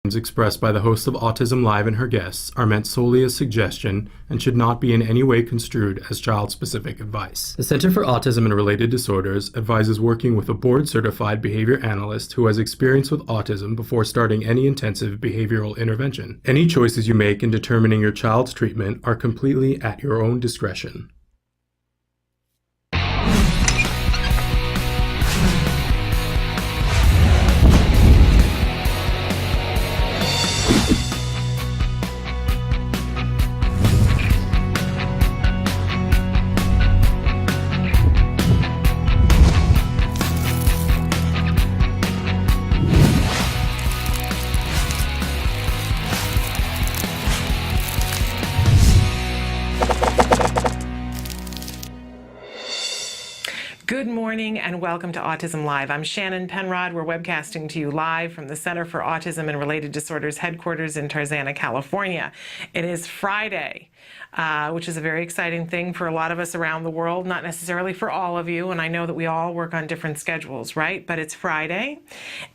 Expressed by the host of Autism Live and her guests are meant solely as suggestion and should not be in any way construed as child-specific advice. The Center for Autism and Related Disorders advises working with a board-certified behavior analyst who has experience with autism before starting any intensive behavioral intervention. Any choices you make in determining your child's treatment are completely at your own discretion. Good morning and welcome to Autism Live. I'm Shannon Penrod. We're webcasting to you live from the Center for Autism and Related Disorders headquarters in Tarzana, California. It is Friday, which is a very exciting thing for a lot of us around the world, not necessarily for all of you, and I know that we all work on different schedules, right? But it's Friday,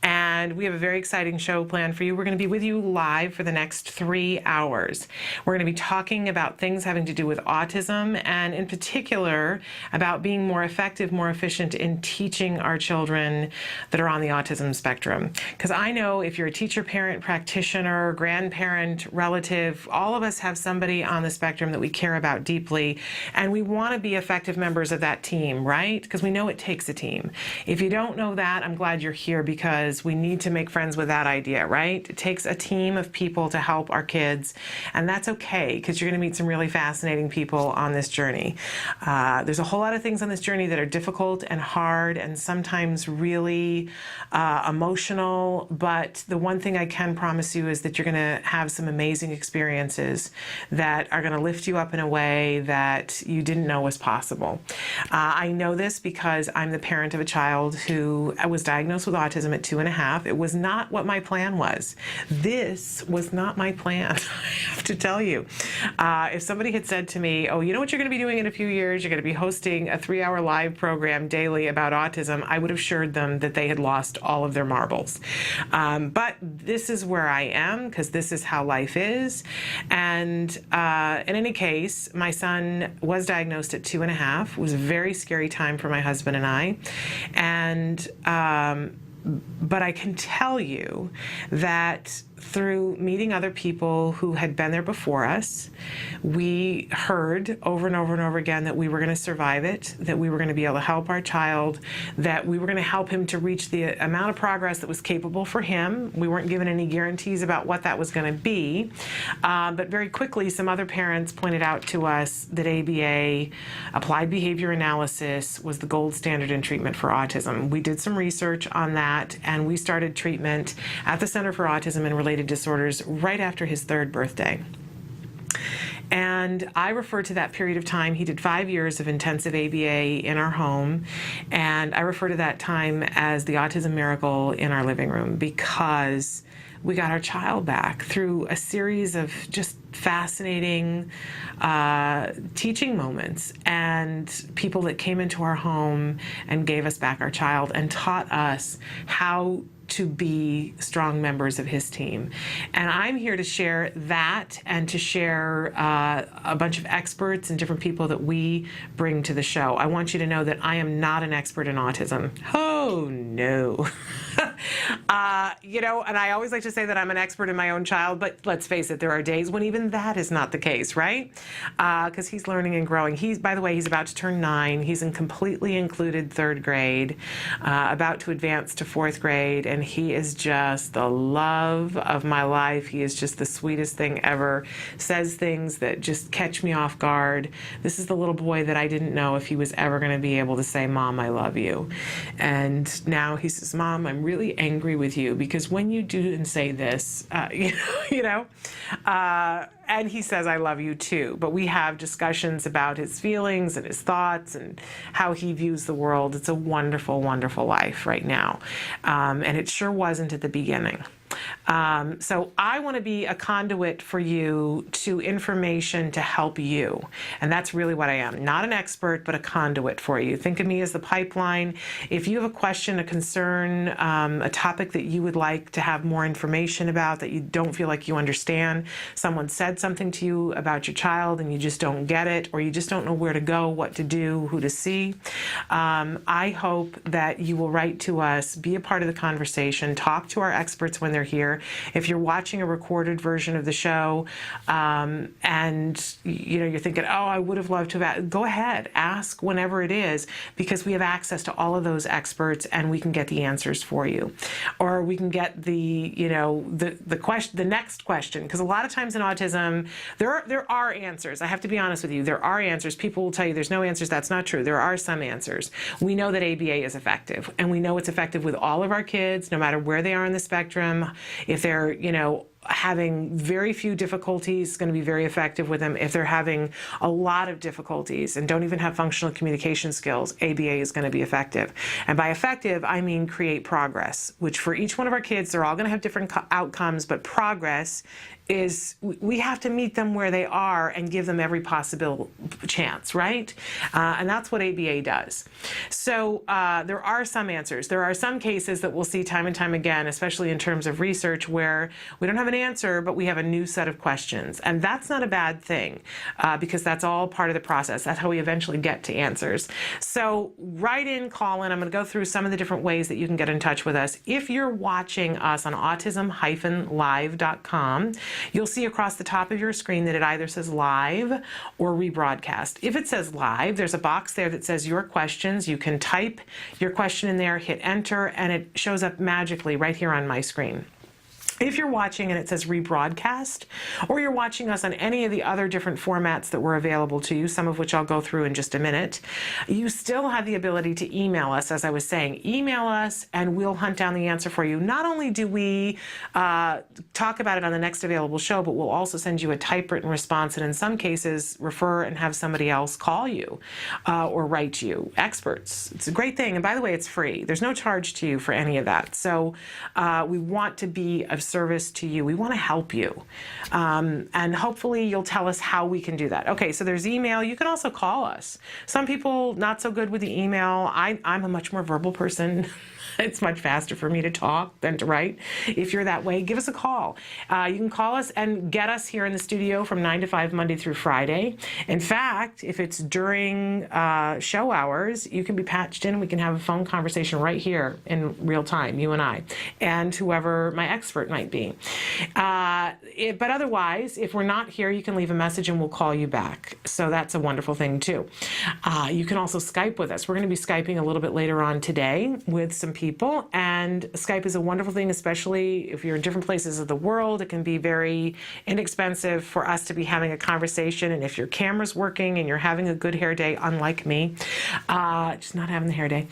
and we have a very exciting show planned for you. We're going to be with you live for the next 3 hours. We're going to be talking about things having to do with autism, and in particular, about being more effective, more efficient in teaching our children that are on the autism spectrum. Because I know if you're a teacher, parent, practitioner, grandparent, relative, all of us have somebody on the spectrum that we care about deeply, and we want to be effective members of that team, right? Because we know it takes a team. If you don't know that, I'm glad you're here because we need to make friends with that idea, right? It takes a team of people to help our kids, and that's okay because you're going to meet some really fascinating people on this journey. There's a whole lot of things on this journey that are difficult and hard and sometimes really emotional, but the one thing I can promise you is that you're going to have some amazing experiences that are going to lift you up in a way that you didn't know was possible. I know this because I'm the parent of a child who was diagnosed with autism at 2.5. It was not what my plan was. This was not my plan, I have to tell you. If somebody had said to me, oh, you know what you're going to be doing in a few years? You're going to be hosting a 3-hour live program daily about autism, I would have assured them that they had lost all of their marbles. But this is where I am because this is how life is. And in any case, my son was diagnosed at 2.5. It was a very scary time for my husband and I. And but I can tell you that through meeting other people who had been there before us, we heard over and over and over again that we were going to survive it, that we were going to be able to help our child, that we were going to help him to reach the amount of progress that was capable for him. We weren't given any guarantees about what that was going to be. But very quickly, some other parents pointed out to us that ABA, applied behavior analysis, was the gold standard in treatment for autism. We did some research on that, and we started treatment at the Center for Autism and Related Disorders right after his 3rd birthday. And I refer to that period of time, he did 5 years of intensive ABA in our home, and I refer to that time as the autism miracle in our living room because we got our child back through a series of just fascinating teaching moments and people that came into our home and gave us back our child and taught us how to be strong members of his team. And I'm here to share that and to share a bunch of experts and different people that we bring to the show. I want you to know that I am not an expert in autism. Oh, no. You know, and I always like to say that I'm an expert in my own child, but let's face it, there are days when even that is not the case, right? Because he's learning and growing. By the way, he's about to turn 9. He's in completely included 3rd grade, about to advance to 4th grade, and he is just the love of my life. He is just the sweetest thing ever, says things that just catch me off guard. This is the little boy that I didn't know if he was ever going to be able to say, Mom, I love you. And now he says, Mom, I'm really angry with you because when you do and say this, and he says, I love you too. But we have discussions about his feelings and his thoughts and how he views the world. It's a wonderful, wonderful life right now. And it sure wasn't at the beginning. So I want to be a conduit for you to information to help you. And that's really what I am. Not an expert, but a conduit for you. Think of me as the pipeline. If you have a question, a concern, a topic that you would like to have more information about that you don't feel like you understand, someone said something to you about your child and you just don't get it, or you just don't know where to go, what to do, who to see, I hope that you will write to us, be a part of the conversation, talk to our experts when they're here. If you're watching a recorded version of the show, and you're thinking, oh, I would have loved to have, go ahead, ask whenever it is, because we have access to all of those experts and we can get the answers for you. Or we can get the next question, because a lot of times in autism, there are answers. I have to be honest with you. There are answers. People will tell you there's no answers. That's not true. There are some answers. We know that ABA is effective, and we know it's effective with all of our kids, no matter where they are in the spectrum. If they're, having very few difficulties, it's going to be very effective with them. If they're having a lot of difficulties and don't even have functional communication skills, ABA is going to be effective. And by effective, I mean create progress, which for each one of our kids, they're all going to have different outcomes, but progress is we have to meet them where they are and give them every possible chance, right? And that's what ABA does. So there are some answers. There are some cases that we'll see time and time again, especially in terms of research, where we don't have an answer, but we have a new set of questions. And that's not a bad thing, because that's all part of the process. That's how we eventually get to answers. So write in, call in. I'm going to go through some of the different ways that you can get in touch with us. If you're watching us on autism-live.com, you'll see across the top of your screen that it either says live or rebroadcast. If it says live, there's a box there that says your questions. You can type your question in there, hit enter, and it shows up magically right here on my screen. If you're watching and it says rebroadcast, or you're watching us on any of the other different formats that were available to you, some of which I'll go through in just a minute, you still have the ability to email us, as I was saying. Email us and we'll hunt down the answer for you. Not only do we talk about it on the next available show, but we'll also send you a typewritten response, and in some cases refer and have somebody else call you or write you. Experts. It's a great thing. And by the way, it's free. There's no charge to you for any of that. So we want to be of service to you. We want to help you. And hopefully you'll tell us how we can do that. Okay, so there's email. You can also call us. Some people not so good with the email. I'm a much more verbal person. It's much faster for me to talk than to write. If you're that way, give us a call. You can call us and get us here in the studio from 9 to 5, Monday through Friday. In fact, if it's during show hours, you can be patched in and we can have a phone conversation right here in real time, you and I, and whoever my expert might be. But otherwise, if we're not here, you can leave a message and we'll call you back. So that's a wonderful thing too. You can also Skype with us. We're going to be Skyping a little bit later on today with some people. And Skype is a wonderful thing, especially if you're in different places of the world. It can be very inexpensive for us to be having a conversation. And if your camera's working and you're having a good hair day, unlike me, just not having the hair day,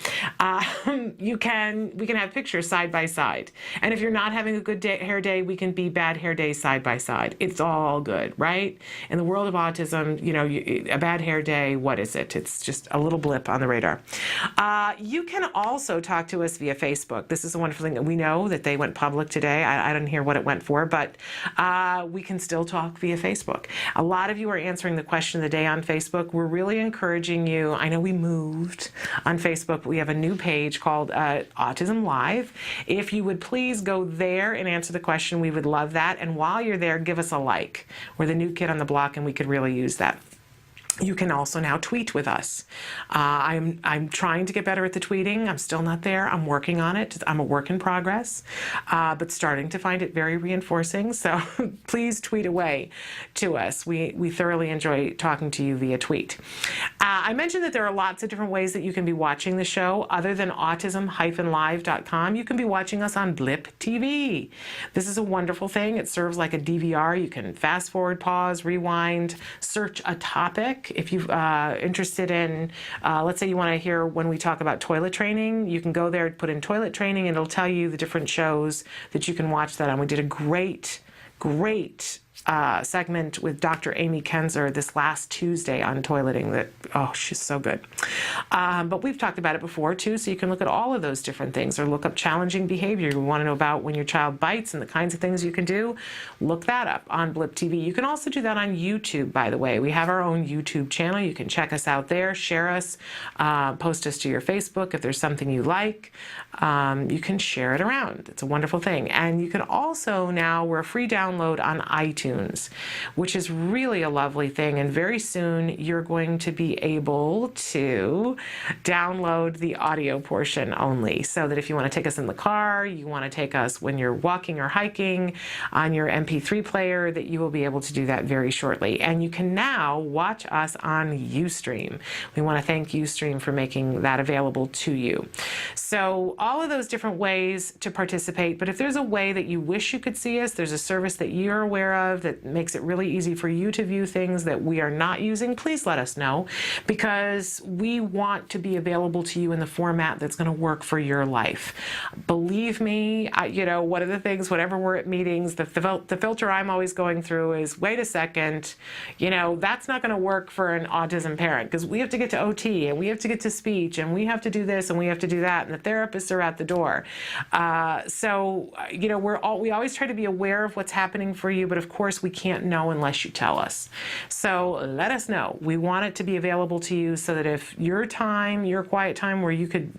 we can have pictures side by side. And if you're not having a good hair day, we can be bad hair days side by side. It's all good, right? In the world of autism, a bad hair day, what is it? It's just a little blip on the radar. You can also talk to us via Facebook. This is a wonderful thing that we know that they went public today. I didn't hear what it went for, but we can still talk via Facebook. A lot of you are answering the question of the day on Facebook. We're really encouraging you. I know we moved on Facebook. We have a new page called Autism Live. If you would please go there and answer the question, we would love that. And while you're there, give us a like. We're the new kid on the block and we could really use that. You can also now tweet with us. I'm trying to get better at the tweeting. I'm still not there. I'm working on it. I'm a work in progress, but starting to find it very reinforcing. So please tweet away to us. We thoroughly enjoy talking to you via tweet. I mentioned that there are lots of different ways that you can be watching the show. Other than autism-live.com, you can be watching us on Blick TV. This is a wonderful thing. It serves like a DVR. You can fast forward, pause, rewind, search a topic. If you're interested in, let's say you want to hear when we talk about toilet training, you can go there, put in toilet training, and it'll tell you the different shows that you can watch that on. We did a great segment with Dr. Amy Kenzer this last Tuesday on toileting that, oh, she's so good. But we've talked about it before too, so you can look at all of those different things or look up challenging behavior. You want to know about when your child bites and the kinds of things you can do, look that up on Blick TV. You can also do that on YouTube, by the way. We have our own YouTube channel. You can check us out there, share us, post us to your Facebook if there's something you like. You can share it around. It's a wonderful thing. And you can also now, we're a free download on iTunes, which is really a lovely thing. And very soon you're going to be able to download the audio portion only, so that if you want to take us in the car, you want to take us when you're walking or hiking on your MP3 player, that you will be able to do that very shortly. And you can now watch us on Ustream. We want to thank Ustream for making that available to you. So all of those different ways to participate, but if there's a way that you wish you could see us, there's a service that you're aware of that makes it really easy for you to view things that we are not using, please let us know, because we want to be available to you in the format that's going to work for your life. Believe me, one of the things, whenever we're at meetings, the filter I'm always going through is, wait a second, that's not going to work for an autism parent, because we have to get to OT and we have to get to speech and we have to do this and we have to do that, and the therapists are at the door. We always try to be aware of what's happening for you, but of course we can't know unless you tell us. So let us know. We want it to be available to you so that if your quiet time where you could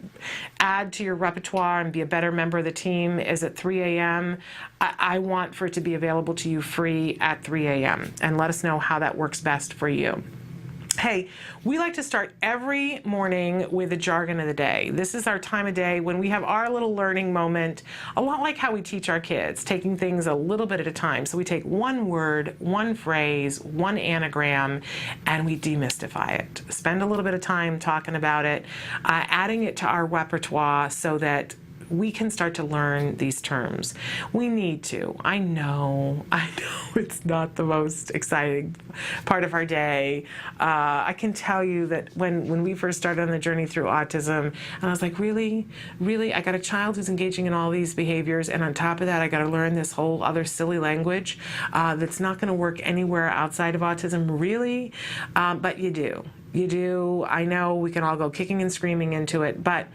add to your repertoire and be a better member of the team is at 3 a.m., I want for it to be available to you free at 3 a.m. And let us know how that works best for you. Hey, we like to start every morning with the jargon of the day. This is our time of day when we have our little learning moment, a lot like how we teach our kids, taking things a little bit at a time. So we take one word, one phrase, one anagram, and we demystify it. Spend a little bit of time talking about it, adding it to our repertoire so that we can start to learn these terms. We need to. I know it's not the most exciting part of our day. I can tell you that when we first started on the journey through autism, and I was like, really? I got a child who's engaging in all these behaviors, and on top of that, I got to learn this whole other silly language that's not going to work anywhere outside of autism, really? But you do. You do. I know we can all go kicking and screaming into it, but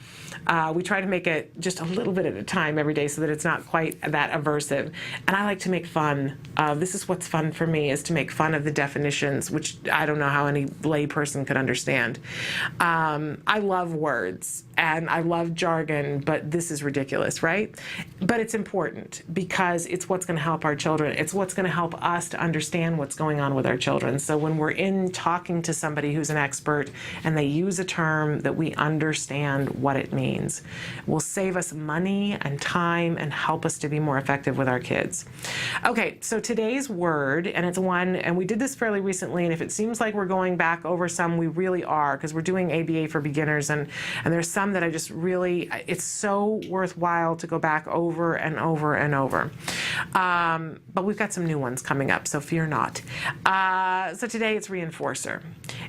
we try to make it just a little bit at a time every day so that it's not quite that aversive. And I like to make fun. This is what's fun for me, is to make fun of the definitions, which I don't know how any lay person could understand. I love words and I love jargon, but this is ridiculous, right? But it's important because it's what's going to help our children. It's what's going to help us to understand what's going on with our children. So when we're in talking to somebody who's an expert and they use a term, that we understand what it means, will save us money and time and help us to be more effective with our kids. Okay, so today's word, and it's one, and we did this fairly recently, and if it seems like we're going back over some, we really are, because we're doing ABA for beginners, and there's some that I just really, it's so worthwhile to go back over and over and over. But we've got some new ones coming up, so fear not. So today it's reinforcer.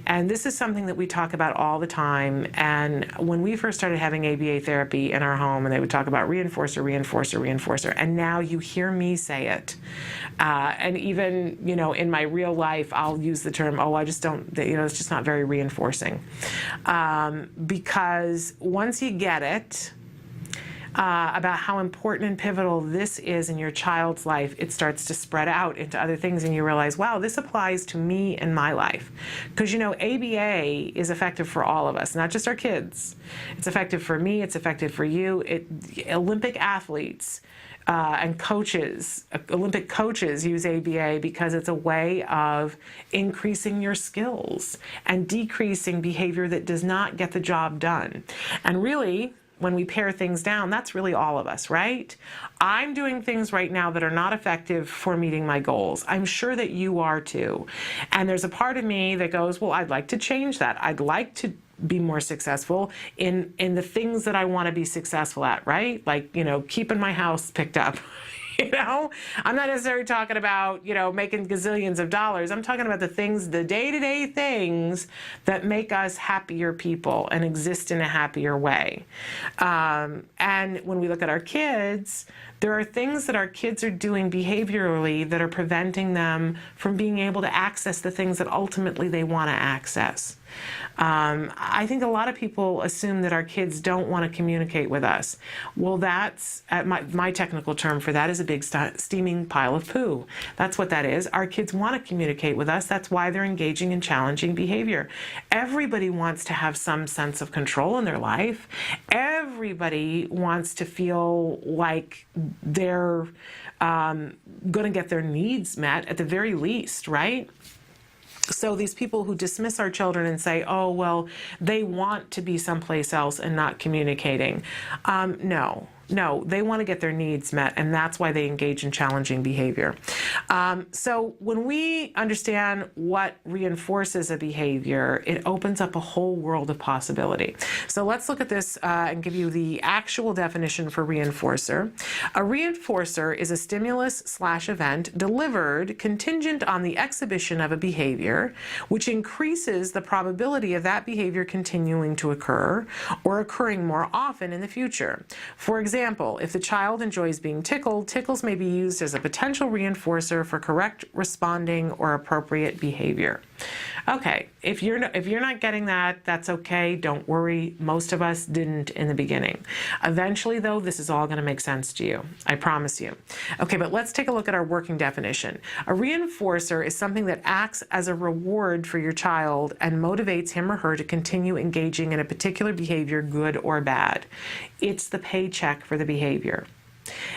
And this is something that we talk about all the time. And when we first started having ABA therapy in our home, and they would talk about reinforcer, reinforcer, reinforcer, and now you hear me say it. And even, in my real life, I'll use the term, I just don't, it's just not very reinforcing. Because once you get it, about how important and pivotal this is in your child's life, it starts to spread out into other things, and you realize, wow, this applies to me in my life. Because, ABA is effective for all of us, not just our kids. It's effective for me, it's effective for you. Olympic athletes and coaches, Olympic coaches use ABA because it's a way of increasing your skills and decreasing behavior that does not get the job done. And really, when we pare things down, that's really all of us, right? I'm doing things right now that are not effective for meeting my goals. I'm sure that you are too. And there's a part of me that goes, well, I'd like to change that. I'd like to be more successful in the things that I want to be successful at, right? Like, keeping my house picked up. I'm not necessarily talking about, making gazillions of dollars. I'm talking about the things, the day-to-day things that make us happier people and exist in a happier way. And when we look at our kids, There are things that our kids are doing behaviorally that are preventing them from being able to access the things that ultimately they want to access. I think a lot of people assume that our kids don't want to communicate with us. Well, that's, my technical term for that is a big steaming pile of poo. That's what that is. Our kids want to communicate with us. That's why they're engaging in challenging behavior. Everybody wants to have some sense of control in their life. Everybody wants to feel like they're going to get their needs met at the very least, right? So these people who dismiss our children and say, oh, well, they want to be someplace else and not communicating. No, they want to get their needs met, and that's why they engage in challenging behavior. So when we understand what reinforces a behavior, it opens up a whole world of possibility. So let's look at this and give you the actual definition for reinforcer. A reinforcer is a stimulus/event delivered contingent on the exhibition of a behavior, which increases the probability of that behavior continuing to occur or occurring more often in the future. For example, if the child enjoys being tickled, tickles may be used as a potential reinforcer for correct responding or appropriate behavior. Okay, if you're not getting that, that's okay. Don't worry. Most of us didn't in the beginning. Eventually, though, this is all going to make sense to you. I promise you. Okay, but let's take a look at our working definition. A reinforcer is something that acts as a reward for your child and motivates him or her to continue engaging in a particular behavior, good or bad. It's the paycheck for the behavior.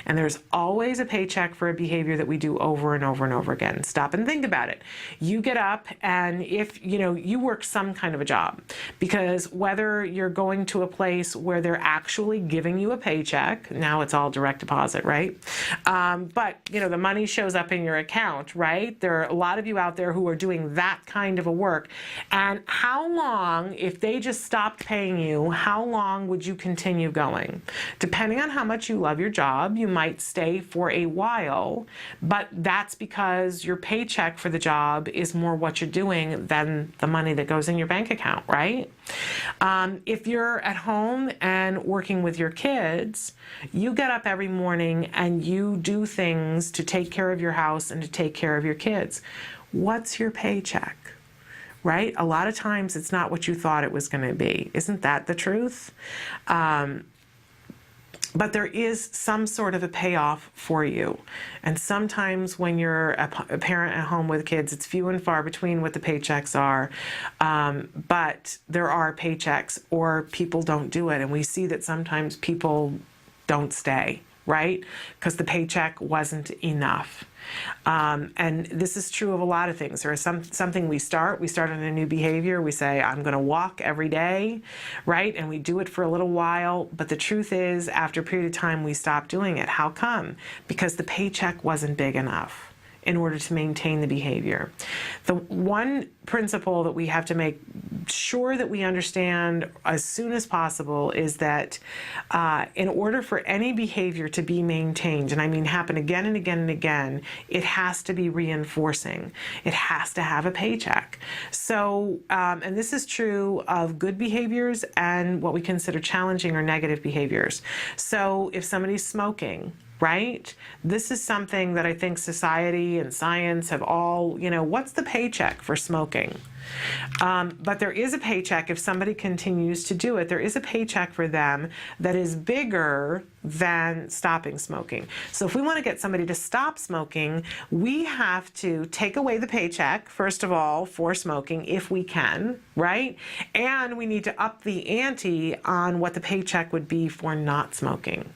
And there's always a paycheck for a behavior that we do over and over and over again. Stop and think about it. You get up and if, you work some kind of a job, because whether you're going to a place where they're actually giving you a paycheck, now it's all direct deposit, right? But, the money shows up in your account, right? There are a lot of you out there who are doing that kind of a work. And how long, if they just stopped paying you, how long would you continue going? Depending on how much you love your job, you might stay for a while, but that's because your paycheck for the job is more what you're doing than the money that goes in your bank account, right? If you're at home and working with your kids, you get up every morning and you do things to take care of your house and to take care of your kids. What's your paycheck? Right? A lot of times it's not what you thought it was going to be. Isn't that the truth? But there is some sort of a payoff for you. And sometimes when you're a parent at home with kids, it's few and far between what the paychecks are. But there are paychecks, or people don't do it. And we see that sometimes people don't stay, right? Because the paycheck wasn't enough. And this is true of a lot of things. There is something we start on a new behavior. We say, I'm going to walk every day, right? And we do it for a little while. But the truth is, after a period of time, we stop doing it. How come? Because the paycheck wasn't big enough in order to maintain the behavior. The one principle that we have to make sure that we understand as soon as possible is that in order for any behavior to be maintained, and I mean happen again and again and again, it has to be reinforcing. It has to have a paycheck. So, and this is true of good behaviors and what we consider challenging or negative behaviors. So if somebody's smoking, right? This is something that I think society and science have all, what's the paycheck for smoking? But there is a paycheck if somebody continues to do it. There is a paycheck for them that is bigger than stopping smoking. So if we want to get somebody to stop smoking, we have to take away the paycheck, first of all, for smoking, if we can, right? And we need to up the ante on what the paycheck would be for not smoking.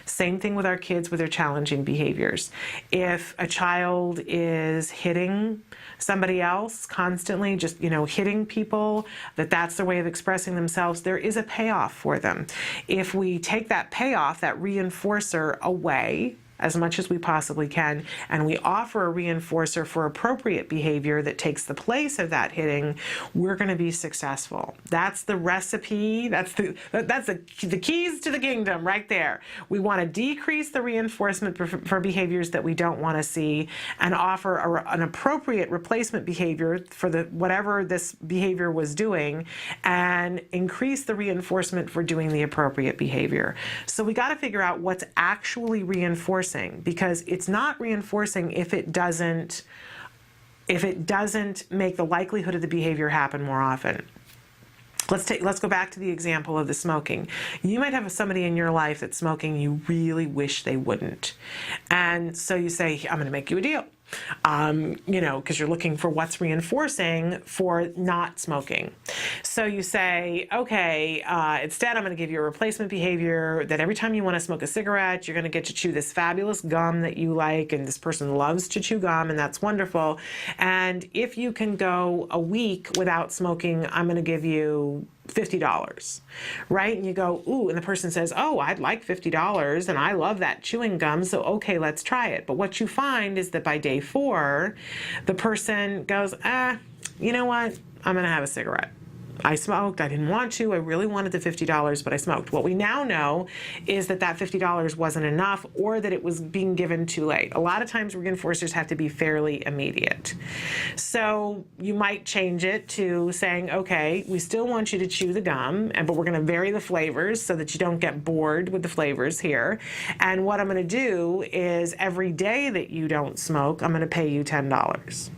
Same thing with our kids with their challenging behaviors. If a child is hitting somebody else constantly, just, hitting people, that's their way of expressing themselves, there is a payoff for them. If we take that payoff, that reinforcer away, as much as we possibly can, and we offer a reinforcer for appropriate behavior that takes the place of that hitting, we're going to be successful. That's the recipe. That's the keys to the kingdom right there. We want to decrease the reinforcement for behaviors that we don't want to see, and offer an appropriate replacement behavior for whatever this behavior was doing, and increase the reinforcement for doing the appropriate behavior. So we got to figure out what's actually reinforcing, because it's not reinforcing if it doesn't make the likelihood of the behavior happen more often. Let's go back to the example of the smoking. You might have somebody in your life that's smoking, you really wish they wouldn't. And so you say, I'm going to make you a deal. Because you're looking for what's reinforcing for not smoking. So you say, okay, instead I'm going to give you a replacement behavior that every time you want to smoke a cigarette, you're going to get to chew this fabulous gum that you like, and this person loves to chew gum, and that's wonderful. And if you can go a week without smoking, I'm going to give you $50, right? And you go, ooh, and the person says, oh, I'd like $50 and I love that chewing gum, so okay, let's try it. But what you find is that by day 4, the person goes, you know what? I'm going to have a cigarette. I smoked, I didn't want to, I really wanted the $50, but I smoked. What we now know is that $50 wasn't enough, or that it was being given too late. A lot of times reinforcers have to be fairly immediate. So you might change it to saying, okay, we still want you to chew the gum, but we're going to vary the flavors so that you don't get bored with the flavors here. And what I'm going to do is every day that you don't smoke, I'm going to pay you $10.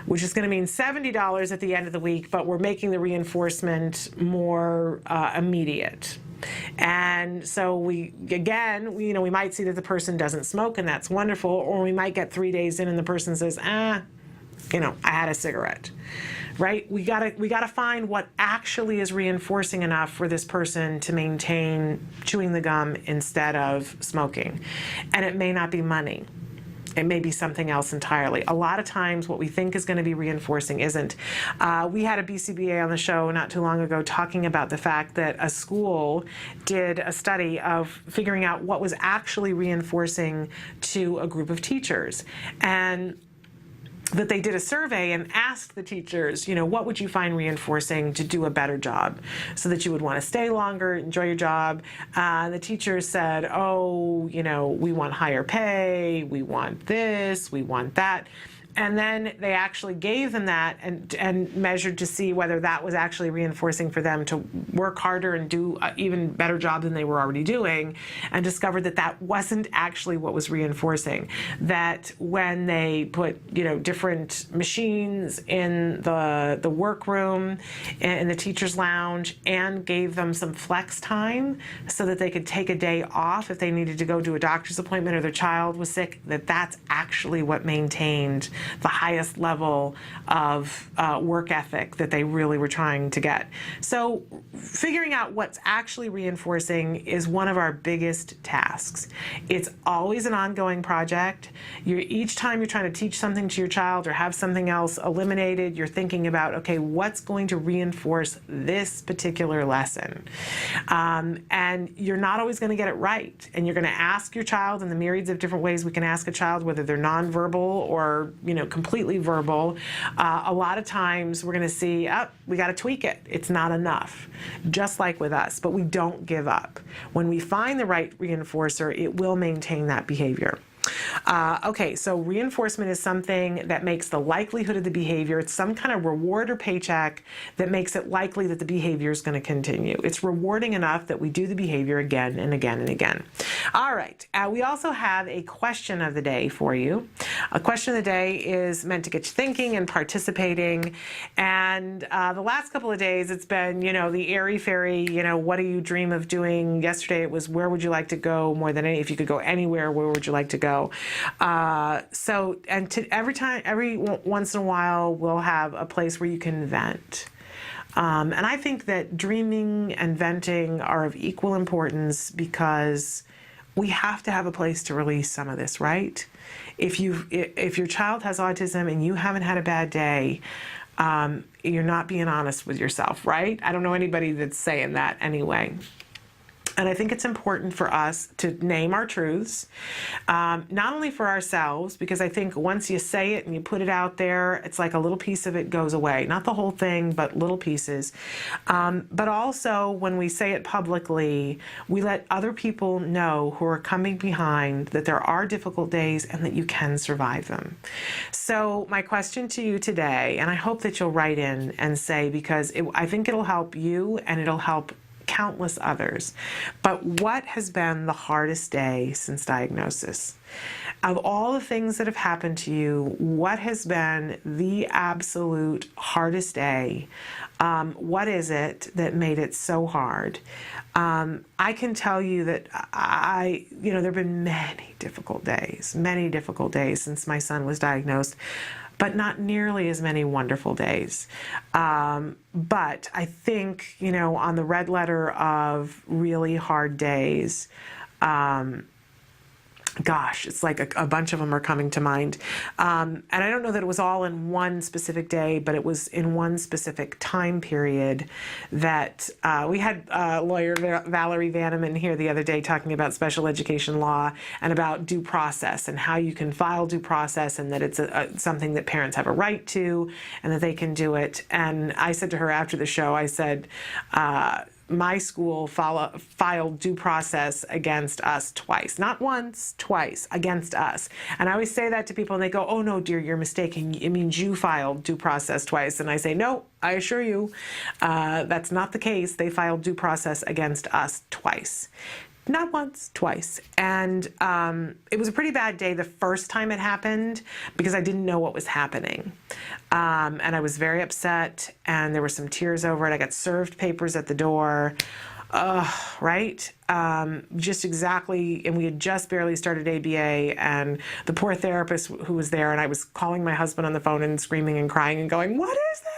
Which is going to mean $70 at the end of the week, but we're making the reinforcement more immediate. And so we might see that the person doesn't smoke, and that's wonderful, or we might get 3 days in and the person says, I had a cigarette. Right? We gotta find what actually is reinforcing enough for this person to maintain chewing the gum instead of smoking. And it may not be money. It may be something else entirely. A lot of times what we think is going to be reinforcing isn't. We had a BCBA on the show not too long ago talking about the fact that a school did a study of figuring out what was actually reinforcing to a group of teachers. And that they did a survey and asked the teachers, what would you find reinforcing to do a better job so that you would want to stay longer, enjoy your job? The teachers said, we want higher pay, we want this, we want that. And then they actually gave them that and measured to see whether that was actually reinforcing for them to work harder and do an even better job than they were already doing, and discovered that that wasn't actually what was reinforcing. That when they put different machines in the workroom, in the teacher's lounge, and gave them some flex time so that they could take a day off if they needed to go to a doctor's appointment or their child was sick, that's actually what maintained the highest level of work ethic that they really were trying to get. So figuring out what's actually reinforcing is one of our biggest tasks. It's always an ongoing project. Each time you're trying to teach something to your child or have something else eliminated, you're thinking about, okay, what's going to reinforce this particular lesson? And you're not always going to get it right. And you're going to ask your child in the myriads of different ways we can ask a child, whether they're nonverbal or completely verbal. A lot of times we're going to see, we got to tweak it. It's not enough, just like with us, but we don't give up. When we find the right reinforcer, it will maintain that behavior. Okay, so reinforcement is something that makes the likelihood of the behavior, it's some kind of reward or paycheck that makes it likely that the behavior is going to continue. It's rewarding enough that we do the behavior again and again and again. All right, we also have a question of the day for you. A question of the day is meant to get you thinking and participating. And the last couple of days, it's been, the airy-fairy, what do you dream of doing? Yesterday it was, where would you like to go more than any, if you could go anywhere, where would you like to go? Every once in a while, we'll have a place where you can vent. And I think that dreaming and venting are of equal importance, because we have to have a place to release some of this, right? If your child has autism and you haven't had a bad day, you're not being honest with yourself, right? I don't know anybody that's saying that anyway. And I think it's important for us to name our truths, not only for ourselves, because I think once you say it and you put it out there, it's like a little piece of it goes away. Not the whole thing, but little pieces. But also when we say it publicly, we let other people know who are coming behind that there are difficult days and that you can survive them. So my question to you today, and I hope that you'll write in and say, because I think it'll help you and it'll help countless others. But what has been the hardest day since diagnosis? Of all the things that have happened to you, what has been the absolute hardest day? What is it that made it so hard? I can tell you that there have been many difficult days since my son was diagnosed, but not nearly as many wonderful days. But I think, on the red letter of really hard days, gosh, it's like a bunch of them are coming to mind. And I don't know that it was all in one specific day, but it was in one specific time period that we had lawyer Valerie Vanneman here the other day talking about special education law and about due process and how you can file due process and that it's something that parents have a right to and that they can do it. And I said to her after the show, I said, my school filed due process against us twice. Not once, twice, against us. And I always say that to people and they go, oh no, dear, you're mistaken. It means you filed due process twice. And I say, no, I assure you, that's not the case. They filed due process against us twice. Not once, twice. And it was a pretty bad day the first time it happened because I didn't know what was happening. And I was very upset and there were some tears over it. I got served papers at the door. Right? Just exactly, and we had just barely started ABA, and the poor therapist who was there, and I was calling my husband on the phone and screaming and crying and going, what is this?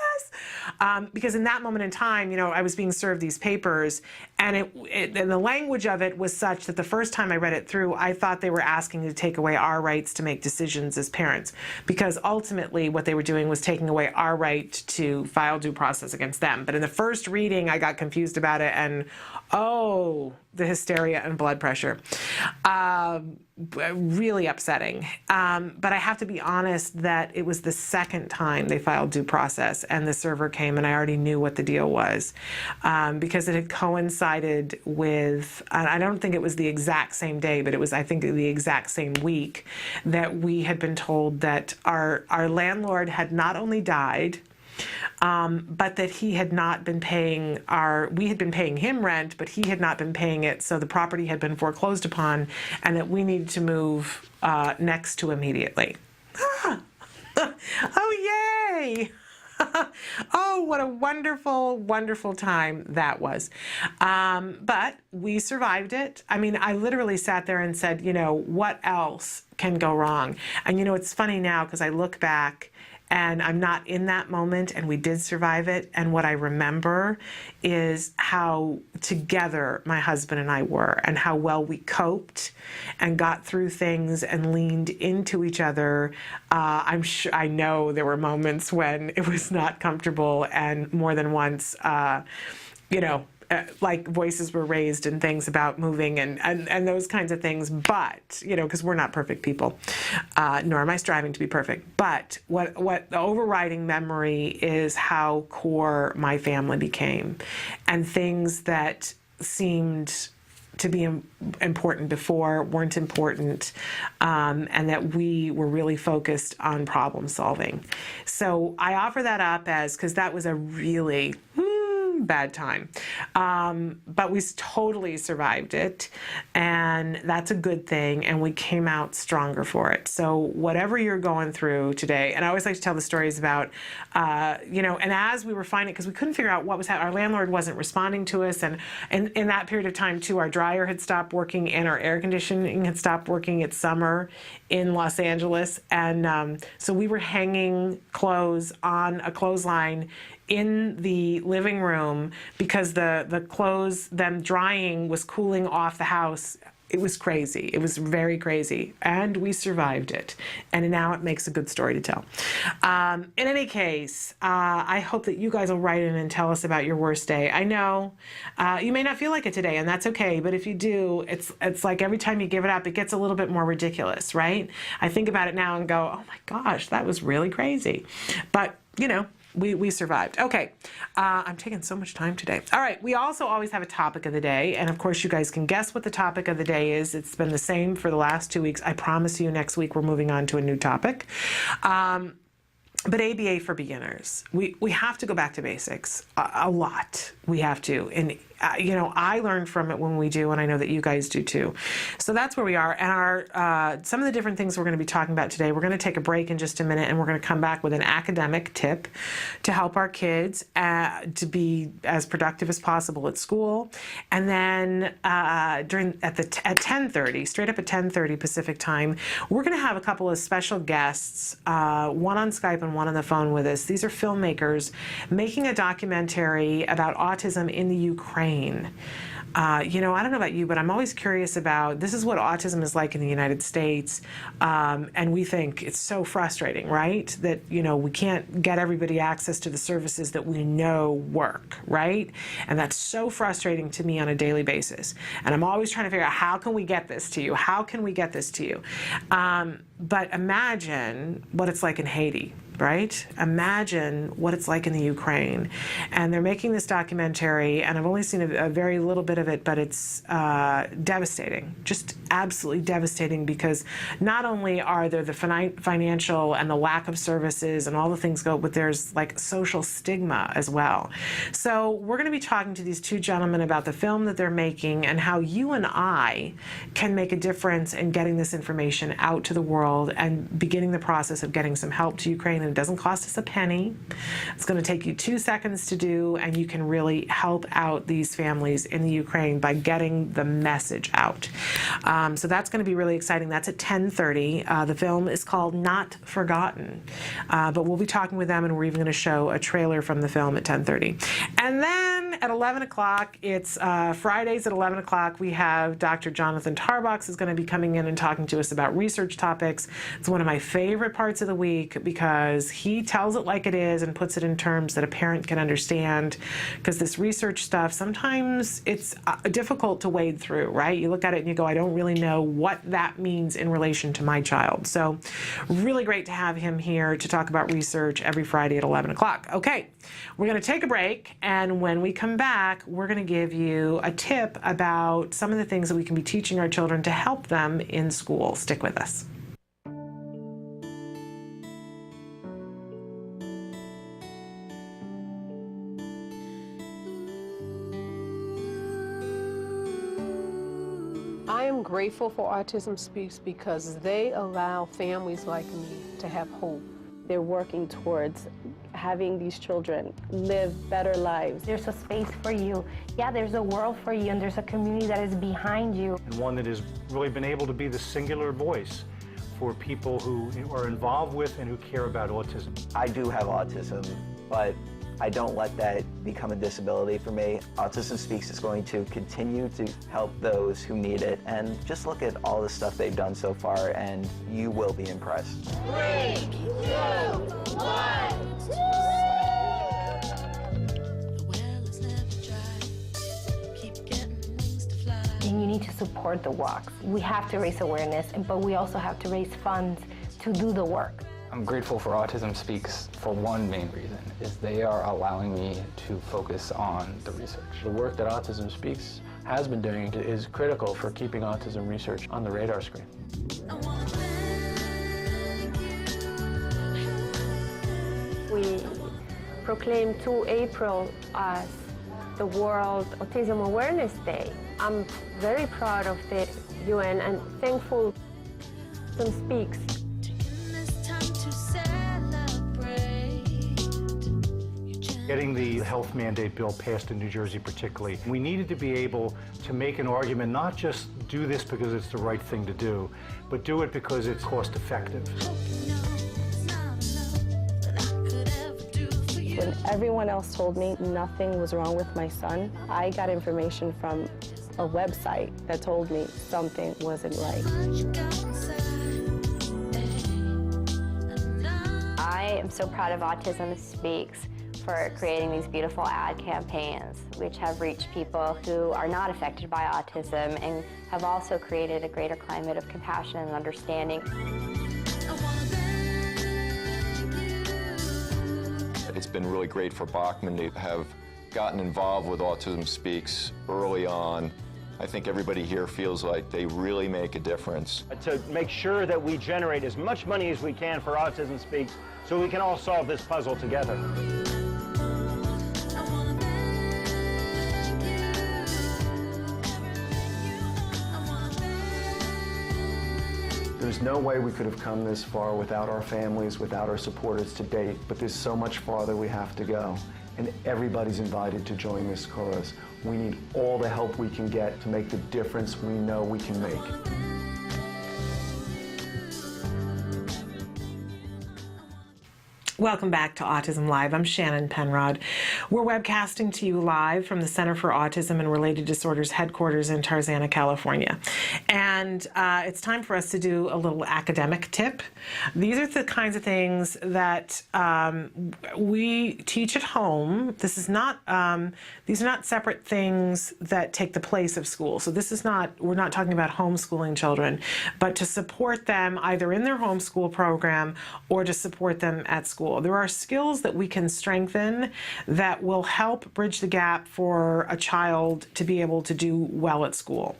Because in that moment in time, I was being served these papers, and and the language of it was such that the first time I read it through, I thought they were asking to take away our rights to make decisions as parents, because ultimately what they were doing was taking away our right to file due process against them. But in the first reading, I got confused about it, and the hysteria and blood pressure. Really upsetting. But I have to be honest that it was the second time they filed due process and the server came and I already knew what the deal was because it had coincided with, I don't think it was the exact same day, but it was, I think, the exact same week that we had been told that our landlord had not only died, but that he had not been paying we had been paying him rent, but he had not been paying it, so the property had been foreclosed upon, and that we needed to move next to immediately. Oh, yay! Oh, what a wonderful, wonderful time that was. But we survived it. I mean, I literally sat there and said, what else can go wrong? And it's funny now because I look back and I'm not in that moment, and we did survive it. And what I remember is how together my husband and I were, and how well we coped and got through things and leaned into each other. I know there were moments when it was not comfortable, and more than once, like voices were raised and things about moving and those kinds of things. But, because we're not perfect people, nor am I striving to be perfect. But what the overriding memory is how core my family became, and things that seemed to be important before weren't important, and that we were really focused on problem solving. So I offer that up because that was a really bad time. But we totally survived it, and that's a good thing, and we came out stronger for it. So whatever you're going through today, and I always like to tell the stories about, and as we were finding, because we couldn't figure out what was happening, our landlord wasn't responding to us, and in that period of time too, our dryer had stopped working and our air conditioning had stopped working. It's summer in Los Angeles, and so we were hanging clothes on a clothesline in the living room because the clothes, them drying, was cooling off the house It was crazy. It was very crazy. And we survived it. And now it makes a good story to tell. In any case, I hope that you guys will write in and tell us about your worst day. I know you may not feel like it today, and that's okay. But if you do, it's like every time you give it up, it gets a little bit more ridiculous, right? I think about it now and go, oh my gosh, that was really crazy. But, you know, we survived. Okay, I'm taking so much time today. All right, we also always have a topic of the day, and of course you guys can guess what the topic of the day is. It's been the same for the last 2 weeks. I promise you next week we're moving on to a new topic. But ABA for beginners. We have to go back to basics a lot. We have to. And, you know, I learn from it when we do, and I know that you guys do too. So that's where we are. And our some of the different things we're going to be talking about today, we're going to take a break in just a minute, and we're going to come back with an academic tip to help our kids to be as productive as possible at school. And then at 10:30, straight up at 10:30 Pacific time, we're going to have a couple of special guests, one on Skype and one on the phone with us. These are filmmakers making a documentary about autism in the Ukraine. You know, I don't know about you, but I'm always curious about, this is what autism is like in the United States, and we think it's so frustrating, right? That, you know, we can't get everybody access to the services that we know work, right? And that's so frustrating to me on a daily basis. And I'm always trying to figure out, how can we get this to you? How can we get this to you? But imagine what it's like in Haiti, right? Imagine what it's like in the Ukraine. And they're making this documentary, and I've only seen a very little bit of it, but it's devastating, just absolutely devastating, because not only are there the financial and the lack of services and all the things go, but there's like social stigma as well. So we're going to be talking to these two gentlemen about the film that they're making and how you and I can make a difference in getting this information out to the world and beginning the process of getting some help to Ukraine. And it doesn't cost us a penny. It's going to take you 2 seconds to do, and you can really help out these families in the Ukraine by getting the message out. So that's going to be really exciting. That's at 10:30. The film is called Not Forgotten, but we'll be talking with them, and we're even going to show a trailer from the film at 10:30. And then at 11 o'clock, it's Fridays at 11 o'clock, we have Dr. Jonathan Tarbox is going to be coming in and talking to us about research topics. It's one of my favorite parts of the week, because he tells it like it is and puts it in terms that a parent can understand, because this research stuff, sometimes it's difficult to wade through, right? You look at it and you go, I don't really know what that means in relation to my child. So really great to have him here to talk about research every Friday at 11 o'clock. Okay, we're going to take a break, and when we come back, we're going to give you a tip about some of the things that we can be teaching our children to help them in school. Stick with us. I am grateful for Autism Speaks because they allow families like me to have hope. They're working towards having these children live better lives. There's a space for you. Yeah, there's a world for you, and there's a community that is behind you. And one that has really been able to be the singular voice for people who are involved with and who care about autism. I do have autism, but I don't let that become a disability for me. Autism Speaks is going to continue to help those who need it, and just look at all the stuff they've done so far and you will be impressed. 3, 2, 1. And you need to support the walks. We have to raise awareness, but we also have to raise funds to do the work. I'm grateful for Autism Speaks for one main reason, is they are allowing me to focus on the research. The work that Autism Speaks has been doing is critical for keeping autism research on the radar screen. We proclaimed 2 April as the World Autism Awareness Day. I'm very proud of the UN and thankful Autism Speaks. Getting the health mandate bill passed in New Jersey particularly, we needed to be able to make an argument, not just do this because it's the right thing to do, but do it because it's cost effective. When everyone else told me nothing was wrong with my son, I got information from a website that told me something wasn't right. I am so proud of Autism Speaks for creating these beautiful ad campaigns, which have reached people who are not affected by autism and have also created a greater climate of compassion and understanding. It's been really great for Bachman to have gotten involved with Autism Speaks early on. I think everybody here feels like they really make a difference. To make sure that we generate as much money as we can for Autism Speaks so we can all solve this puzzle together. There's no way we could have come this far without our families, without our supporters to date, but there's so much farther we have to go. And everybody's invited to join this cause. We need all the help we can get to make the difference we know we can make. Welcome back to Autism Live. I'm Shannon Penrod. We're webcasting to you live from the Center for Autism and Related Disorders headquarters in Tarzana, California. And it's time for us to do a little academic tip. These are the kinds of things that we teach at home. This is not, these are not separate things that take the place of school. So this is not, we're not talking about homeschooling children, but to support them either in their homeschool program or to support them at school. There are skills that we can strengthen that will help bridge the gap for a child to be able to do well at school.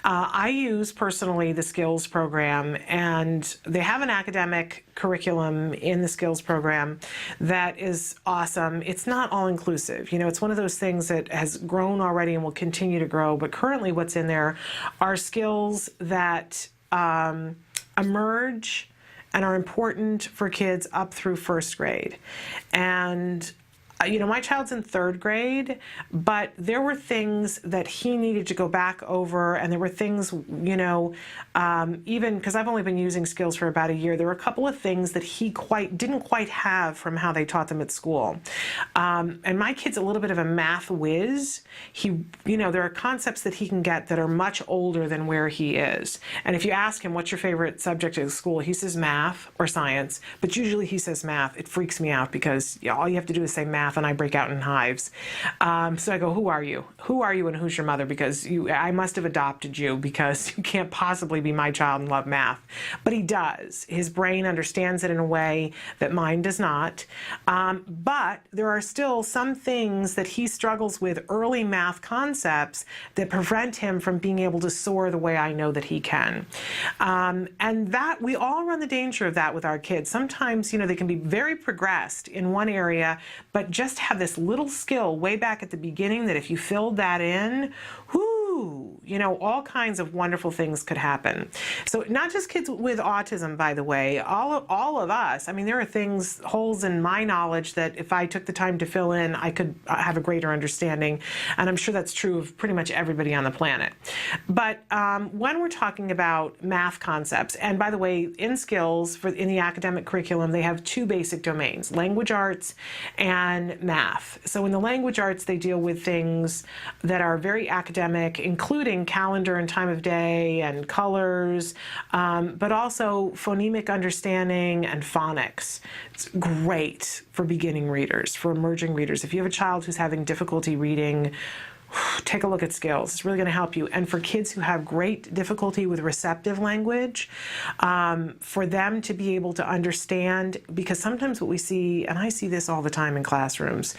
I use personally the skills program, and they have an academic curriculum in the skills program that is awesome. It's not all inclusive. You know, it's one of those things that has grown already and will continue to grow, but currently what's in there are skills that emerge and are important for kids up through first grade. And you know, my child's in third grade, but there were things that he needed to go back over, and there were things, you know, even because I've only been using skills for about a year, there were a couple of things that he didn't quite have from how they taught them at school. And my kid's a little bit of a math whiz. You know, there are concepts that he can get that are much older than where he is. And if you ask him, what's your favorite subject at school, he says math or science, but usually he says math. It freaks me out because all you have to do is say math and I break out in hives. So I go, who are you? Who are you and who's your mother? Because I must have adopted you because you can't possibly be my child and love math. But he does. His brain understands it in a way that mine does not. But there are still some things that he struggles with, early math concepts, that prevent him from being able to soar the way I know that he can. And that we all run the danger of that with our kids. Sometimes, you know, they can be very progressed in one area, but just have this little skill way back at the beginning that if you filled that in, whoo, you know, all kinds of wonderful things could happen. So not just kids with autism, by the way, all of us. I mean, there are things, holes in my knowledge that if I took the time to fill in, I could have a greater understanding. And I'm sure that's true of pretty much everybody on the planet. But when we're talking about math concepts, and by the way, in skills, in the academic curriculum, they have two basic domains, language arts and math. So in the language arts, they deal with things that are very academic, including calendar and time of day and colors, but also phonemic understanding and phonics. It's great for beginning readers, for emerging readers. If you have a child who's having difficulty reading, take a look at skills. It's really going to help you. And for kids who have great difficulty with receptive language, for them to be able to understand, because sometimes what we see, and I see this all the time in classrooms,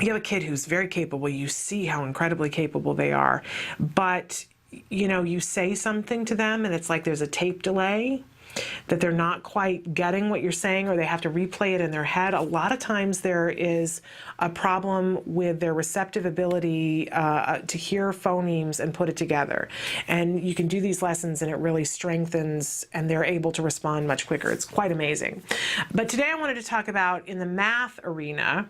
you have a kid who's very capable, you see how incredibly capable they are, but you know, you say something to them and it's like there's a tape delay, that they're not quite getting what you're saying, or they have to replay it in their head. A lot of times there is a problem with their receptive ability to hear phonemes and put it together. And you can do these lessons and it really strengthens, and they're able to respond much quicker. It's quite amazing. But today I wanted to talk about in the math arena,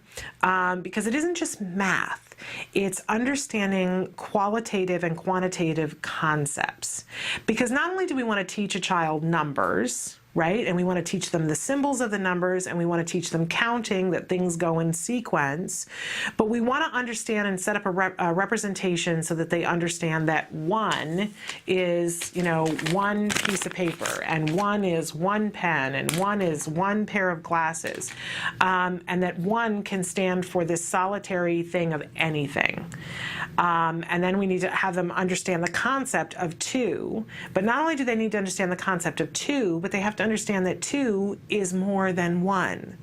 because it isn't just math. It's understanding qualitative and quantitative concepts. Because not only do we want to teach a child numbers, right? And we want to teach them the symbols of the numbers, and we want to teach them counting, that things go in sequence. But we want to understand and set up a representation so that they understand that 1 is, one piece of paper, and 1 is 1 pen, and 1 is 1 pair of glasses, and that 1 can stand for this solitary thing of anything. And then we need to have them understand the concept of 2. But not only do they need to understand the concept of 2, but they have to understand that 2 is more than 1.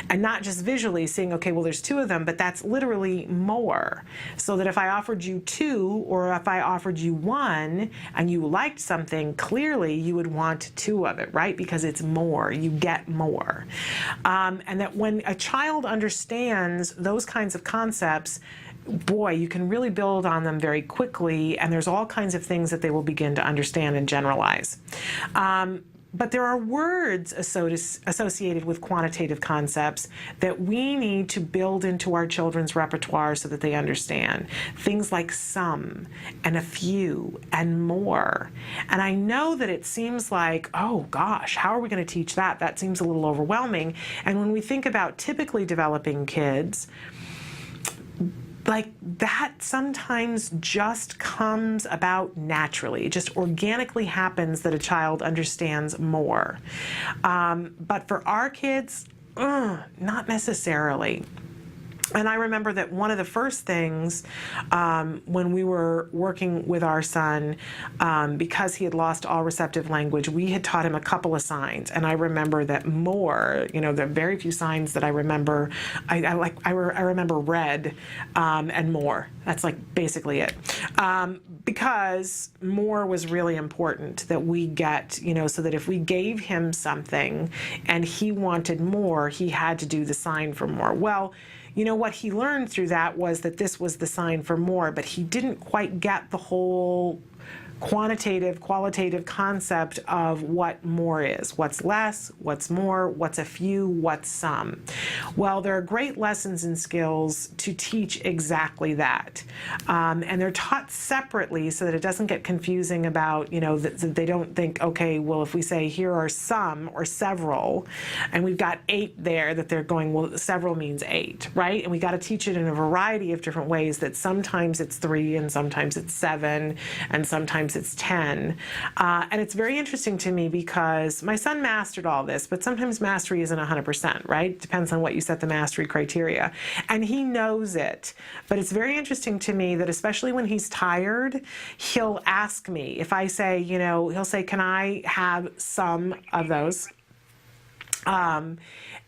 And not just visually seeing, okay, well, there's 2 of them, but that's literally more. So that if I offered you 2, or if I offered you 1, and you liked something, clearly you would want 2 of it, right? Because it's more, you get more. And that when a child understands those kinds of concepts, boy, you can really build on them very quickly, and there's all kinds of things that they will begin to understand and generalize. But there are words associated with quantitative concepts that we need to build into our children's repertoire so that they understand. Things like some, and a few, and more. And I know that it seems like, oh gosh, how are we going to teach that? That seems a little overwhelming. And when we think about typically developing kids, like that sometimes just comes about naturally. It just organically happens that a child understands more. But for our kids, not necessarily. And I remember that one of the first things when we were working with our son, because he had lost all receptive language, we had taught him a couple of signs. And I remember that more, there are very few signs that I remember. I remember red and more. That's like basically it. Because more was really important that we get, so that if we gave him something and he wanted more, he had to do the sign for more. Well, what he learned through that was that this was the sign for more, but he didn't quite get the whole quantitative, qualitative concept of what more is. What's less, what's more, what's a few, what's some. Well, there are great lessons and skills to teach exactly that. And they're taught separately so that it doesn't get confusing about, that they don't think, okay, well, if we say here are some or several, and we've got 8 there, that they're going, well, several means 8, right? And we got to teach it in a variety of different ways, that sometimes it's 3 and sometimes it's 7 and sometimes it's 10. And it's very interesting to me because my son mastered all this, but sometimes mastery isn't 100%, right? It depends on what you set the mastery criteria. And he knows it. But it's very interesting to me that especially when he's tired, he'll ask me. If I say, he'll say, can I have some of those?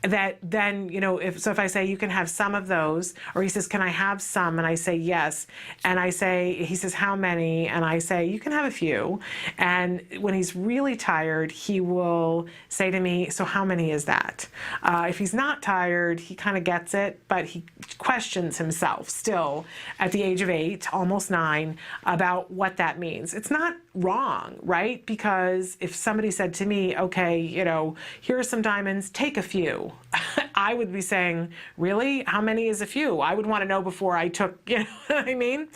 That then, if I say you can have some of those, or he says, can I have some? And I say, yes. And he says, how many? And I say, you can have a few. And when he's really tired, he will say to me, so how many is that? If he's not tired, he kind of gets it, but he questions himself still at the age of 8, almost 9, about what that means. It's not wrong, right? Because if somebody said to me, okay, here are some diamonds, take a few. I would be saying, really? How many is a few? I would want to know before I took, you know what I mean?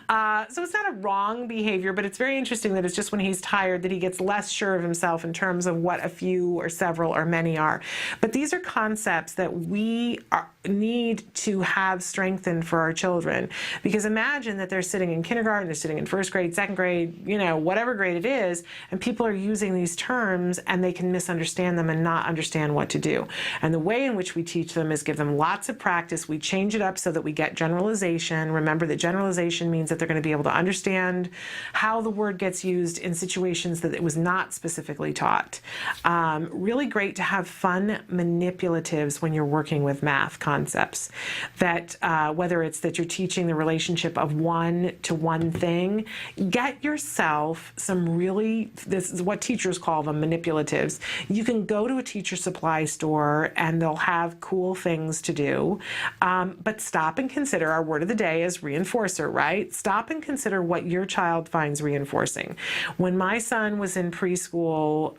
So it's not a wrong behavior, but it's very interesting that it's just when he's tired that he gets less sure of himself in terms of what a few or several or many are. But these are concepts that we need to have strengthened for our children. Because imagine that they're sitting in kindergarten, they're sitting in first grade, second grade, whatever grade it is, and people are using these terms and they can misunderstand them and not understand what to do. And the way in which we teach them is give them lots of practice. We change it up so that we get generalization. Remember that generalization means that they're going to be able to understand how the word gets used in situations that it was not specifically taught. Really great to have fun manipulatives when you're working with math concepts. That whether it's that you're teaching the relationship of one to one thing, get yourself some really, this is what teachers call them, manipulatives. You can go to a teacher supply store and they'll have cool things to do, but stop and consider, our word of the day is reinforcer, right? Stop and consider what your child finds reinforcing. When my son was in preschool,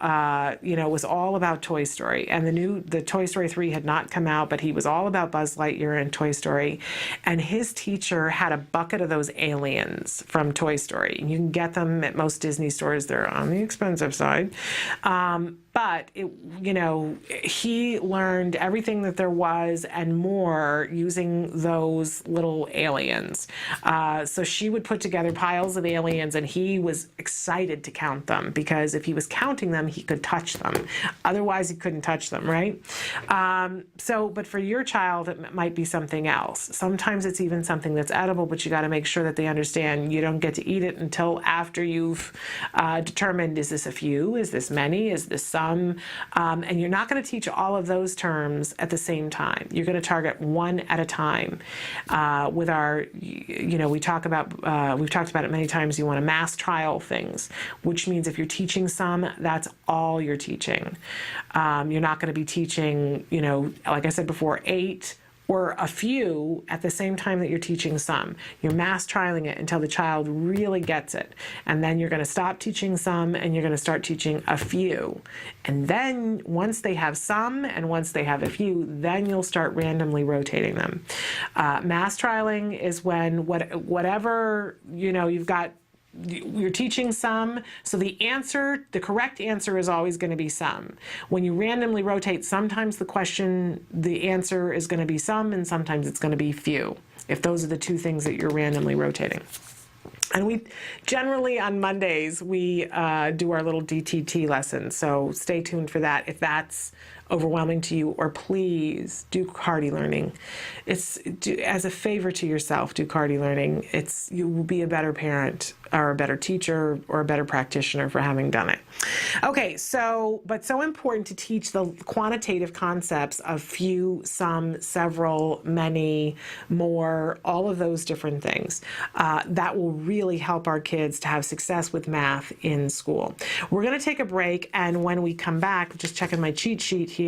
it was all about Toy Story, and the Toy Story 3 had not come out, but he was all about Buzz Lightyear and Toy Story, and his teacher had a bucket of those aliens from Toy Story. You can get them at most Disney stores. They're on the expensive side. But he learned everything that there was and more using those little aliens. So she would put together piles of aliens, and he was excited to count them, because if he was counting them, he could touch them. Otherwise, he couldn't touch them, right? But for your child, it might be something else. Sometimes it's even something that's edible, but you got to make sure that they understand you don't get to eat it until after you've determined, is this a few, is this many, is this some? And you're not going to teach all of those terms at the same time. You're going to target one at a time. With our, we've talked about it many times, you want to mass trial things, which means if you're teaching some, that's all you're teaching. You're not going to be teaching, like I said before, 8 or a few at the same time that you're teaching some. You're mass trialing it until the child really gets it. And then you're going to stop teaching some and you're going to start teaching a few. And then once they have some and once they have a few, then you'll start randomly rotating them. Mass trialing is when whatever, you've got, you're teaching some, so the correct answer is always going to be some. When you randomly rotate, sometimes the answer is going to be some, and sometimes it's going to be few, if those are the two things that you're randomly rotating. And we generally on Mondays, we do our little DTT lessons, so stay tuned for that if that's overwhelming to you, or please do CARDI learning. As a favor to yourself, do CARDI learning. You will be a better parent or a better teacher or a better practitioner for having done it. Okay, but so important to teach the quantitative concepts of few, some, several, many, more, all of those different things. That will really help our kids to have success with math in school. We're going to take a break, and when we come back, just checking my cheat sheet here.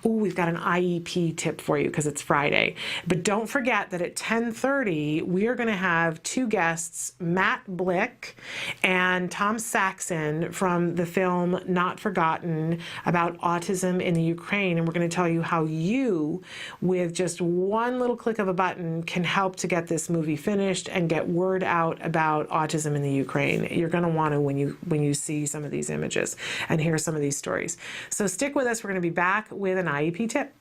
Oh, we've got an IEP tip for you because it's Friday. But don't forget that at 10:30, we are going to have two guests, Matt Blick and Tom Saxon, from the film Not Forgotten, about autism in the Ukraine. And we're going to tell you how you, with just one little click of a button, can help to get this movie finished and get word out about autism in the Ukraine. You're going to want to when you see some of these images and hear some of these stories. So stick with us. We're going to be back with an IEP tip.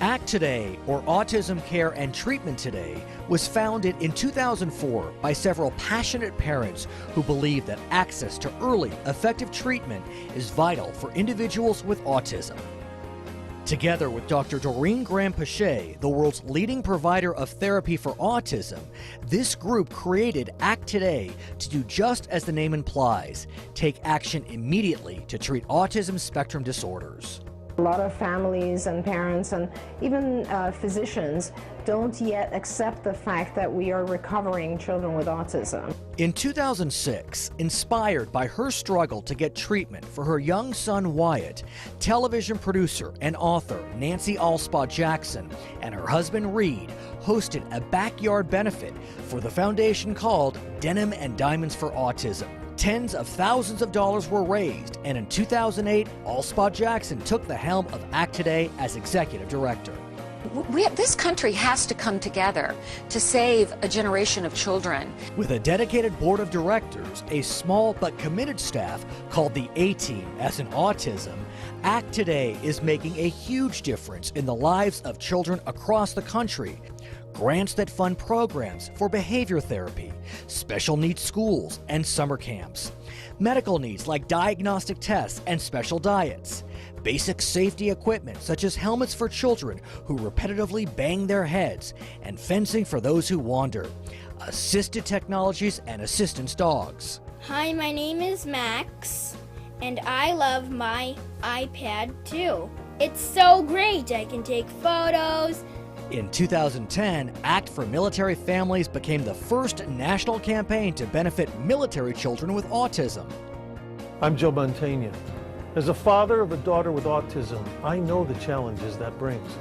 ACT Today, or Autism Care and Treatment Today, was founded in 2004 by several passionate parents who believe that access to early, effective treatment is vital for individuals with autism. Together with Dr. Doreen Graham-Pichet, the world's leading provider of therapy for autism, this group created ACT Today to do just as the name implies, take action immediately to treat autism spectrum disorders. A lot of families and parents and even physicians don't yet accept the fact that we are recovering children with autism. In 2006, inspired by her struggle to get treatment for her young son Wyatt, television producer and author Nancy Alspaugh Jackson and her husband Reed hosted a backyard benefit for the foundation called Denim and Diamonds for Autism. Tens of thousands of dollars were raised, and in 2008, Alspaugh Jackson took the helm of ACT Today as executive director. This country has to come together to save a generation of children. With a dedicated board of directors, a small but committed staff called the A-Team, as in autism, ACT Today is making a huge difference in the lives of children across the country. Grants that fund programs for behavior therapy, special needs schools and summer camps, medical needs like diagnostic tests and special diets, basic safety equipment such as helmets for children who repetitively bang their heads, and fencing for those who wander, assisted technologies and assistance dogs. Hi, my name is Max, and I love my iPad too. It's so great. I can take photos. In 2010, ACT for Military Families became the first national campaign to benefit military children with autism. I'm Joe Montaigne. As a father of a daughter with autism, I know the challenges that brings.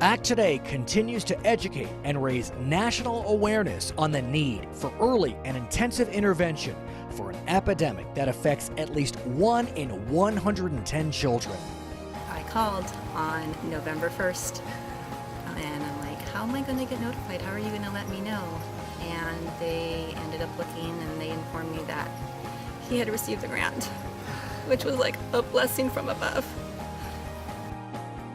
ACT Today continues to educate and raise national awareness on the need for early and intensive intervention for an epidemic that affects at least 1 in 110 children. I called on November 1st. And I'm like, how am I going to get notified? How are you going to let me know? and they ended up looking and they informed me that he had received the grant, which was like a blessing from above.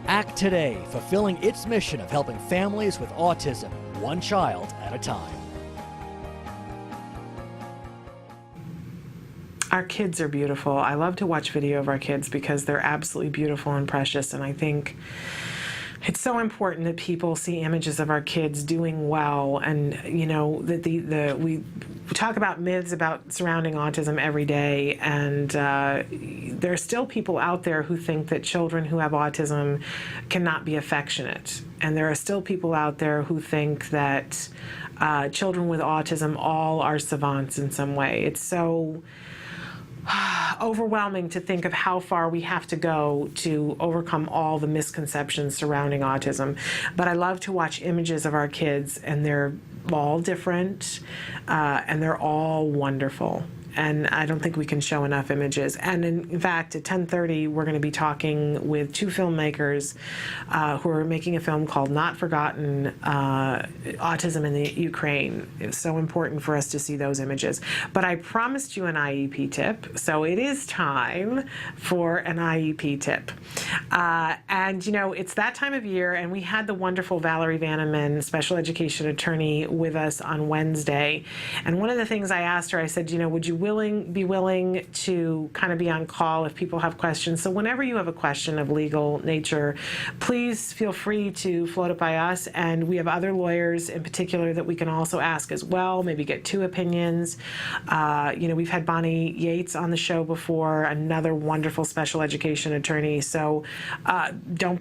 Act Today, fulfilling its mission of helping families with autism, one child at a time. Our kids are beautiful. I love to watch video of our kids because they're absolutely beautiful and precious, and I think it's so important that people see images of our kids doing well, and you know that we talk about myths about surrounding autism every day, and there are still people out there who think that children who have autism cannot be affectionate, and there are still people out there who think that children with autism all are savants in some way. It's so overwhelming to think of how far we have to go to overcome all the misconceptions surrounding autism. But I love to watch images of our kids, and they're all different, and they're all wonderful. And I don't think we can show enough images. And in fact, at 10:30, we're going to be talking with two filmmakers who are making a film called Not Forgotten, Autism in the Ukraine. It's so important for us to see those images. But I promised you an IEP tip, so it is time for an IEP tip. And, you know, it's that time of year, and we had the wonderful Valerie Vanneman, special education attorney, with us on Wednesday. And one of the things I asked her, I said, you know, would you be willing to kind of be on call if people have questions? So whenever you have a question of legal nature, please feel free to float it by us, and we have other lawyers in particular that we can also ask as well, maybe get two opinions. You know, we've had Bonnie Yates on the show before, another wonderful special education attorney. So don't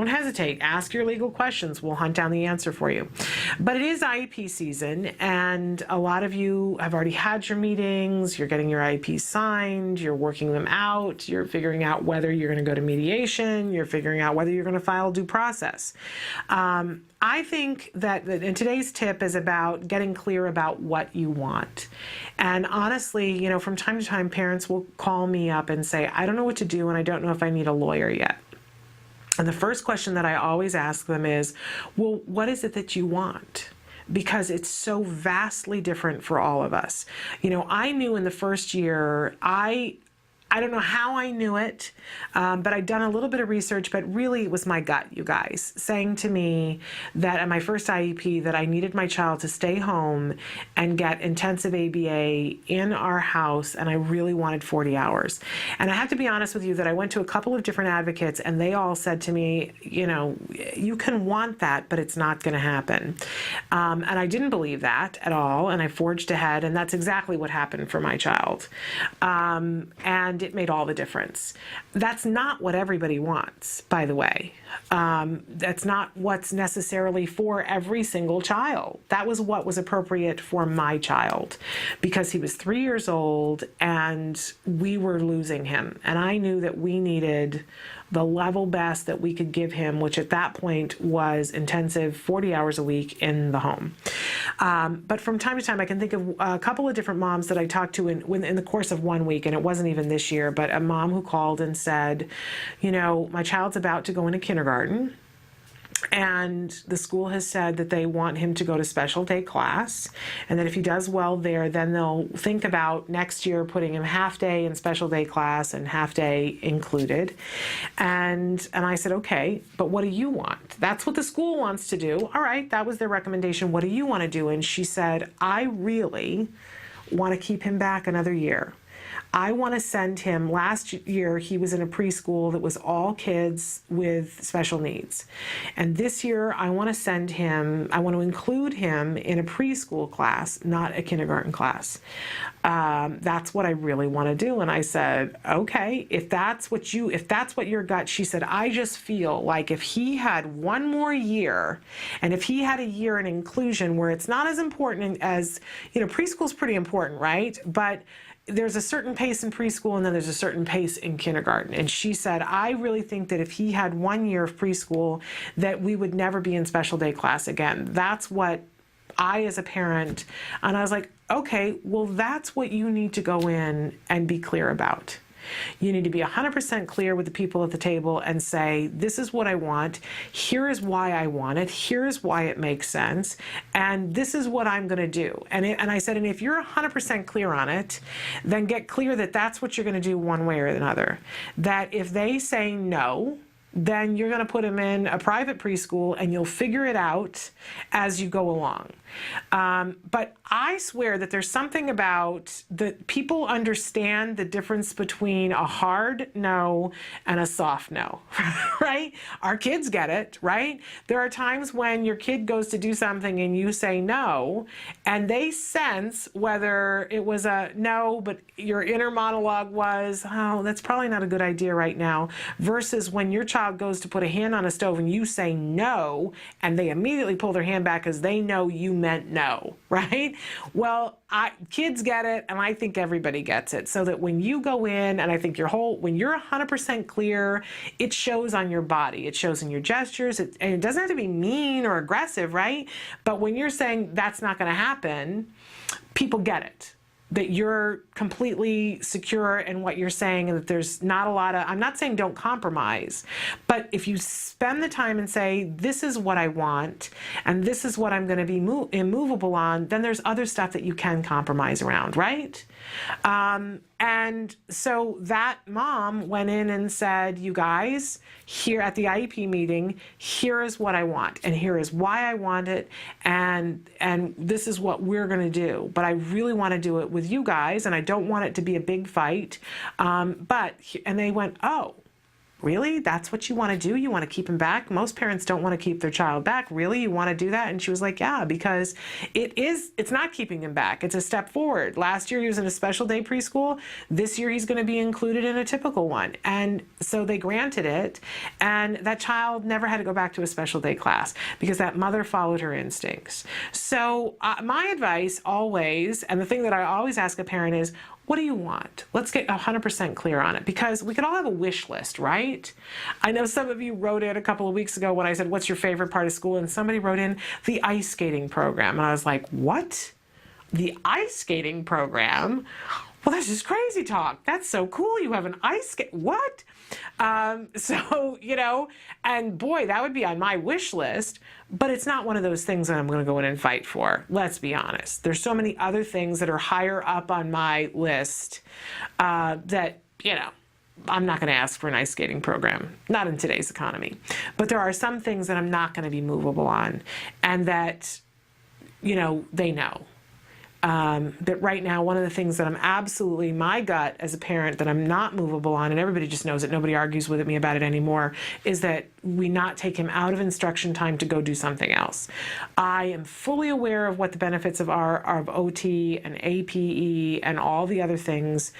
hesitate, ask your legal questions. We'll hunt down the answer for you. But it is IEP season, and a lot of you have already had your meetings. You're getting your IEPs signed, you're working them out, you're figuring out whether you're going to go to mediation, you're figuring out whether you're going to file due process. I think that and today's tip is about getting clear about what you want. And honestly, you know, from time to time, parents will call me up and say, I don't know what to do, and I don't know if I need a lawyer yet. And the first question that I always ask them is, well, what is it that you want? Because it's so vastly different for all of us. You know, I knew in the first year, I don't know how I knew it, but I'd done a little bit of research, but really it was my gut, you guys, saying to me that at my first IEP that I needed my child to stay home and get intensive ABA in our house, and I really wanted 40 hours. And I have to be honest with you that I went to a couple of different advocates, and they all said to me, you know, you can want that, but it's not going to happen. And I didn't believe that at all, and I forged ahead, and that's exactly what happened for my child. And it made all the difference. That's not what everybody wants, by the way. That's not what's necessarily for every single child. That was what was appropriate for my child, because he was 3 years old and we were losing him. And I knew that we needed the level best that we could give him, which at that point was intensive 40 hours a week in the home. But from time to time, I can think of a couple of different moms that I talked to in the course of 1 week, and it wasn't even this year, but a mom who called and said, you know, my child's about to go into kindergarten, and the school has said that they want him to go to special day class, and that if he does well there, then they'll think about next year putting him half day in special day class and half day included. And I said, okay, but what do you want? That's what the school wants to do. All right, that was their recommendation. What do you want to do? And she said, I really want to keep him back another year. I want to send him, last year he was in a preschool that was all kids with special needs. And this year I want to send him, I want to include him in a preschool class, not a kindergarten class. That's what I really want to do. And I said, okay, if that's what your gut, she said, I just feel like if he had one more year, and if he had a year in inclusion where it's not as important as, you know, preschool's pretty important, right? But there's a certain pace in preschool, and then there's a certain pace in kindergarten. And she said, I really think that if he had 1 year of preschool, that we would never be in special day class again. That's what I, as a parent, and I was like, okay, well, that's what you need to go in and be clear about. You need to be 100% clear with the people at the table and say, this is what I want, here is why I want it, here is why it makes sense, and this is what I'm going to do. And I said, and if you're 100% clear on it, then get clear that that's what you're going to do one way or another. That if they say no, then you're going to put them in a private preschool and you'll figure it out as you go along. But I swear that there's something about that people understand the difference between a hard no and a soft no, right? Our kids get it, right? There are times when your kid goes to do something and you say no, and they sense whether it was a no, but your inner monologue was, oh, that's probably not a good idea right now, versus when your child goes to put a hand on a stove and you say no, and they immediately pull their hand back because they know you meant no, right? Well, kids get it, and I think everybody gets it. So that when you go in, and I think when you're 100% clear, it shows on your body, it shows in your gestures, and it doesn't have to be mean or aggressive, right? But when you're saying that's not going to happen, people get it. That you're completely secure in what you're saying, and that there's not a lot of, I'm not saying don't compromise, but if you spend the time and say, this is what I want, and this is what I'm going to be immovable on, then there's other stuff that you can compromise around, right? And so that mom went in and said, you guys, here at the IEP meeting, here is what I want, and here is why I want it, and this is what we're going to do. But I really want to do it with you guys, and I don't want it to be a big fight. And they went, oh, really? That's what you want to do? You want to keep him back? Most parents don't want to keep their child back. Really? You want to do that? And she was like, yeah, because it's not keeping him back. It's a step forward. Last year he was in a special day preschool. This year he's going to be included in a typical one. And so they granted it. And that child never had to go back to a special day class because that mother followed her instincts. So my advice always, and the thing that I always ask a parent is, what do you want? Let's get 100% clear on it, because we could all have a wish list, right? I know some of you wrote in a couple of weeks ago when I said, what's your favorite part of school? And somebody wrote in the ice skating program. And I was like, what? The ice skating program? Well, that's just crazy talk. That's so cool. You have an ice skate. What? So, and boy, that would be on my wish list, but it's not one of those things that I'm going to go in and fight for. Let's be honest. There's so many other things that are higher up on my list that, I'm not going to ask for an ice skating program, not in today's economy. But there are some things that I'm not going to be movable on, and that, they know. That right now, one of the things that I'm absolutely, my gut as a parent, that I'm not movable on, and everybody just knows it, nobody argues with me about it anymore, is that we not take him out of instruction time to go do something else. I am fully aware of what the benefits of OT and APE and all the other things.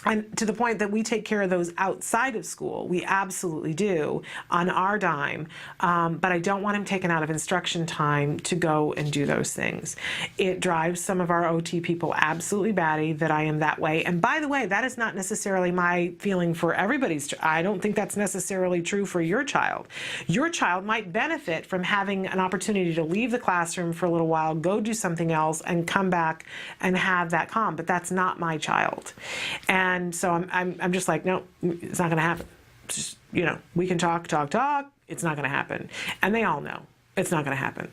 And to the point that we take care of those outside of school. We absolutely do, on our dime. But I don't want him taken out of instruction time to go and do those things. It drives some of our OT people absolutely batty that I am that way. And by the way, that is not necessarily my feeling for everybody's. I don't think that's necessarily true for your child. Your child might benefit from having an opportunity to leave the classroom for a little while, go do something else, and come back and have that calm. But that's not my child. And so I'm just like, no, it's not going to happen. Just, we can talk. It's not going to happen. And they all know it's not going to happen.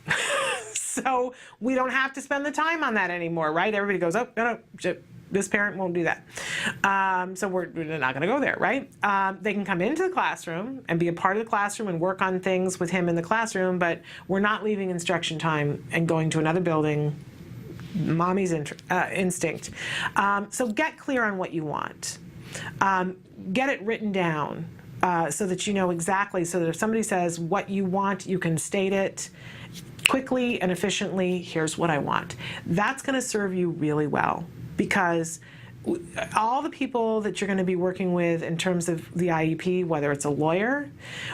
So we don't have to spend the time on that anymore, right? Everybody goes, oh, no, this parent won't do that. So we're not going to go there, right? They can come into the classroom and be a part of the classroom and work on things with him in the classroom, but we're not leaving instruction time and going to another building. Mommy's instinct. So get clear on what you want. Get it written down so that you know exactly, so that if somebody says what you want, you can state it quickly and efficiently. Here's what I want. That's going to serve you really well, because all the people that you're going to be working with in terms of the IEP, whether it's a lawyer,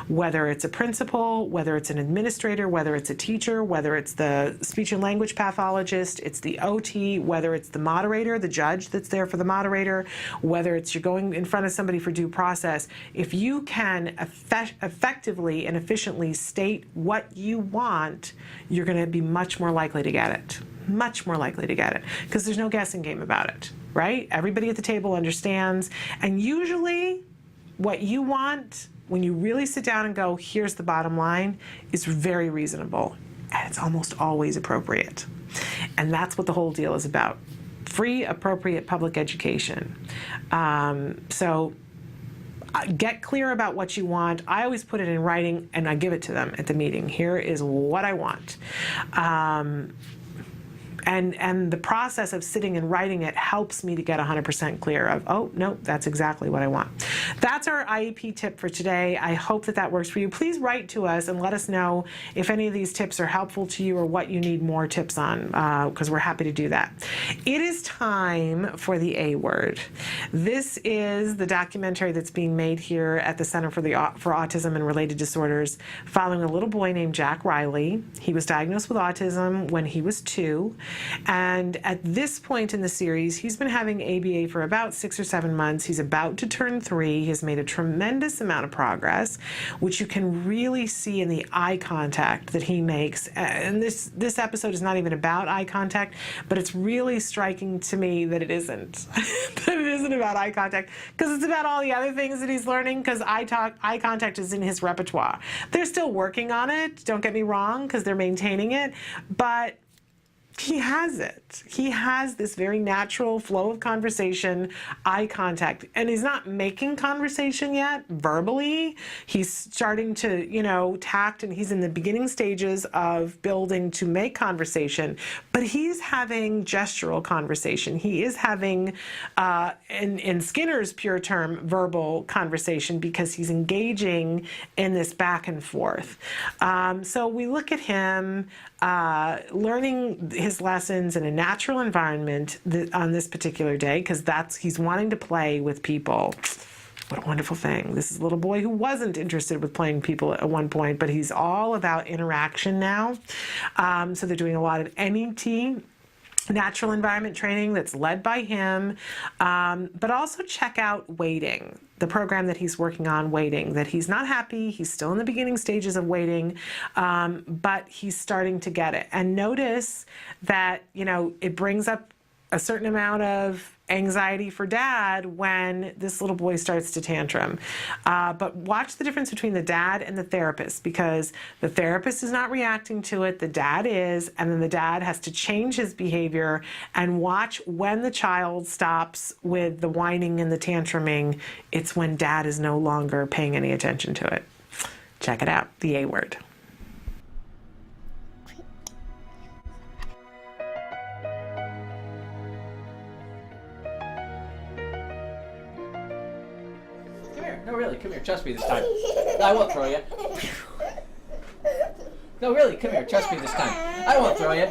whether it's a principal, whether it's an administrator, whether it's a teacher, whether it's the speech and language pathologist, it's the OT, whether it's the moderator, the judge that's there for the moderator, whether it's you're going in front of somebody for due process, if you can effectively and efficiently state what you want, you're going to be much more likely to get it. much more likely to get it because there's no guessing game about it, right? Everybody at the table understands. And usually what you want when you really sit down and go, here's the bottom line, is very reasonable. And it's almost always appropriate. And that's what the whole deal is about. Free, appropriate public education. So get clear about what you want. I always put it in writing and I give it to them at the meeting. Here is what I want. And the process of sitting and writing it helps me to get 100% clear of, oh, no, that's exactly what I want. That's our IEP tip for today. I hope that that works for you. Please write to us and let us know if any of these tips are helpful to you or what you need more tips on, because we're happy to do that. It is time for the A word. This is the documentary that's being made here at the Center for Autism and Related Disorders following a little boy named Jack Riley. He was diagnosed with autism when he was 2. And at this point in the series, he's been having ABA for about 6 or 7 months. He's about to turn 3. He has made a tremendous amount of progress, which you can really see in the eye contact that he makes. And this episode is not even about eye contact, but it's really striking to me that it isn't. That it isn't about eye contact, because it's about all the other things that he's learning, because eye contact is in his repertoire. They're still working on it, don't get me wrong, because they're maintaining it, but he has it. He has this very natural flow of conversation, eye contact, and he's not making conversation yet verbally. He's starting to, tact, and he's in the beginning stages of building to make conversation, but he's having gestural conversation. He is having, in Skinner's pure term, verbal conversation, because he's engaging in this back and forth. So we look at him learning his lessons in a natural environment on this particular day, because he's wanting to play with people. What a wonderful thing. This is a little boy who wasn't interested with playing people at one point, but he's all about interaction now. So they're doing a lot of NET, natural environment training, that's led by him, but also check out Waiting, the program that he's working on, Waiting, that he's not happy, he's still in the beginning stages of waiting, but he's starting to get it. And notice that, it brings up a certain amount of anxiety for dad when this little boy starts to tantrum. But watch the difference between the dad and the therapist, because the therapist is not reacting to it, the dad is, and then the dad has to change his behavior. And watch when the child stops with the whining and the tantruming, it's when dad is no longer paying any attention to it. Check it out, the A word. No, really, come here, trust me this time. I won't throw you. No, really, come here, trust me this time. I won't throw you.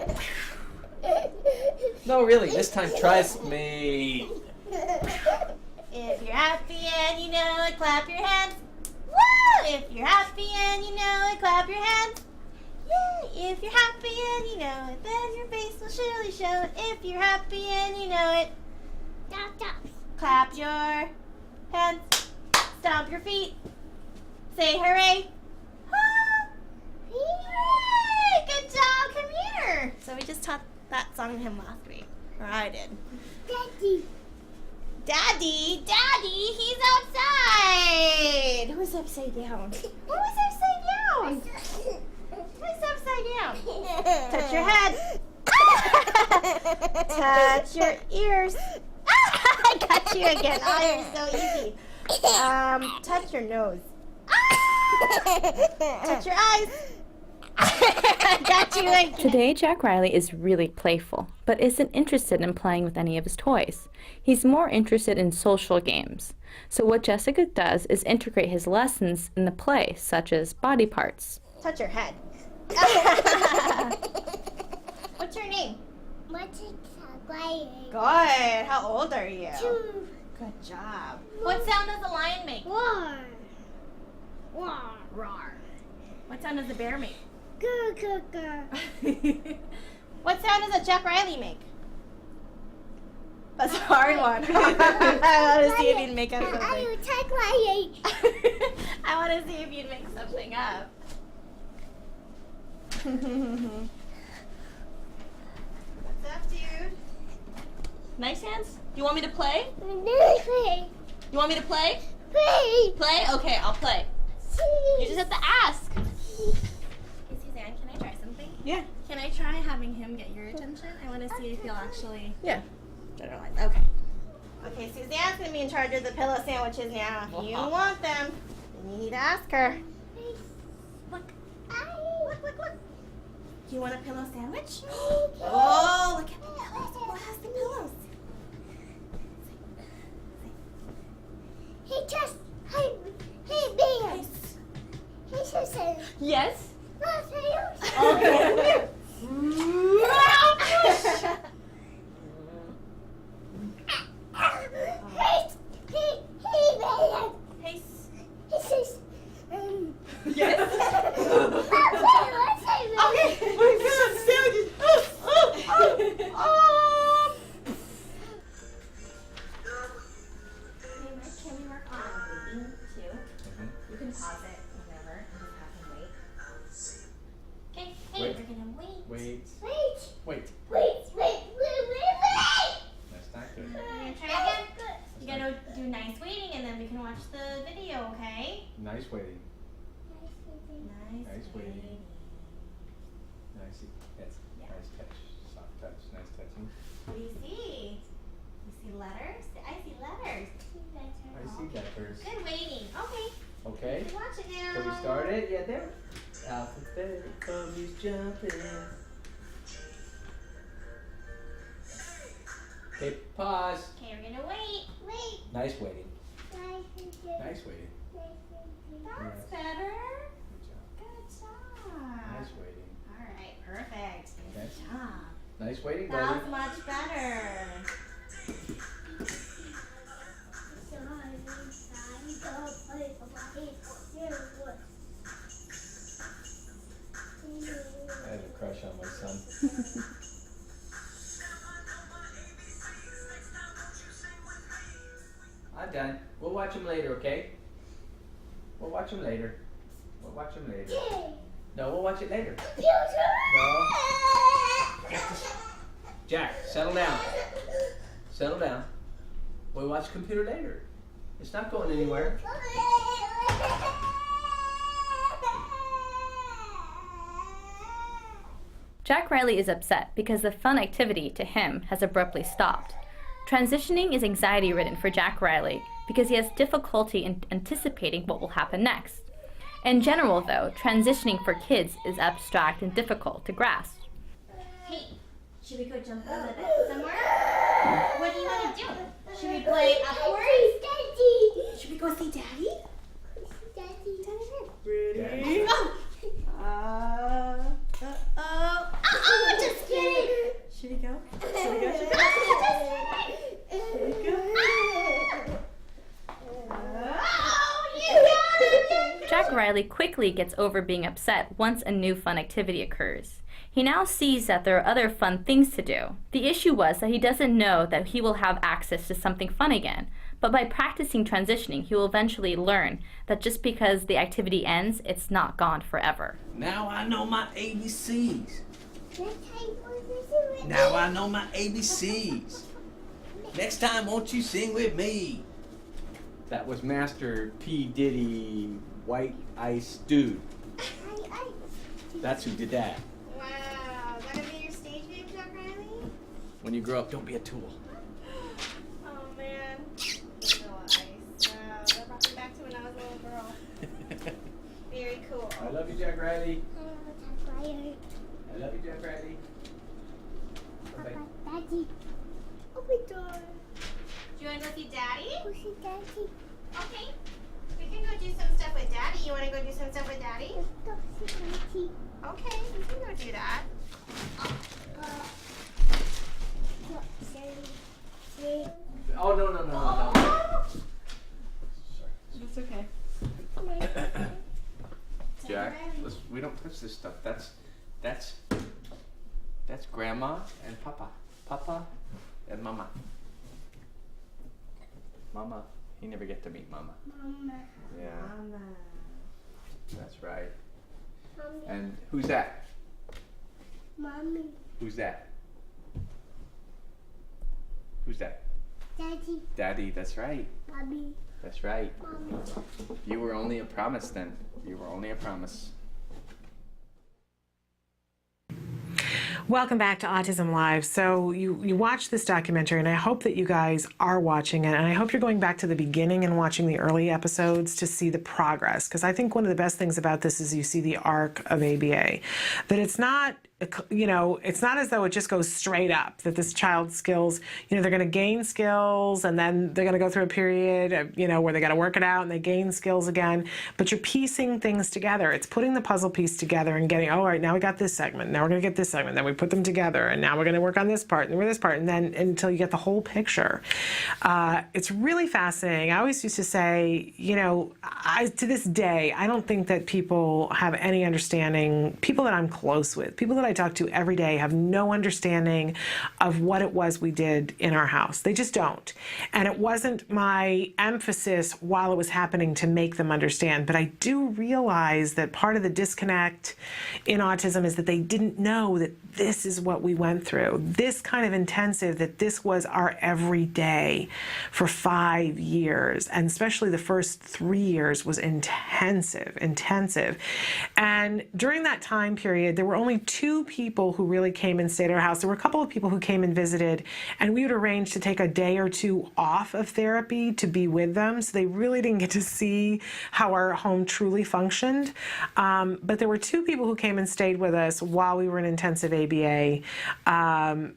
No, really, this time, trust me. If you're happy and you know it, clap your hands. Woo! If you're happy and you know it, clap your hands. Yay! If you're happy and you know it, then your face will surely show it. If you're happy and you know it, clap your hands. Stomp your feet. Say hooray. Hooray! Good job. Come here. So we just taught that song to him last week. Or I did. Daddy. Daddy. Daddy. He's outside. Who's upside down? Who's upside down? Who's upside down? Touch your head. Touch your ears. I got you again. Oh, you're so easy. Touch your nose. Touch your eyes. Got you again. Today, Jack Riley is really playful, but isn't interested in playing with any of his toys. He's more interested in social games. So what Jessica does is integrate his lessons in the play, such as body parts. Touch your head. What's your name? Good. How old are you? 2. Good job. What sound does a lion make? Roar. Roar. Roar. What sound does a bear make? Grr, grr, grr. What sound does a Jack Riley make? That's a hard one. I want to see if you'd make up something. I want to see if you'd make something up. Nice hands? Do you want me to play? Play. You want me to play? Play. Play? Okay, I'll play. You just have to ask. Suzanne, can I try something? Yeah. Can I try having him get your attention? I want to see if he'll actually Yeah. generalize. Okay. Okay, Suzanne's gonna be in charge of the pillow sandwiches now. If you want them, then you need to ask her. Look. Look. Do you want a pillow sandwich? Oh, look at the pillows. Who has the pillows? He just, hey, bear. He says, Yes. Okay. He says, Yes. Can we work on waiting too? You can pause it whenever and just have him wait. Okay, hey, Wait. we're gonna wait. Wait. wait. That's not good. We're gonna try again. You gotta do nice waiting and then we can watch the video, okay? Nice waiting. Nice waiting. Nice. That's nice touch. Soft touch. Nice touching. What do you see? You see letters? I see letters. I see letters. Good waiting. Okay. Okay. You can watch it now. Can we start it? Yeah, there. Alphabetical, he's jumping. Okay, pause. Okay, we're gonna wait. Wait. Nice waiting. Nice waiting. That's better. Good job. Nice waiting. All right, perfect. Good Okay. job. Nice waiting, That buddy. was much better. I have a crush on my son. I'm done. We'll watch him later, okay? We'll watch him later. We'll watch him later. No, we'll watch it later. No. Jack, settle down. Settle down. We'll watch the computer later. It's not going anywhere. Jack Riley is upset because the fun activity to him has abruptly stopped. Transitioning is anxiety-ridden for Jack Riley because he has difficulty in anticipating what will happen next. In general, though, transitioning for kids is abstract and difficult to grasp. Hey, should we go jump a little bit somewhere? What do you want to do? Should we play upwards? Daddy. Should we go see Daddy? Ready? Oh, just kidding. Should we go? Should we go? Should we go? Should we go? Oh, you got it! Jack Riley quickly gets over being upset once a new fun activity occurs. He now sees that there are other fun things to do. The issue was that he doesn't know that he will have access to something fun again, but by practicing transitioning, he will eventually learn that just because the activity ends, it's not gone forever. Now I know my ABCs. Now I know my ABCs. Next time, won't you sing with me? That was Master P. Diddy White Ice Dude. That's who did that. Wow, is that gonna be your stage name, Jack Riley? When you grow up, don't be a tool. Oh man. Vanilla Ice. Wow, that brought me back to when I was a little girl. Very cool. I love you, Jack Riley. I love you, Jack Riley. Bye-bye. Daddy. Oh my God. Do you want to go see Daddy? Go see Daddy. Okay. We can go do some stuff with Daddy. You want to go do some stuff with Daddy? Go see Daddy. Okay, we can go do that. Oh, no. It's okay. Jack, we don't touch this stuff. That's Grandma and Papa. Papa and Mama. Mama. You never get to meet Mama. Mama. Yeah. Mama. That's right. Mommy. And who's that? Mommy. Who's that? Who's that? Daddy. Daddy, that's right. Mommy. That's right. Mommy. You were only a promise then. You were only a promise. Welcome back to Autism Live. So you watched this documentary, and I hope that you guys are watching it, and I hope you're going back to the beginning and watching the early episodes to see the progress, because I think one of the best things about this is you see the arc of ABA, that it's not, you know, it's not as though it just goes straight up, that this child's skills, you know, they're going to gain skills and then they're going to go through a period of, you know, where they got to work it out and they gain skills again, but you're piecing things together. It's putting the puzzle piece together and getting, oh, all right, now we got this segment, now we're going to get this segment, then we put them together, and now we're going to work on this part and this part, and then until you get the whole picture. It's really fascinating. I always used to say, you know, to this day, I don't think that people have any understanding, people that I'm close with, people that I talk to every day have no understanding of what it was we did in our house. They just don't. And it wasn't my emphasis while it was happening to make them understand, but I do realize that part of the disconnect in autism is that they didn't know that this is what we went through. This kind of intensive, that this was our everyday for 5 years, and especially the first 3 years was intensive. And during that time period, there were only 2 people who really came and stayed at our house. There were a couple of people who came and visited, and we would arrange to take a day or 2 off of therapy to be with them, so they really didn't get to see how our home truly functioned. But there were 2 people who came and stayed with us while we were in intensive ABA,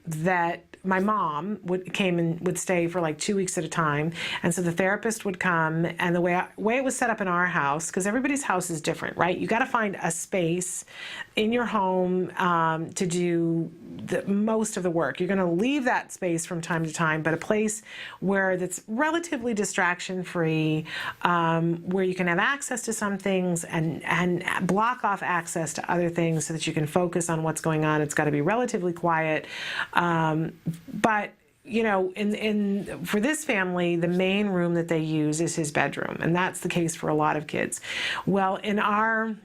that my mom came and would stay for like 2 weeks at a time, and so the therapist would come, and the way it was set up in our house, because everybody's house is different, right? You got to find a space in your home to do most of the work. You're going to leave that space from time to time, but a place where that's relatively distraction-free, where you can have access to some things and block off access to other things so that you can focus on what's going on. It's got to be relatively quiet. But you know, for this family, the main room that they use is his bedroom, and that's the case for a lot of kids. Well, in our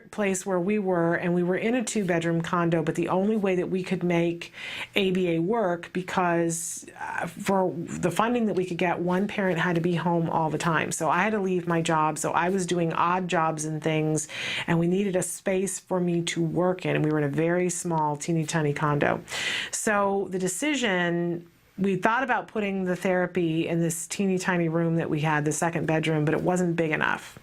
place where we were, and we were in a 2-bedroom condo, but the only way that we could make ABA work, because for the funding that we could get, one parent had to be home all the time. So I had to leave my job, so I was doing odd jobs and things, and we needed a space for me to work in, and we were in a very small, teeny tiny condo. So the decision, we thought about putting the therapy in this teeny tiny room that we had, the 2nd bedroom, but it wasn't big enough.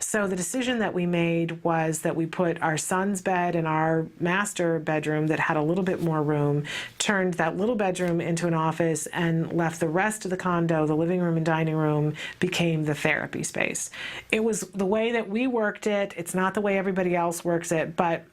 So the decision that we made was that we put our son's bed in our master bedroom that had a little bit more room, turned that little bedroom into an office, and left the rest of the condo, the living room and dining room, became the therapy space. It was the way that we worked it. It's not the way everybody else works it, but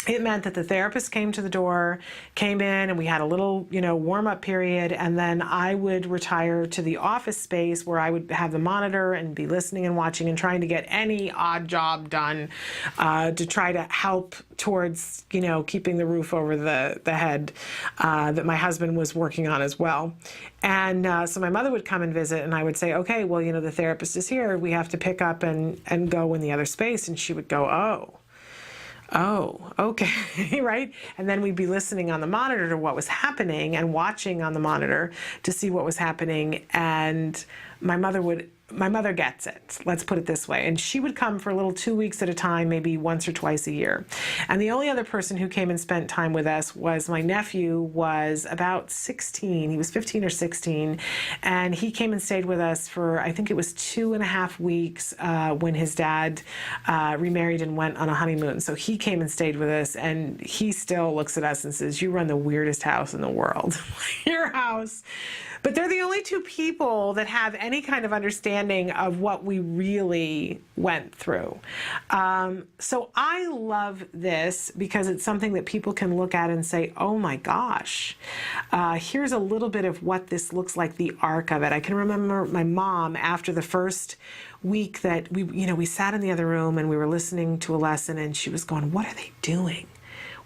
it meant that the therapist came to the door, came in, and we had a little, you know, warm-up period, and then I would retire to the office space where I would have the monitor and be listening and watching and trying to get any odd job done to try to help towards, you know, keeping the roof over the head that my husband was working on as well. And so my mother would come and visit, and I would say, okay, well, you know, the therapist is here. We have to pick up and go in the other space. And she would go, oh, okay, right? And then we'd be listening on the monitor to what was happening and watching on the monitor to see what was happening. And my mother gets it, let's put it this way. And she would come for a little 2 weeks at a time, maybe once or twice a year. And the only other person who came and spent time with us was my nephew, was about 16. He was 15 or 16. And he came and stayed with us for, I think it was 2.5 weeks when his dad remarried and went on a honeymoon. So he came and stayed with us, and he still looks at us and says, you run the weirdest house in the world. Your house. But they're the only 2 people that have any kind of understanding of what we really went through. So I love this because it's something that people can look at and say, oh my gosh, here's a little bit of what this looks like, the arc of it. I can remember my mom, after the first week that we sat in the other room and we were listening to a lesson, and she was going, what are they doing?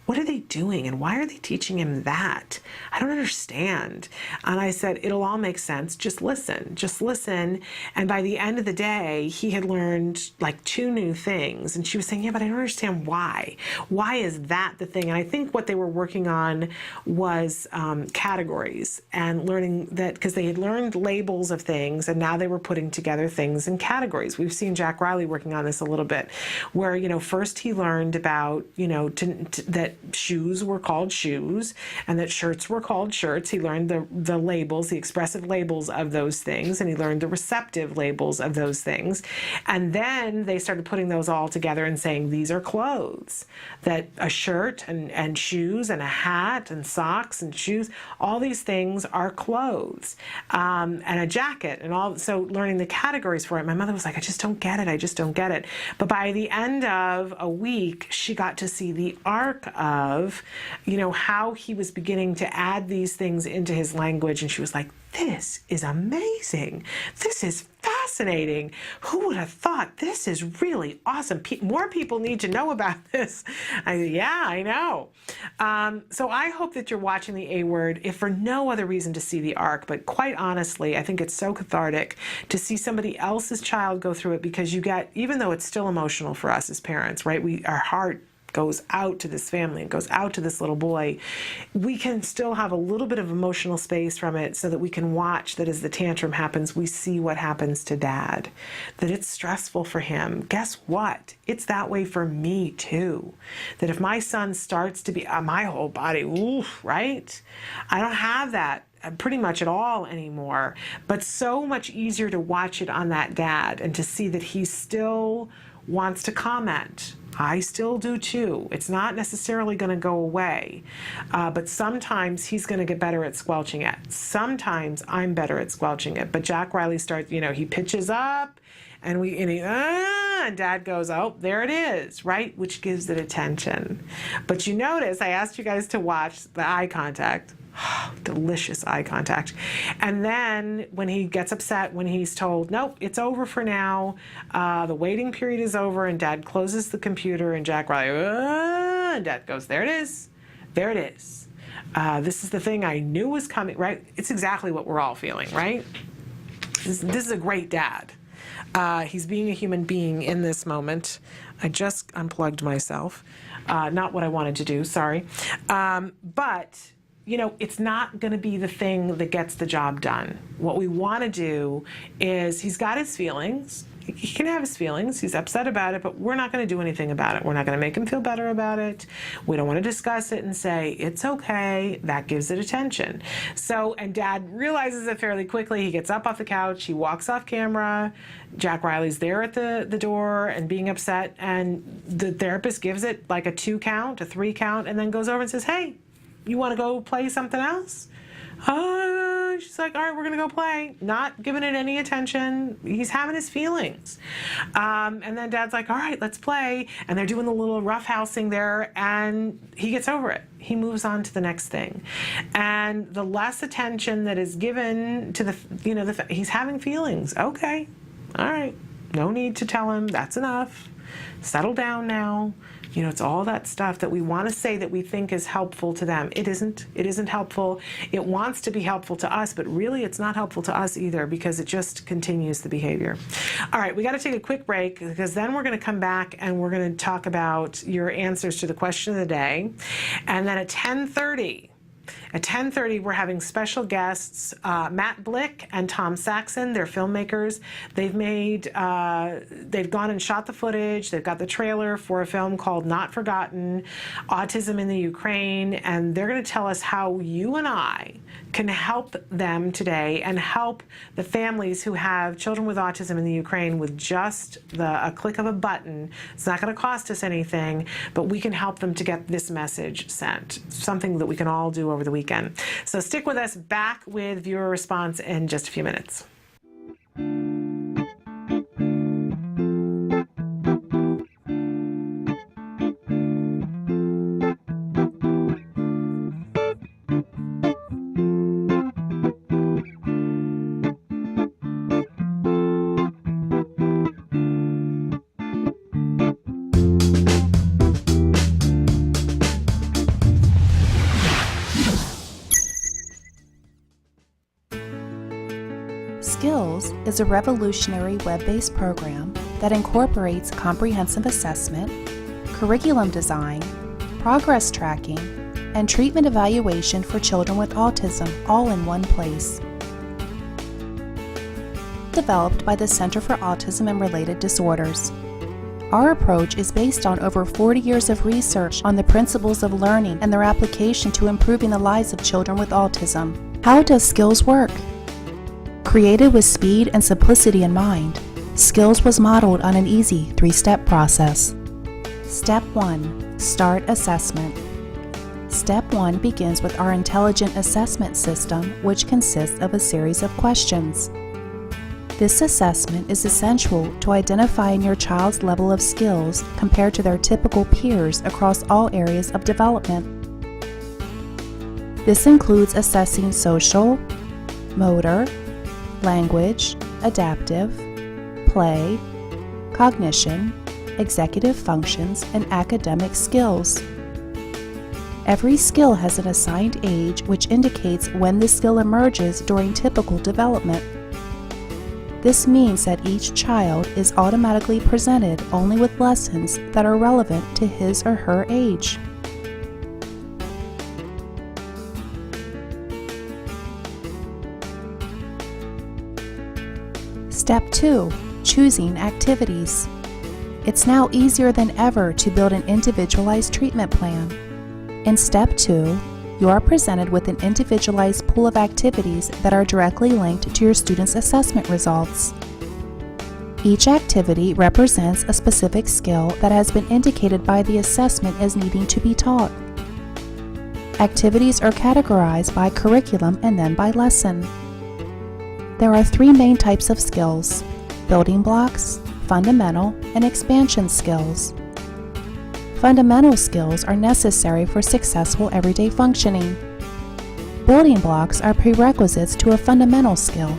What are they doing? And why are they teaching him that? I don't understand. And I said, it'll all make sense. Just listen. Just listen. And by the end of the day, he had learned like 2 new things. And she was saying, yeah, but I don't understand why. Why is that the thing? And I think what they were working on was categories and learning that, because they had learned labels of things and now they were putting together things in categories. We've seen Jack Riley working on this a little bit, where, first he learned about, that shoes were called shoes and that shirts were called shirts. He learned the labels, the expressive labels of those things, and he learned the receptive labels of those things. And then they started putting those all together and saying, these are clothes, that a shirt and shoes and a hat and socks and shoes, all these things are clothes, and a jacket and all. So learning the categories for it, my mother was like, I just don't get it. I just don't get it. But by the end of a week, she got to see the arc of, how he was beginning to add these things into his language. And she was like, this is amazing. This is fascinating. Who would have thought? This is really awesome. More people need to know about this. Yeah, I know. So I hope that you're watching the A Word, if for no other reason to see the arc, but quite honestly, I think it's so cathartic to see somebody else's child go through it, because you get, even though it's still emotional for us as parents, right? Our heart goes out to this family and goes out to this little boy, we can still have a little bit of emotional space from it so that we can watch that as the tantrum happens, we see what happens to Dad, that it's stressful for him. Guess what? It's that way for me too. That if my son starts to be, my whole body, oof, right? I don't have that pretty much at all anymore, but so much easier to watch it on that dad and to see that he still wants to comment. I still do too. It's not necessarily going to go away, but sometimes he's going to get better at squelching it. Sometimes I'm better at squelching it. But Jack Riley starts, he pitches up, and and Dad goes, oh, there it is, right? Which gives it attention. But you notice I asked you guys to watch the eye contact. Delicious eye contact. And then when he gets upset, when he's told, nope, it's over for now, the waiting period is over, and Dad closes the computer, and Jack Riley, and Dad goes, there it is. There it is. This is the thing I knew was coming, right? It's exactly what we're all feeling, right? This is a great dad. He's being a human being in this moment. I just unplugged myself. Not what I wanted to do, sorry. But it's not going to be the thing that gets the job done. What we want to do is, he's got his feelings. He can have his feelings. He's upset about it, but we're not going to do anything about it. We're not going to make him feel better about it. We don't want to discuss it and say, it's okay. That gives it attention. So, and Dad realizes it fairly quickly. He gets up off the couch. He walks off camera. Jack Riley's there at the door and being upset. And the therapist gives it like a 2 count, a 3 count, and then goes over and says, hey, you want to go play something else? She's like, all right, we're going to go play. Not giving it any attention. He's having his feelings. And then Dad's like, all right, let's play. And they're doing the little roughhousing there, and he gets over it. He moves on to the next thing. And the less attention that is given to he's having feelings. Okay, all right. No need to tell him. That's enough. Settle down now. It's all that stuff that we want to say that we think is helpful to them. It isn't. It isn't helpful. It wants to be helpful to us, but really it's not helpful to us either, because it just continues the behavior. All right, we got to take a quick break, because then we're going to come back and we're going to talk about your answers to the question of the day. And then at 10:30, we're having special guests, Matt Blick and Tom Saxon. They're filmmakers. They've gone and shot the footage. They've got the trailer for a film called Not Forgotten, Autism in the Ukraine, and they're going to tell us how you and I can help them today and help the families who have children with autism in the Ukraine with just a click of a button. It's not going to cost us anything, but we can help them to get this message sent, something that we can all do over the weekend. So stick with us. Back with viewer response in just a few minutes. Skills is a revolutionary web-based program that incorporates comprehensive assessment, curriculum design, progress tracking, and treatment evaluation for children with autism all in one place. Developed by the Center for Autism and Related Disorders. Our approach is based on over 40 years of research on the principles of learning and their application to improving the lives of children with autism. How does Skills work? Created with speed and simplicity in mind, Skills was modeled on an easy 3-step process. Step 1. Start assessment. Step 1 begins with our intelligent assessment system, which consists of a series of questions. This assessment is essential to identifying your child's level of skills compared to their typical peers across all areas of development. This includes assessing social, motor, language, adaptive, play, cognition, executive functions, and academic skills. Every skill has an assigned age which indicates when the skill emerges during typical development. This means that each child is automatically presented only with lessons that are relevant to his or her age. Step 2. Choosing activities. It's now easier than ever to build an individualized treatment plan. In Step 2, you are presented with an individualized pool of activities that are directly linked to your student's assessment results. Each activity represents a specific skill that has been indicated by the assessment as needing to be taught. Activities are categorized by curriculum and then by lesson. There are 3 main types of skills: building blocks, fundamental, and expansion skills. Fundamental skills are necessary for successful everyday functioning. Building blocks are prerequisites to a fundamental skill.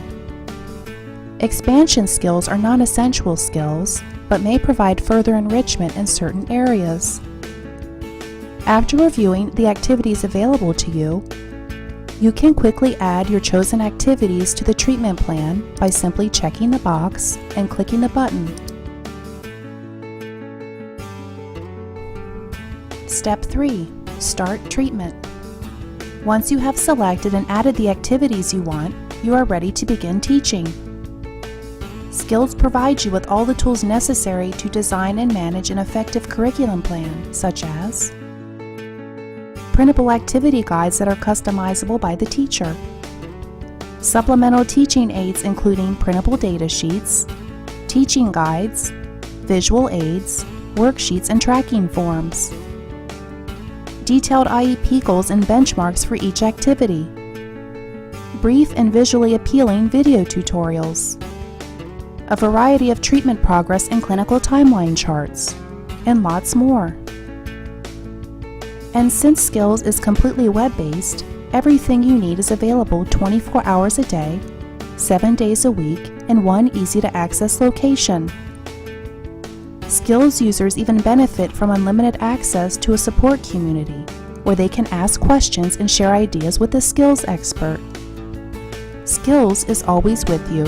Expansion skills are non-essential skills, but may provide further enrichment in certain areas. After reviewing the activities available to you, you can quickly add your chosen activities to the treatment plan by simply checking the box and clicking the button. Step 3. Start treatment. Once you have selected and added the activities you want, you are ready to begin teaching. Skills provides you with all the tools necessary to design and manage an effective curriculum plan, such as printable activity guides that are customizable by the teacher, supplemental teaching aids including printable data sheets, teaching guides, visual aids, worksheets, and tracking forms, detailed IEP goals and benchmarks for each activity, brief and visually appealing video tutorials, a variety of treatment progress and clinical timeline charts, and lots more. And since Skills is completely web-based, everything you need is available 24 hours a day, 7 days a week, in one easy-to-access location. Skills users even benefit from unlimited access to a support community where they can ask questions and share ideas with a skills expert. Skills is always with you.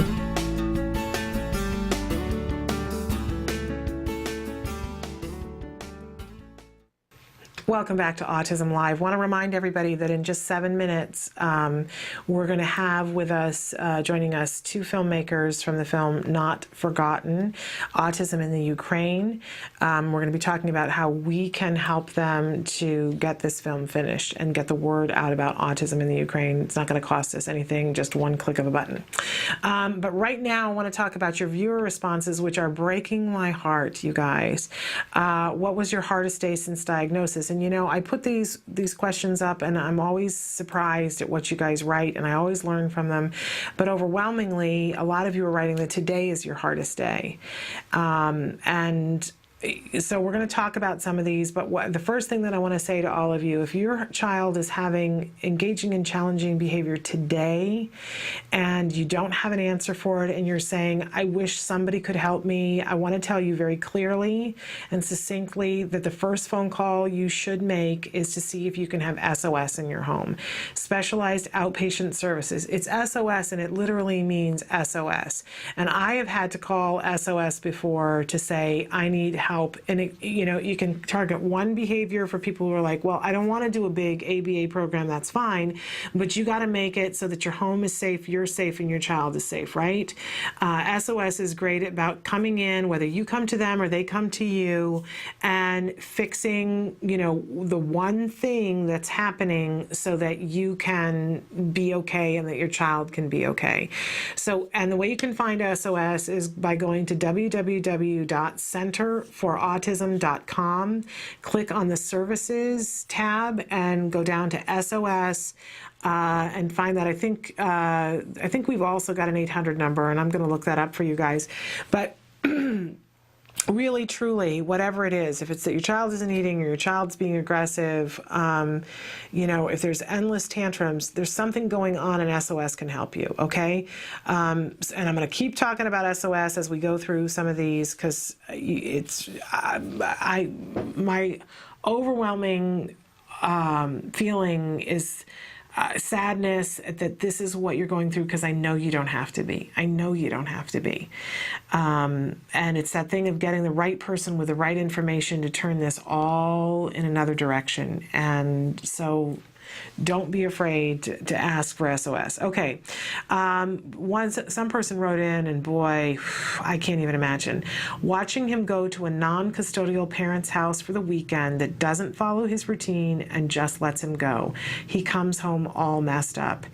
Welcome back to Autism Live. I want to remind everybody that in just 7 minutes, we're going to have with us, joining us, 2 filmmakers from the film Not Forgotten, Autism in the Ukraine. We're going to be talking about how we can help them to get this film finished and get the word out about autism in the Ukraine. It's not going to cost us anything, just one click of a button. But right now, I want to talk about your viewer responses, which are breaking my heart, you guys. What was your hardest day since diagnosis? And you know, I put these questions up and I'm always surprised at what you guys write and I always learn from them. But overwhelmingly, a lot of you are writing that today is your hardest day. And So we're going to talk about some of these, but the first thing that I want to say to all of you, if your child is engaging in challenging behavior today and you don't have an answer for it and you're saying, I wish somebody could help me, I want to tell you very clearly and succinctly that the first phone call you should make is to see if you can have SOS in your home. Specialized outpatient services. It's SOS and it literally means SOS. And I have had to call SOS before to say, I need help. And you can target one behavior for people who are like, well, I don't want to do a big ABA program, that's fine, but you got to make it so that your home is safe, you're safe, and your child is safe, right? SOS is great about coming in, whether you come to them or they come to you, and fixing, the one thing that's happening so that you can be okay and that your child can be okay. So, and the way you can find SOS is by going to www.centerforautism.com, click on the services tab and go down to SOS and find that. I think we've also got an 800 number, and I'm going to look that up for you guys. But really, truly, whatever it is, if it's that your child isn't eating or your child's being aggressive, if there's endless tantrums, there's something going on and SOS can help you, okay? And I'm going to keep talking about SOS as we go through some of these because it's my overwhelming feeling is sadness that this is what you're going through, because I know you don't have to be. I know you don't have to be. And it's that thing of getting the right person with the right information to turn this all in another direction. And so don't be afraid to ask for SOS. Okay. Some person wrote in, and boy, I can't even imagine. Watching him go to a non-custodial parent's house for the weekend that doesn't follow his routine and just lets him go. He comes home all messed up.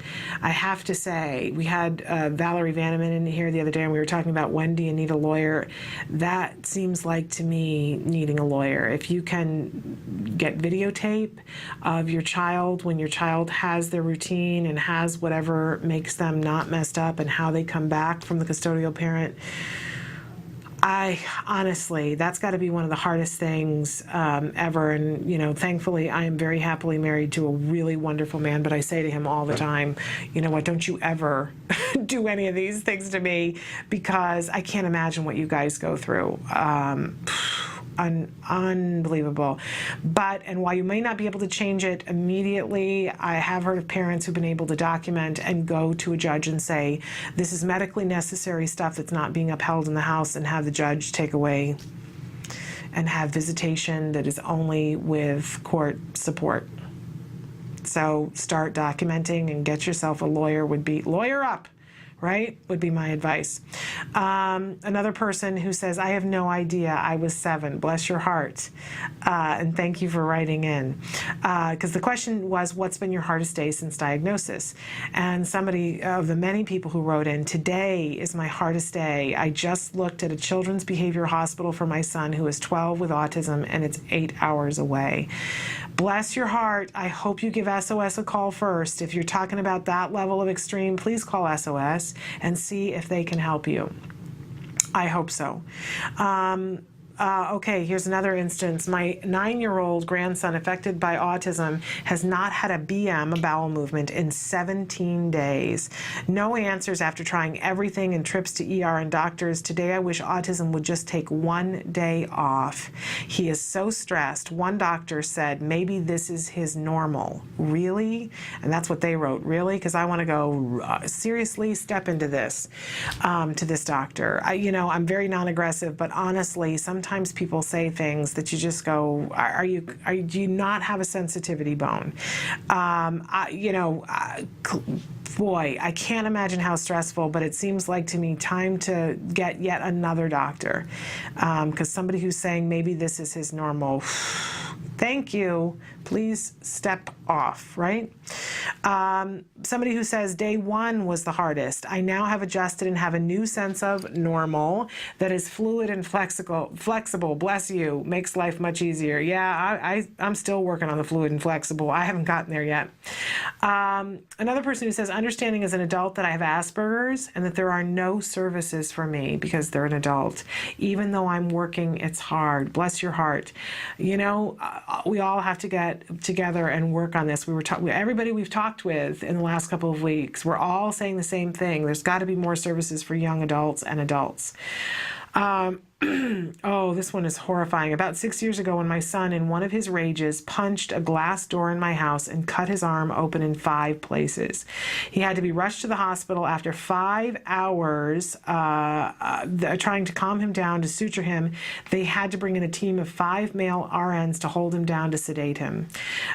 I have to say, we had Valerie Vanneman in here the other day, and we were talking about when do you need a lawyer. That seems like, to me, needing a lawyer. If you can get videotape of your child when your child has their routine and has whatever makes them not messed up and how they come back from the custodial parent, honestly, that's got to be one of the hardest things ever. And, thankfully, I am very happily married to a really wonderful man, but I say to him all the time, you know what, don't you ever do any of these things to me, because I can't imagine what you guys go through. Unbelievable. And while you may not be able to change it immediately, I have heard of parents who've been able to document and go to a judge and say, this is medically necessary stuff that's not being upheld in the house, and have the judge take away and have visitation that is only with court support. So start documenting and get yourself a lawyer. Lawyer up. Right? Would be my advice. Another person who says, I have no idea. I was 7. Bless your heart. And thank you for writing in. Because the question was, what's been your hardest day since diagnosis? And somebody of the many people who wrote in, today is my hardest day. I just looked at a children's behavioral hospital for my son who is 12 with autism, and it's 8 hours away. Bless your heart. I hope you give SOS a call first. If you're talking about that level of extreme, please call SOS and see if they can help you. I hope so. Okay, here's another instance. My 9-year-old grandson affected by autism has not had a BM, a bowel movement, in 17 days. No answers after trying everything and trips to ER and doctors. Today I wish autism would just take 1 day off. He is so stressed. One doctor said maybe this is his normal. Really? And that's what they wrote. Really? Because I want to go seriously step into this to this doctor. I'm very non-aggressive, but honestly, sometimes people say things that you just go, do you not have a sensitivity bone? Boy, I can't imagine how stressful, but it seems like to me time to get yet another doctor. Because somebody who's saying maybe this is his normal, thank you, please step off, right? Somebody who says day 1 was the hardest. I now have adjusted and have a new sense of normal that is fluid and flexible, bless you, makes life much easier. Yeah, I'm still working on the fluid and flexible. I haven't gotten there yet. Another person who says, understanding as an adult that I have Asperger's and that there are no services for me because they're an adult. Even though I'm working, it's hard. Bless your heart. You know, we all have to get together and work on this. Everybody we've talked with in the last couple of weeks, we're all saying the same thing. There's got to be more services for young adults and adults. Oh, this one is horrifying. About 6 years ago, when my son, in one of his rages, punched a glass door in my house and cut his arm open in 5 places. He had to be rushed to the hospital after 5 hours trying to calm him down, to suture him. They had to bring in a team of 5 male RNs to hold him down, to sedate him.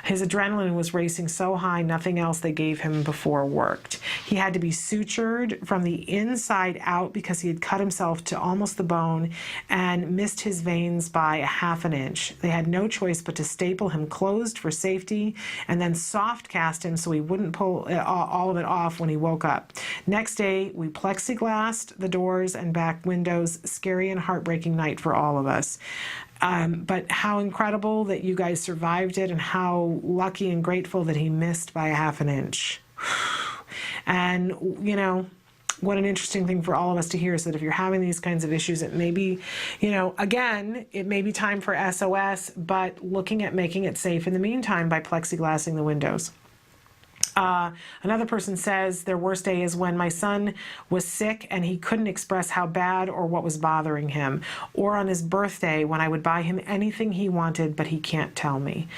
His adrenaline was racing so high, nothing else they gave him before worked. He had to be sutured from the inside out because he had cut himself to almost the bone and missed his veins by a ½ an inch. They had no choice but to staple him closed for safety and then soft cast him so he wouldn't pull all of it off when he woke up. Next day, we plexiglassed the doors and back windows. Scary and heartbreaking night for all of us. But how incredible that you guys survived it, and how lucky and grateful that he missed by a ½ an inch. And, you know, what an interesting thing for all of us to hear is that if you're having these kinds of issues, it may be, you know, again, it may be time for SOS, but looking at making it safe in the meantime by plexiglassing the windows. Another person says their worst day is when my son was sick and he couldn't express how bad or what was bothering him, or on his birthday when I would buy him anything he wanted but he can't tell me,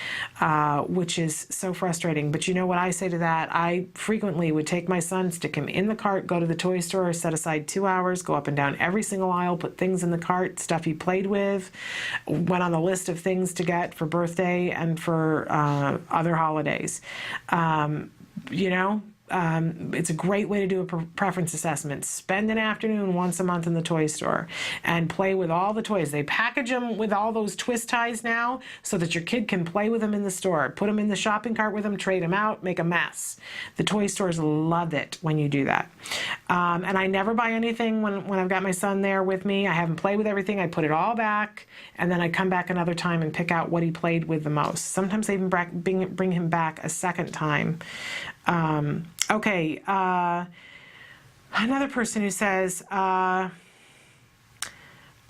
which is so frustrating. But you know what I say to that? I frequently would take my son, stick him in the cart, go to the toy store, set aside 2 hours, go up and down every single aisle, put things in the cart, stuff he played with, went on the list of things to get for birthday and for other holidays. You know, it's a great way to do a preference assessment. Spend an afternoon once a month in the toy store and play with all the toys. They package them with all those twist ties now so that your kid can play with them in the store. Put them in the shopping cart with them, trade them out, make a mess. The toy stores love it when you do that. And I never buy anything when I've got my son there with me. I have him play with everything. I put it all back, and then I come back another time and pick out what he played with the most. Sometimes I even bring him back a second time. Okay, another person who says, here,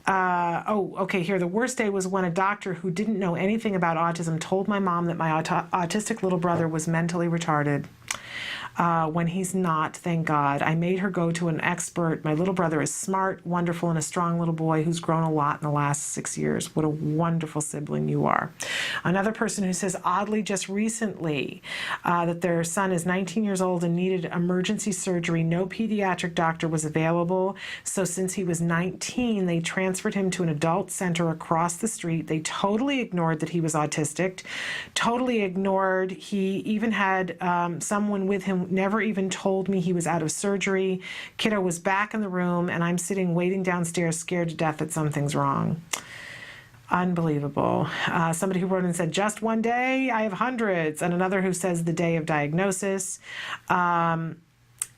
the worst day was when a doctor who didn't know anything about autism told my mom that my autistic little brother was mentally retarded. When he's not, thank God. I made her go to an expert. My little brother is smart, wonderful, and a strong little boy who's grown a lot in the last 6 years. What a wonderful sibling you are. Another person who says, oddly, just recently, that their son is 19 years old and needed emergency surgery. No pediatric doctor was available, so since he was 19, they transferred him to an adult center across the street. They totally ignored that he was autistic, totally ignored he even had someone with him, never even told me he was out of surgery. Kiddo was back in the room, and I'm sitting waiting downstairs, scared to death that something's wrong. Unbelievable. Somebody who wrote and said, just one day, I have hundreds. And another who says the day of diagnosis.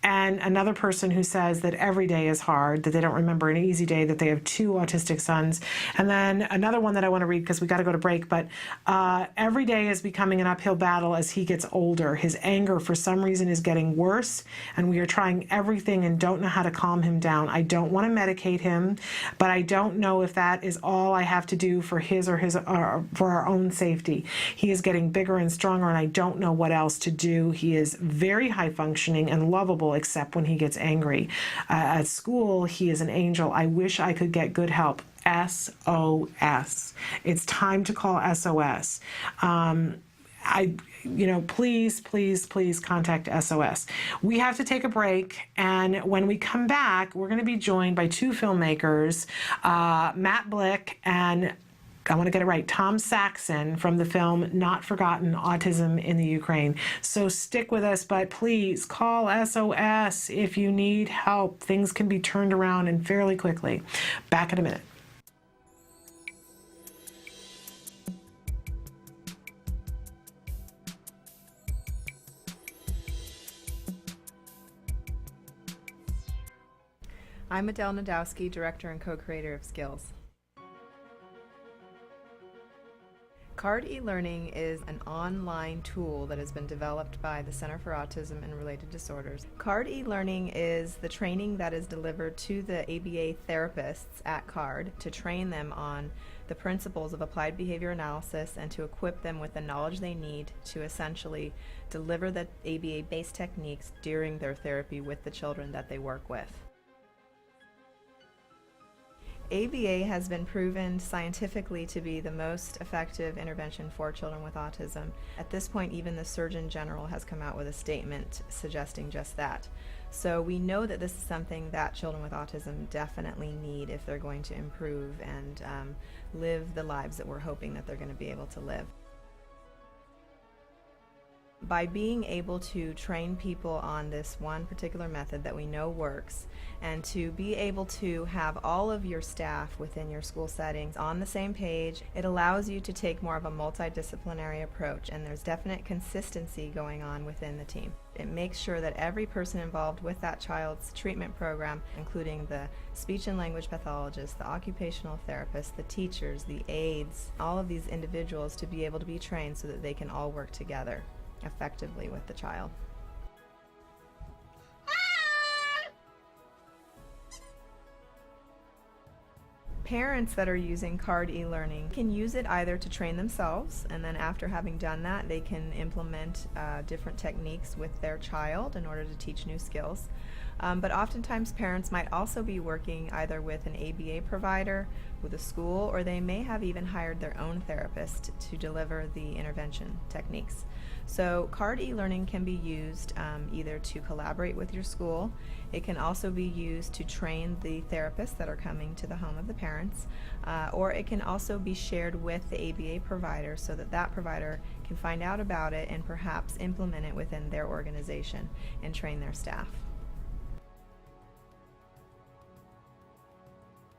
And another person who says that every day is hard, that they don't remember an easy day, that they have 2 autistic sons. And then another one that I want to read because we got to go to break, but every day is becoming an uphill battle as he gets older. His anger for some reason is getting worse, and we are trying everything and don't know how to calm him down. I don't want to medicate him, but I don't know if that is all I have to do for for our own safety. He is getting bigger and stronger, and I don't know what else to do. He is very high functioning and lovable, except when he gets angry. At school, he is an angel. I wish I could get good help. SOS. It's time to call SOS. Please, please, please contact SOS. We have to take a break, and when we come back, we're going to be joined by 2 filmmakers, Matt Blick and, I want to get it right, Tom Saxon, from the film Not Forgotten: Autism in the Ukraine. So stick with us, but please call SOS if you need help. Things can be turned around and fairly quickly. Back in a minute. I'm Adele Nadowski, director and co-creator of Skills. CARD e-learning is an online tool that has been developed by the Center for Autism and Related Disorders. CARD e-learning is the training that is delivered to the ABA therapists at CARD to train them on the principles of applied behavior analysis and to equip them with the knowledge they need to essentially deliver the ABA-based techniques during their therapy with the children that they work with. ABA has been proven scientifically to be the most effective intervention for children with autism. At this point, even the Surgeon General has come out with a statement suggesting just that. So we know that this is something that children with autism definitely need if they're going to improve and live the lives that we're hoping that they're going to be able to live. By being able to train people on this one particular method that we know works, and to be able to have all of your staff within your school settings on the same page, it allows you to take more of a multidisciplinary approach, and there's definite consistency going on within the team. It makes sure that every person involved with that child's treatment program, including the speech and language pathologist, the occupational therapist, the teachers, the aides, all of these individuals to be able to be trained so that they can all work together effectively with the child. Parents that are using CARD e-learning can use it either to train themselves, and then after having done that they can implement different techniques with their child in order to teach new skills. But oftentimes parents might also be working either with an ABA provider, with a school, or they may have even hired their own therapist to deliver the intervention techniques. So CARD e-learning can be used either to collaborate with your school. It can also be used to train the therapists that are coming to the home of the parents, or it can also be shared with the ABA provider so that that provider can find out about it and perhaps implement it within their organization and train their staff.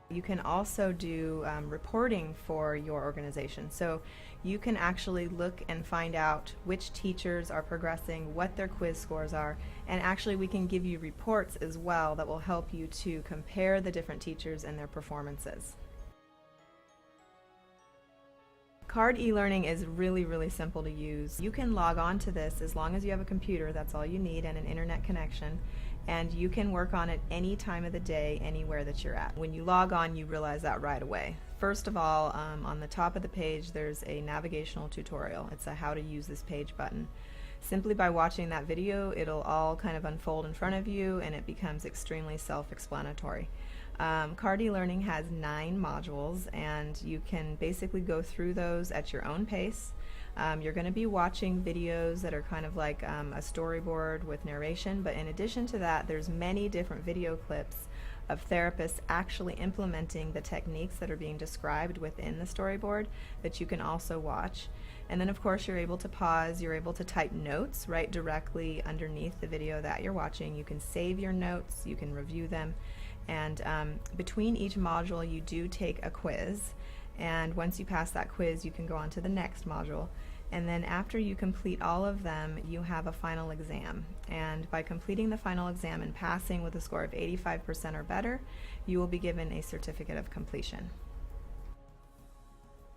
You can also do reporting for your organization. So you can actually look and find out which teachers are progressing, what their quiz scores are, and actually we can give you reports as well that will help you to compare the different teachers and their performances. CARD e-learning is really simple to use. You can log on to this as long as you have a computer, that's all you need, and an internet connection. And you can work on it any time of the day, anywhere that you're at. When you log on, you realize that right away. First of all, on the top of the page, there's a navigational tutorial. It's a how to use this page button. Simply by watching that video, it'll all kind of unfold in front of you, and it becomes extremely self-explanatory. CARD e-learning has 9 modules, and you can basically go through those at your own pace. You're going to be watching videos that are kind of like a storyboard with narration, but in addition to that, there's many different video clips of therapists actually implementing the techniques that are being described within the storyboard that you can also watch. And then of course you're able to pause, you're able to type notes right directly underneath the video that you're watching. You can save your notes, you can review them, and between each module you do take a quiz. And once you pass that quiz, you can go on to the next module. And then after you complete all of them, you have a final exam. And by completing the final exam and passing with a score of 85% or better, you will be given a certificate of completion.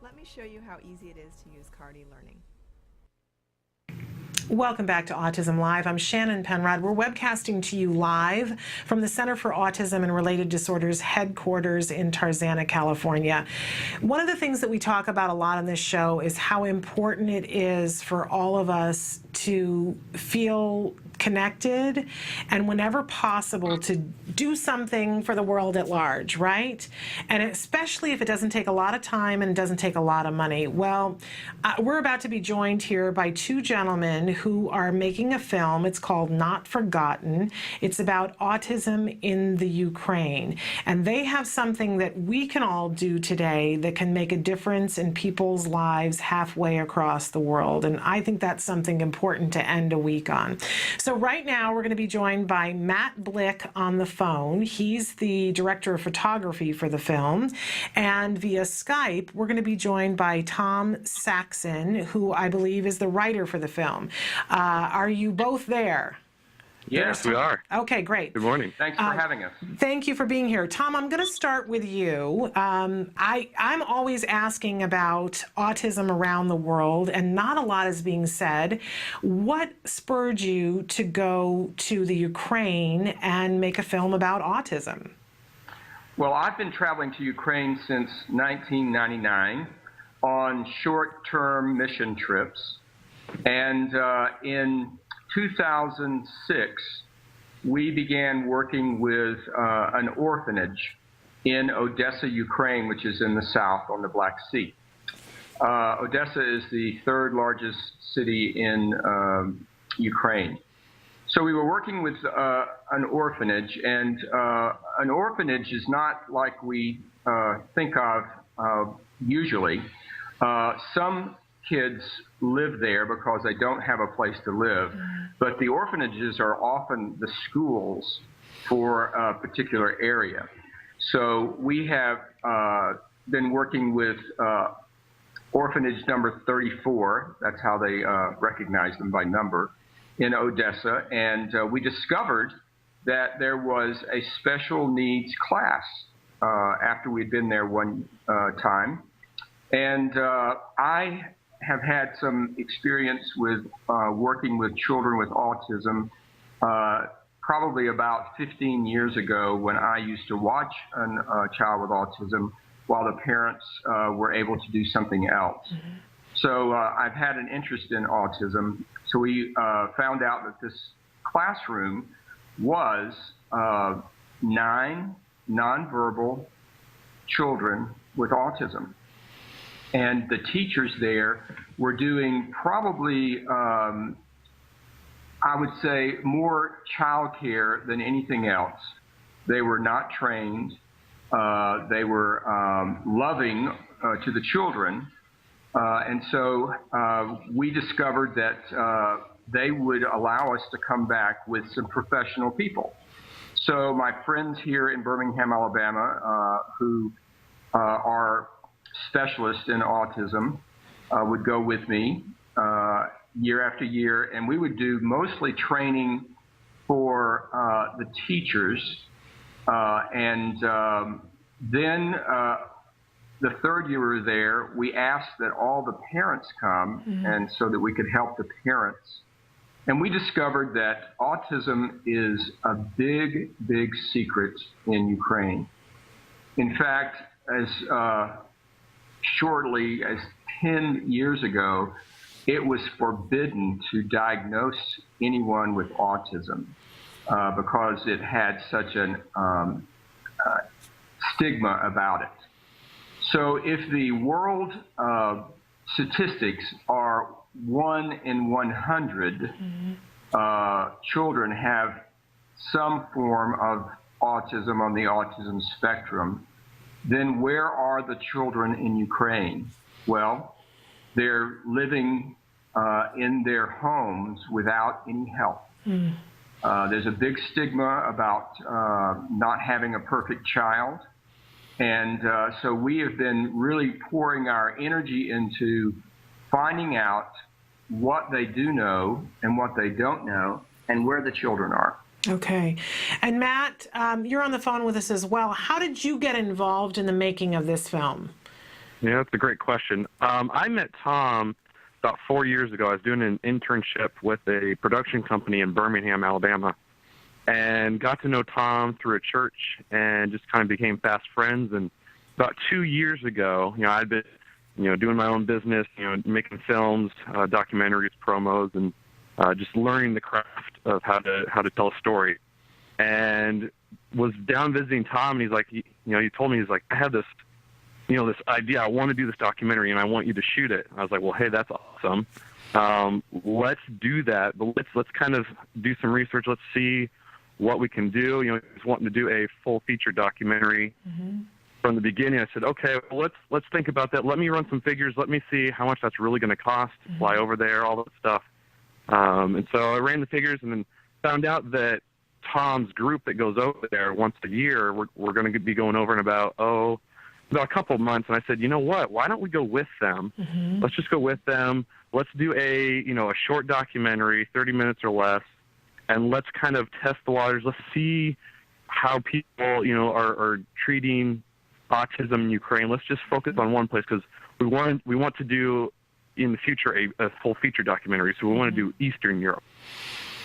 Let me show you how easy it is to use CARD e-learning. Welcome back to Autism Live. I'm Shannon Penrod. We're webcasting to you live from the Center for Autism and Related Disorders headquarters in Tarzana, California. One of the things that we talk about a lot on this show is how important it is for all of us to feel connected and whenever possible to do something for the world at large, right? And especially if it doesn't take a lot of time and doesn't take a lot of money. Well, we're about to be joined here by 2 gentlemen who are making a film. It's called Not Forgotten. It's about autism in the Ukraine. And they have something that we can all do today that can make a difference in people's lives halfway across the world. And I think that's something important to end a week on. So right now we're going to be joined by Matt Blick on the phone. He's the director of photography for the film. And via Skype, we're going to be joined by Tom Saxon, who I believe is the writer for the film. Are you both there? Yes, we are. Okay, great. Good morning. Thanks for having us. Thank you for being here. Tom, I'm going to start with you. I'm always asking about autism around the world, and not a lot is being said. What spurred you to go to the Ukraine and make a film about autism? Well, I've been traveling to Ukraine since 1999 on short-term mission trips. And in 2006, we began working with an orphanage in Odessa, Ukraine, which is in the south on the Black Sea. Odessa is the third largest city in Ukraine. So we were working with an orphanage, and an orphanage is not like we think of usually. Some kids live there because they don't have a place to live, but the orphanages are often the schools for a particular area. So we have been working with orphanage number 34, that's how they recognize them by number, in Odessa, and we discovered that there was a special needs class after we'd been there one time. And I have had some experience with working with children with autism probably about 15 years ago, when I used to watch a child with autism while the parents were able to do something else. So I've had an interest in autism. So we found out that this classroom was 9 nonverbal children with autism. And the teachers there were doing probably, I would say, more childcare than anything else. They were not trained. They were loving to the children. And so we discovered that they would allow us to come back with some professional people. So my friends here in Birmingham, Alabama, who are specialists in autism, would go with me year after year, and we would do mostly training for the teachers, and then the third year we were there, we asked that all the parents come, and so that we could help the parents. And we discovered that autism is a big, big secret in Ukraine. In fact, as shortly as 10 years ago, it was forbidden to diagnose anyone with autism because it had such an stigma about it. So if the world statistics are 1 in 100 children have some form of autism on the autism spectrum, then where are the children in Ukraine? Well, they're living in their homes without any help. There's a big stigma about not having a perfect child. And so we have been really pouring our energy into finding out what they do know and what they don't know and where the children are. Okay. And Matt, you're on the phone with us as well. How did you get involved in the making of this film? Yeah, that's a great question. I met Tom about 4 years ago. I was doing an internship with a production company in Birmingham, Alabama, and got to know Tom through a church and just kind of became fast friends. And about 2 years ago, I'd been, doing my own business, making films, documentaries, promos, and just learning the craft of how to tell a story. And was down visiting Tom, and he's like, he told me, he's like, I have this, this idea. I want to do this documentary, and I want you to shoot it. I was like, well, hey, that's awesome. Let's do that, but let's kind of do some research. Let's see what we can do. He's wanting to do a full feature documentary. From the beginning, I said, okay, well, let's think about that. Let me run some figures. Let me see how much that's really going to cost to fly over there, all that stuff. And so I ran the figures and then found out that Tom's group that goes over there once a year, we're going to be going over in about a couple of months. And I said, you know what? Why don't we go with them? Let's just go with them. Let's do a short documentary, 30 minutes or less. and let's kind of test the waters. Let's see how people, are treating autism in Ukraine. Let's just focus on one place, because we want to do in the future a full feature documentary. So we want to do Eastern Europe.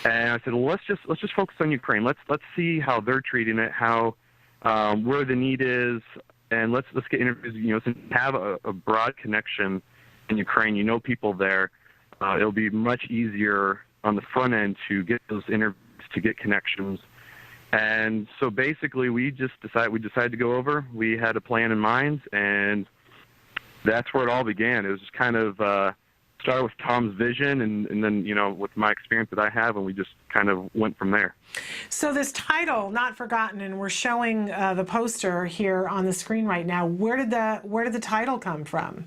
And I said, well, let's just focus on Ukraine. Let's see how they're treating it, how where the need is, and let's get interviews. Since you have a broad connection in Ukraine, people there. It'll be much easier on the front end to get those interviews, to get connections. And so basically, we decided to go over. We had a plan in mind, and that's where it all began. It was just kind of started with Tom's vision, and then, with my experience that I have, and we just kind of went from there. So this title, Not Forgotten, and we're showing the poster here on the screen right now. Where did the title come from?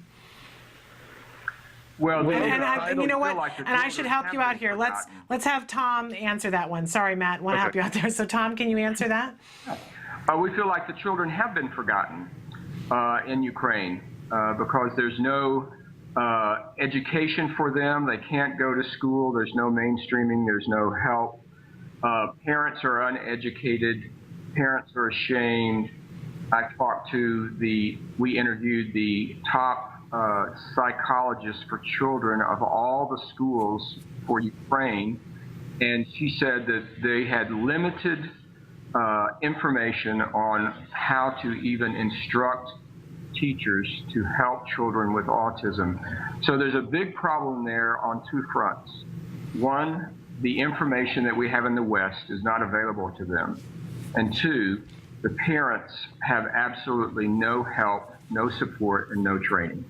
Well, and you know what? And I should help you out here. Let's have Tom answer that one. Sorry, Matt, want to help you out there. So Tom, can you answer that? We feel like the children have been forgotten in Ukraine because there's no education for them. They can't go to school. There's no mainstreaming. There's no help. Parents are uneducated. Parents are ashamed. We interviewed the top psychologist for children of all the schools for Ukraine, and she said that they had limited information on how to even instruct teachers to help children with autism. So there's a big problem there on two fronts. One, the information that we have in the West is not available to them. And two, the parents have absolutely no help, no support, and no training.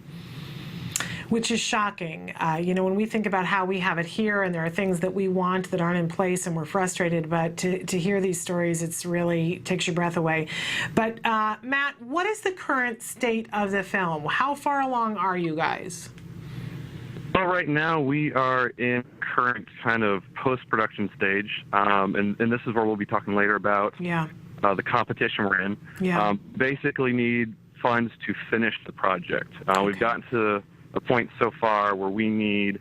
Which is shocking. When we think about how we have it here, and there are things that we want that aren't in place, and we're frustrated, but to hear these stories, it's really takes your breath away. But Matt, what is the current state of the film? How far along are you guys? Well, right now we are in current kind of post-production stage, and this is where we'll be talking later about the competition we're in. Yeah. Basically need funds to finish the project. We've gotten to a point so far where we need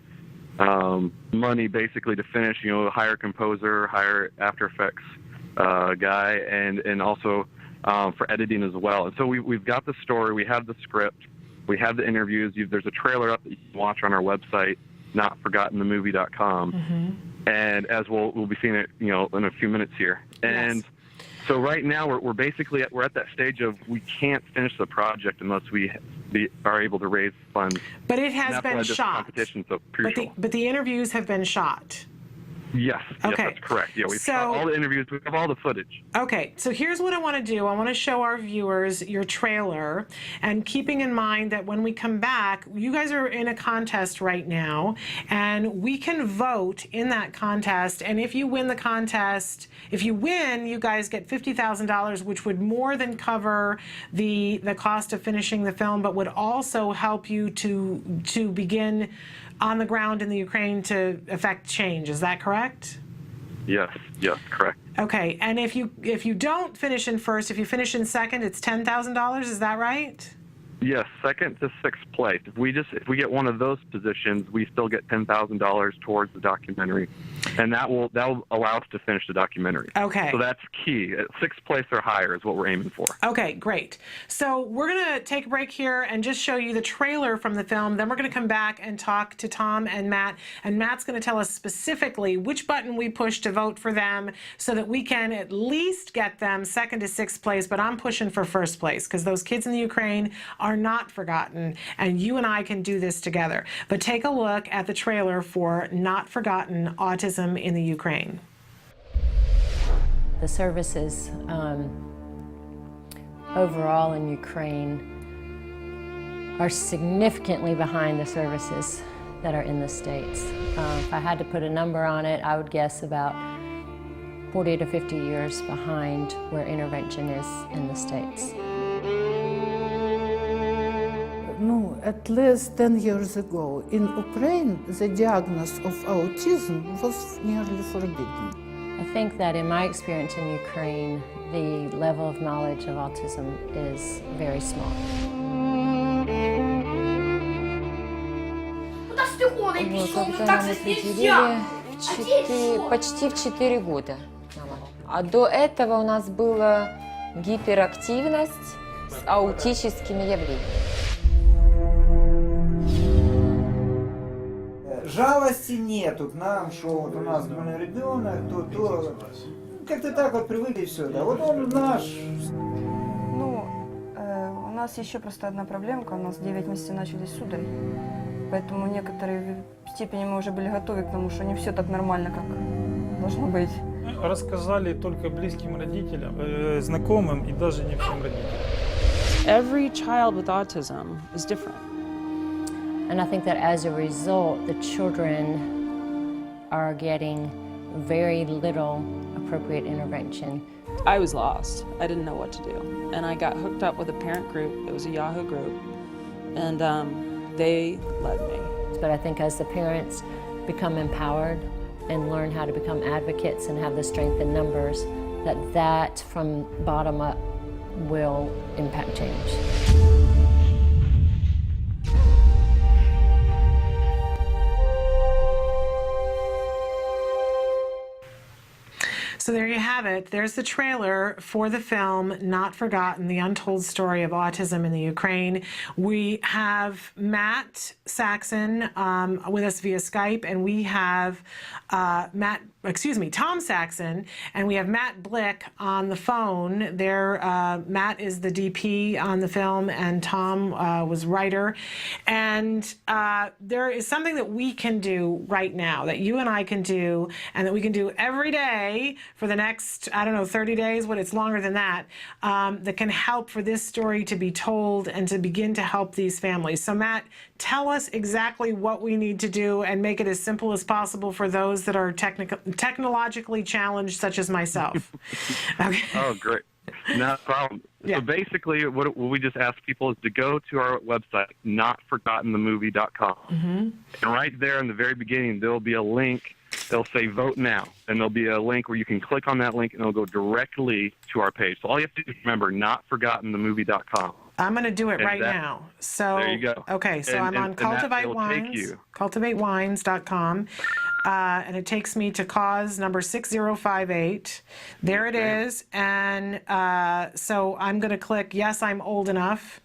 money basically to finish, hire a composer, hire After Effects guy, and also for editing as well. And so we've got the story, we have the script, we have the interviews. There's a trailer up that you can watch on our website, notforgottenthemovie.com. Mm-hmm. And as we'll be seeing it, in a few minutes here. And so right now we're basically at that stage of we can't finish the project unless we are able to raise funds. But it has been shot. Competition's so crucial. But the interviews have been shot. Yes, okay. Yes, that's correct. Yeah, we've shot all the interviews. We have all the footage. Okay, so here's what I want to do. I want to show our viewers your trailer, and keeping in mind that when we come back, you guys are in a contest right now, and we can vote in that contest, and if you win the contest, if you win, you guys get $50,000, which would more than cover the cost of finishing the film, but would also help you to begin on the ground in the Ukraine to affect change. Is that correct? Yes, correct. Okay, and if you don't finish in first, if you finish in second, it's $10,000. Is that right? Yes, second to sixth place. If we get one of those positions, we still get $10,000 towards the documentary, and that will allow us to finish the documentary. Okay. So that's key. Sixth place or higher is what we're aiming for. Okay, great. So we're gonna take a break here and just show you the trailer from the film. Then we're gonna come back and talk to Tom and Matt, and Matt's gonna tell us specifically which button we push to vote for them, so that we can at least get them second to sixth place. But I'm pushing for first place because those kids in the Ukraine are not forgotten, and you and I can do this together. But take a look at the trailer for Not Forgotten: Autism in the Ukraine. The services overall in Ukraine are significantly behind the services that are in the States. If I had to put a number on it, I would guess about 40 to 50 years behind where intervention is in the States. At least 10 years ago, in Ukraine, the diagnosis of autism was nearly forbidden. I think that in my experience in Ukraine, the level of knowledge of autism is very small. почти в 4 года. А до этого у нас была гиперактивность с аутическими явлениями. Жалости нету к нам, что вот у нас был ребенок, то как-то так вот привыкли и все. Да, вот он наш. Ну, у нас еще просто одна проблемка. У нас 9 месяцев начались суды. Поэтому в некоторой степени мы уже были готовы к тому, что не все так нормально, как должно быть. Рассказали только близким родителям, знакомым и даже не всем родителям. Every child with autism is different. And I think that as a result, the children are getting very little appropriate intervention. I was lost. I didn't know what to do. And I got hooked up with a parent group. It was a Yahoo group. And they led me. But I think as the parents become empowered and learn how to become advocates and have the strength in numbers, that from bottom up will impact change. So there you have it. There's the trailer for the film Not Forgotten, the untold story of autism in the Ukraine. We have Matt Saxon with us via Skype, and we have Tom Saxon, and we have Matt Blick on the phone. Matt is the DP on the film, and Tom was writer. And there is something that we can do right now, that you and I can do, and that we can do every day for the next, 30 days, it's longer than that, that can help for this story to be told and to begin to help these families. So Matt, tell us exactly what we need to do and make it as simple as possible for those that are technologically challenged, such as myself. Okay. Oh, great. No problem. Yeah. So basically, what we just ask people is to go to our website, notforgottenthemovie.com. Mm-hmm. And right there in the very beginning, there'll be a link. They'll say vote now. And there'll be a link where you can click on that link and it'll go directly to our page. So all you have to do is remember, notforgottenthemovie.com. I'm going to do it right now. So there you go. Okay, so I'm on Cultivate Wines, cultivatewines.com, and it takes me to cause number 6058. There it is, and so I'm going to click yes, I'm old enough,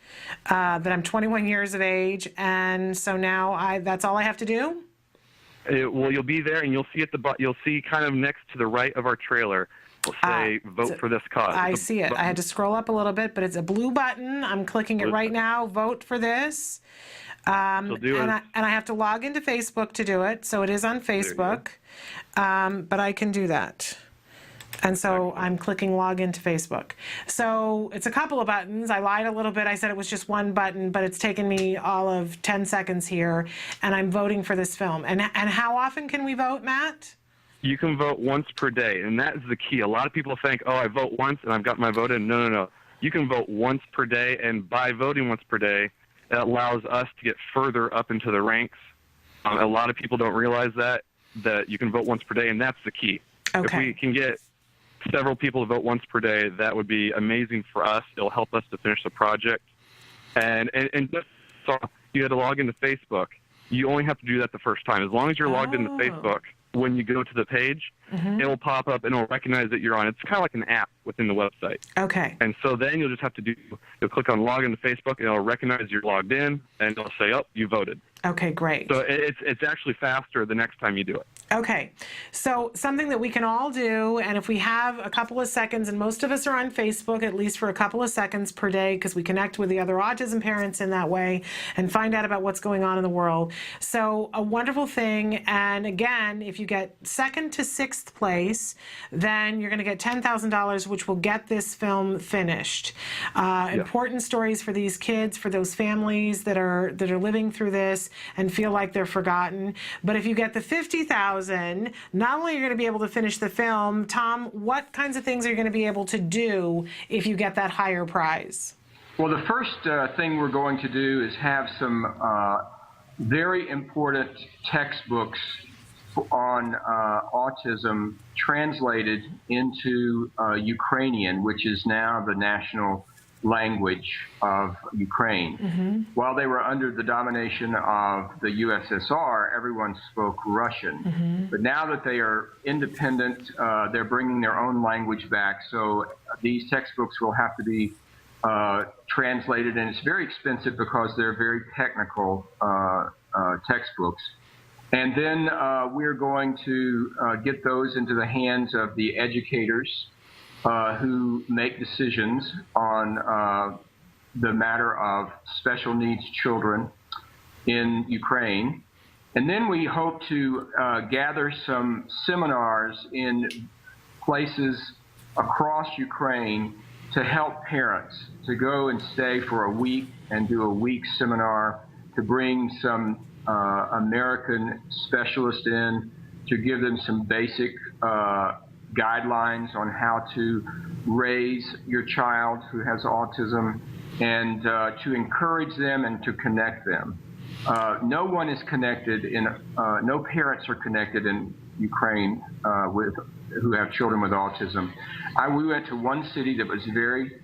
that I'm 21 years of age, and so now that's all I have to do? Well, you'll be there, and you'll see you'll see kind of next to the right of our trailer. We'll say vote for this cause. I see it. I had to scroll up a little bit, but it's a blue button. I'm clicking it right now. Vote for this. And I have to log into Facebook to do it. So it is on Facebook. But I can do that. And so I'm clicking log into Facebook. So it's a couple of buttons. I lied a little bit. I said it was just one button, but it's taken me all of 10 seconds here. And I'm voting for this film. And how often can we vote, Matt? You can vote once per day, and that is the key. A lot of people think, I vote once and I've got my vote in. No. You can vote once per day, and by voting once per day, it allows us to get further up into the ranks. A lot of people don't realize that you can vote once per day, and that's the key. Okay. If we can get several people to vote once per day, that would be amazing for us. It'll help us to finish the project. And just so you had to log into Facebook. You only have to do that the first time. As long as you're logged into Facebook, when you go to the page, it'll pop up and it'll recognize that you're on. It's kind of like an app within the website. Okay. And so then you'll just have to you'll click on log into Facebook and it'll recognize you're logged in and it'll say, you voted. Okay, great. So it's actually faster the next time you do it. Okay, so something that we can all do, and if we have a couple of seconds, and most of us are on Facebook at least for a couple of seconds per day because we connect with the other autism parents in that way and find out about what's going on in the world. So a wonderful thing, and again, if you get second to sixth place, then you're going to get $10,000, which will get this film finished. Important stories for these kids, for those families that are living through this and feel like they're forgotten. But if you get the $50,000, not only are you going to be able to finish the film, Tom, what kinds of things are you going to be able to do if you get that higher prize? Well, the first thing we're going to do is have some very important textbooks on autism translated into Ukrainian, which is now the national language of Ukraine. While they were under the domination of the USSR, everyone spoke Russian. But now that they are independent, they're bringing their own language back. So these textbooks will have to be translated, and it's very expensive because they're very technical textbooks. And then we're going to get those into the hands of the educators who make decisions on the matter of special needs children in Ukraine. And then we hope to gather some seminars in places across Ukraine to help parents to go and stay for a week and do a week seminar, to bring some American specialists in to give them some basic guidelines on how to raise your child who has autism, and to encourage them and to connect them. No one is connected no parents are connected in Ukraine who have children with autism. We went to one city that was very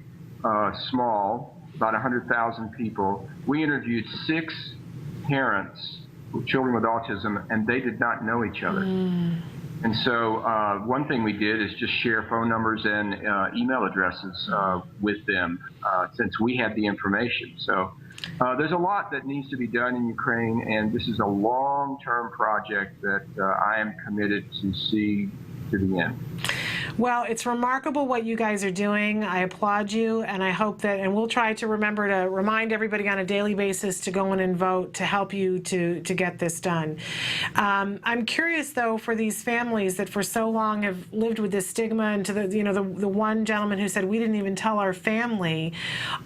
small, about 100,000 people. We interviewed 6 parents with children with autism, and they did not know each other. And so one thing we did is just share phone numbers and email addresses with them since we had the information. So there's a lot that needs to be done in Ukraine, and this is a long-term project that I am committed to see to the end. Well, it's remarkable what you guys are doing. I applaud you, and I hope that, and we'll try to remember to remind everybody on a daily basis to go in and vote to help you to get this done. I'm curious, though, for these families that for so long have lived with this stigma, and to the one gentleman who said, we didn't even tell our family,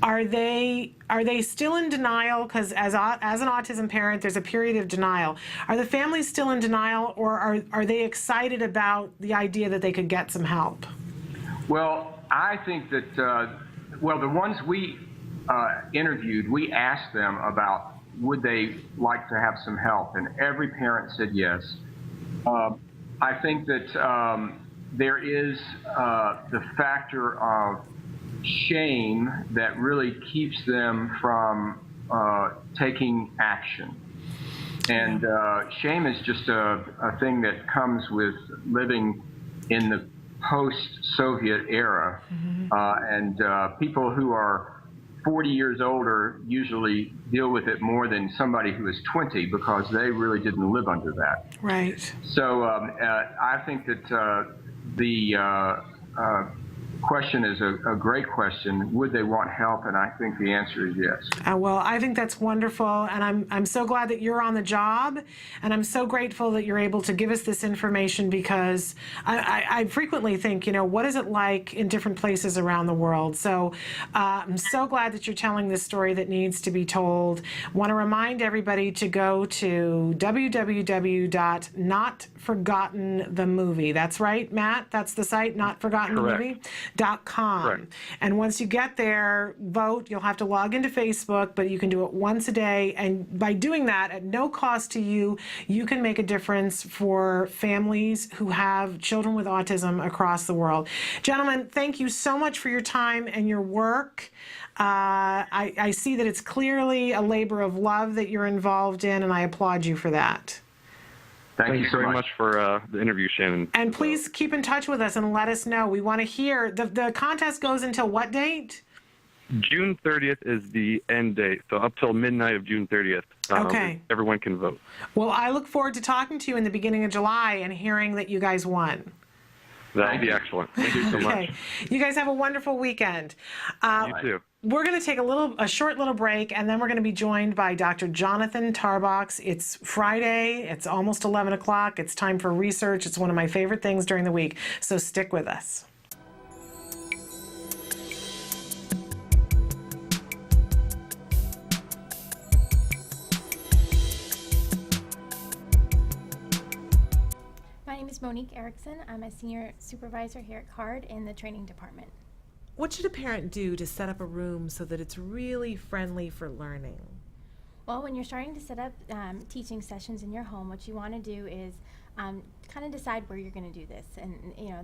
are they still in denial? Because as an autism parent, there's a period of denial. Are the families still in denial, or are they excited about the idea that they could get some help? Well, I think that, the ones we interviewed, we asked them about would they like to have some help, and every parent said yes. I think that there is the factor of shame that really keeps them from taking action. And shame is just a thing that comes with living in the post-Soviet era. And people who are 40 years older usually deal with it more than somebody who is 20, because they really didn't live under that. Right. So I think that the question is a great question. Would they want help? And I think the answer is yes. Well, I think that's wonderful, and I'm so glad that you're on the job, and I'm so grateful that you're able to give us this information, because I frequently think, what is it like in different places around the world? So I'm so glad that you're telling this story that needs to be told. Want to remind everybody to go to www.notforgottenthemovie. That's right, Matt? That's the site, notforgottenthemovie.com. Correct. And once you get there, vote. You'll have to log into Facebook, but you can do it once a day. And by doing that, at no cost to you, you can make a difference for families who have children with autism across the world. Gentlemen, thank you so much for your time and your work. I see that it's clearly a labor of love that you're involved in, and I applaud you for that. Thank you so very much for the interview, Shannon. And please keep in touch with us and let us know. We want to hear. The contest goes until what date? June 30th is the end date, so up till midnight of June 30th. Okay. Everyone can vote. Well, I look forward to talking to you in the beginning of July and hearing that you guys won. That would be excellent. Thank you so much. You guys have a wonderful weekend. You too. We're going to take a short little break, and then we're going to be joined by Dr. Jonathan Tarbox. It's Friday. It's almost 11 o'clock. It's time for research. It's one of my favorite things during the week, so stick with us. My name is Monique Erickson. I'm a senior supervisor here at CARD in the training department. What should a parent do to set up a room so that it's really friendly for learning? Well, when you're starting to set up teaching sessions in your home, what you want to do is kind of decide where you're going to do this. And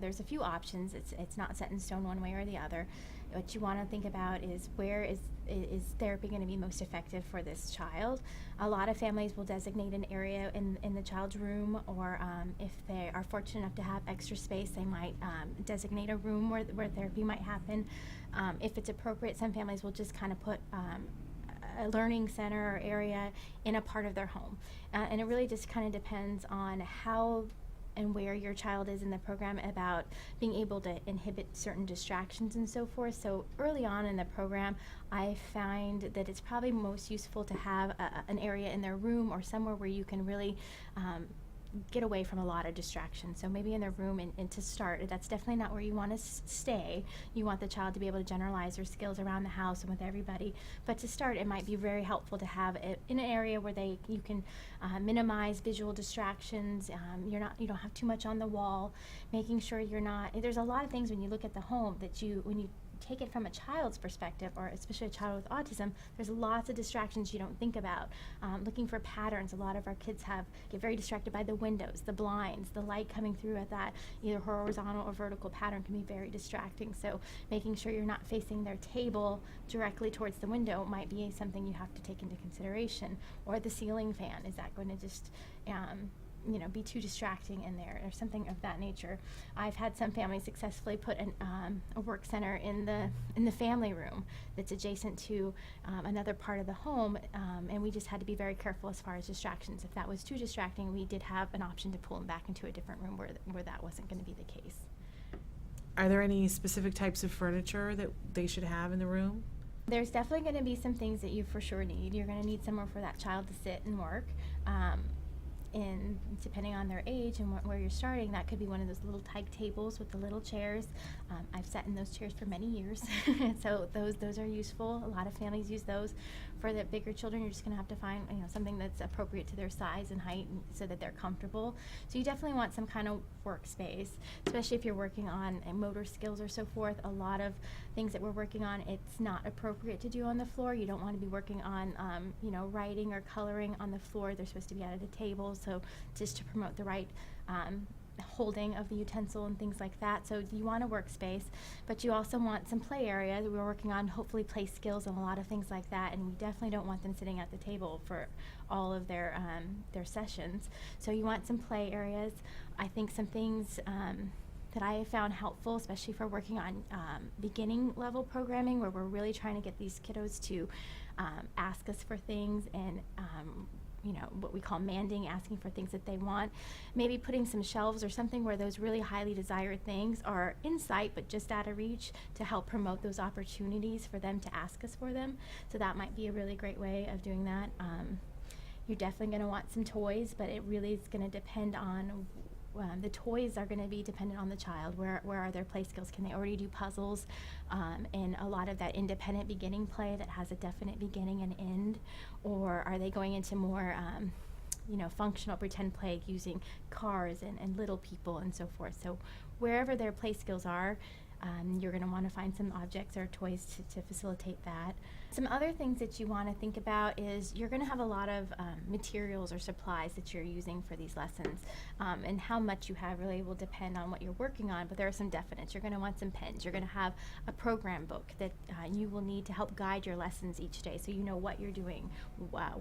there's a few options. It's not set in stone one way or the other. What you want to think about is where is therapy going to be most effective for this child. A lot of families will designate an area in the child's room, or if they are fortunate enough to have extra space, they might designate a room where therapy might happen. If it's appropriate, some families will just kind of put a learning center or area in a part of their home. And it really just kind of depends on how and where your child is in the program about being able to inhibit certain distractions and so forth. So early on in the program, I find that it's probably most useful to have an area in their room or somewhere where you can really get away from a lot of distractions. So maybe in their room, and to start, that's definitely not where you want to stay. You want the child to be able to generalize their skills around the house and with everybody. But to start, it might be very helpful to have it in an area where you can minimize visual distractions. You don't have too much on the wall. Making sure you're not. There's a lot of things when you look at the home that when you take it from a child's perspective, or especially a child with autism, there's lots of distractions you don't think about. Looking for patterns. A lot of our kids get very distracted by the windows, the blinds, the light coming through at that either horizontal or vertical pattern can be very distracting. So making sure you're not facing their table directly towards the window might be something you have to take into consideration. Or the ceiling fan, is that going to just be too distracting in there, or something of that nature. I've had some families successfully put a work center in the family room that's adjacent to another part of the home, and we just had to be very careful as far as distractions. If that was too distracting, we did have an option to pull them back into a different room where that wasn't going to be the case. Are there any specific types of furniture that they should have in the room? There's definitely going to be some things that you for sure need. You're going to need somewhere for that child to sit and work. And depending on their age and where you're starting, that could be one of those little tyke tables with the little chairs. I've sat in those chairs for many years, so those are useful. A lot of families use those. For the bigger children, you're just going to have to find something that's appropriate to their size and height, so that they're comfortable. So you definitely want some kind of workspace, especially if you're working on motor skills or so forth. A lot of things that we're working on, it's not appropriate to do on the floor. You don't want to be working on writing or coloring on the floor. They're supposed to be out at a table, so just to promote the right holding of the utensil and things like that. So you want a workspace, but you also want some play area. We're working on hopefully play skills and a lot of things like that, and we definitely don't want them sitting at the table for all of their sessions. So you want some play areas. I think some things that I have found helpful, especially for working on beginning level programming, where we're really trying to get these kiddos to ask us for things and what we call manding, asking for things that they want. Maybe putting some shelves or something where those really highly desired things are in sight but just out of reach, to help promote those opportunities for them to ask us for them. So that might be a really great way of doing that. You're definitely going to want some toys, but it really is going to depend on the toys are going to be dependent on the child. Where are their play skills? Can they already do puzzles? And a lot of that independent beginning play that has a definite beginning and end? Or are they going into more functional pretend play using cars and little people and so forth? So wherever their play skills are, you're going to want to find some objects or toys to facilitate that. Some other things that you want to think about is you're going to have a lot of materials or supplies that you're using for these lessons, and how much you have really will depend on what you're working on, but there are some definites. You're going to want some pens. You're going to have a program book that you will need to help guide your lessons each day, so you know what you're doing.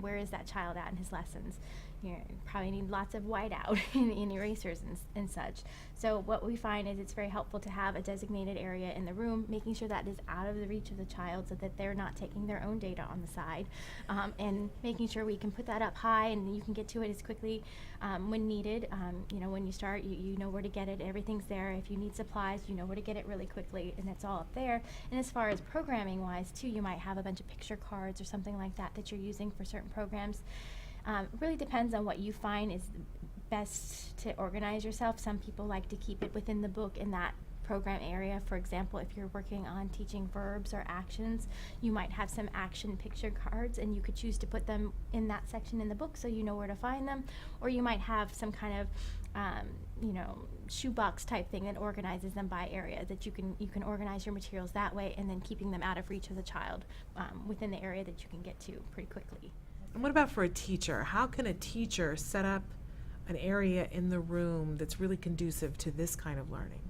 Where is that child at in his lessons? You probably need lots of whiteout and erasers and such. So what we find is it's very helpful to have a designated area in the room, making sure that is out of the reach of the child so that they're not taking their own data on the side, and making sure we can put that up high and you can get to it as quickly when needed. When you start, you know where to get it. Everything's there. If you need supplies, you know where to get it really quickly, and it's all up there. And as far as programming wise too, you might have a bunch of picture cards or something like that that you're using for certain programs. It really depends on what you find is best to organize yourself. Some people like to keep it within the book in that program area. For example, if you're working on teaching verbs or actions, you might have some action picture cards, and you could choose to put them in that section in the book so you know where to find them. Or you might have some kind of shoebox type thing that organizes them by area, that you can organize your materials that way, and then keeping them out of reach of the child within the area that you can get to pretty quickly. And what about for a teacher? How can a teacher set up an area in the room that's really conducive to this kind of learning?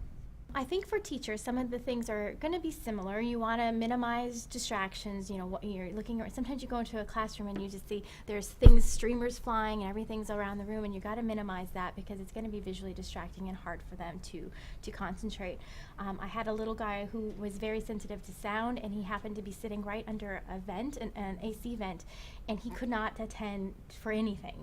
I think for teachers, some of the things are going to be similar. You want to minimize distractions. You know, what you're looking at. Sometimes you go into a classroom and you just see there's things, streamers flying, and everything's around the room, and you got to minimize that because it's going to be visually distracting and hard for them to concentrate. I had a little guy who was very sensitive to sound, and he happened to be sitting right under a vent, an AC vent, and he could not attend for anything.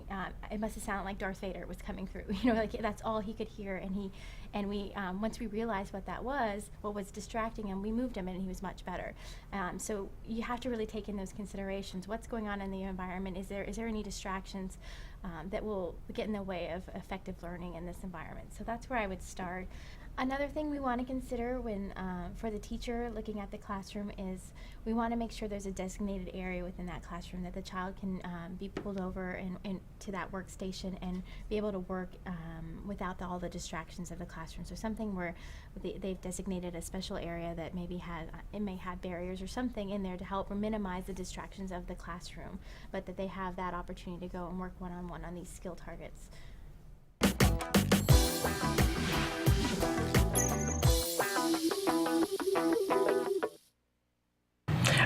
It must have sounded like Darth Vader was coming through. You know, like that's all he could hear, and we once we realized what was distracting him, we moved him and he was much better. So you have to really take in those considerations. What's going on in the environment? Is there any distractions that will get in the way of effective learning in this environment? So that's where I would start. Another thing we want to consider when for the teacher looking at the classroom is we want to make sure there's a designated area within that classroom that the child can be pulled over and to that workstation and be able to work without all the distractions of the classroom. So something where they've designated a special area that maybe it may have barriers or something in there to help minimize the distractions of the classroom, but that they have that opportunity to go and work one-on-one on these skill targets.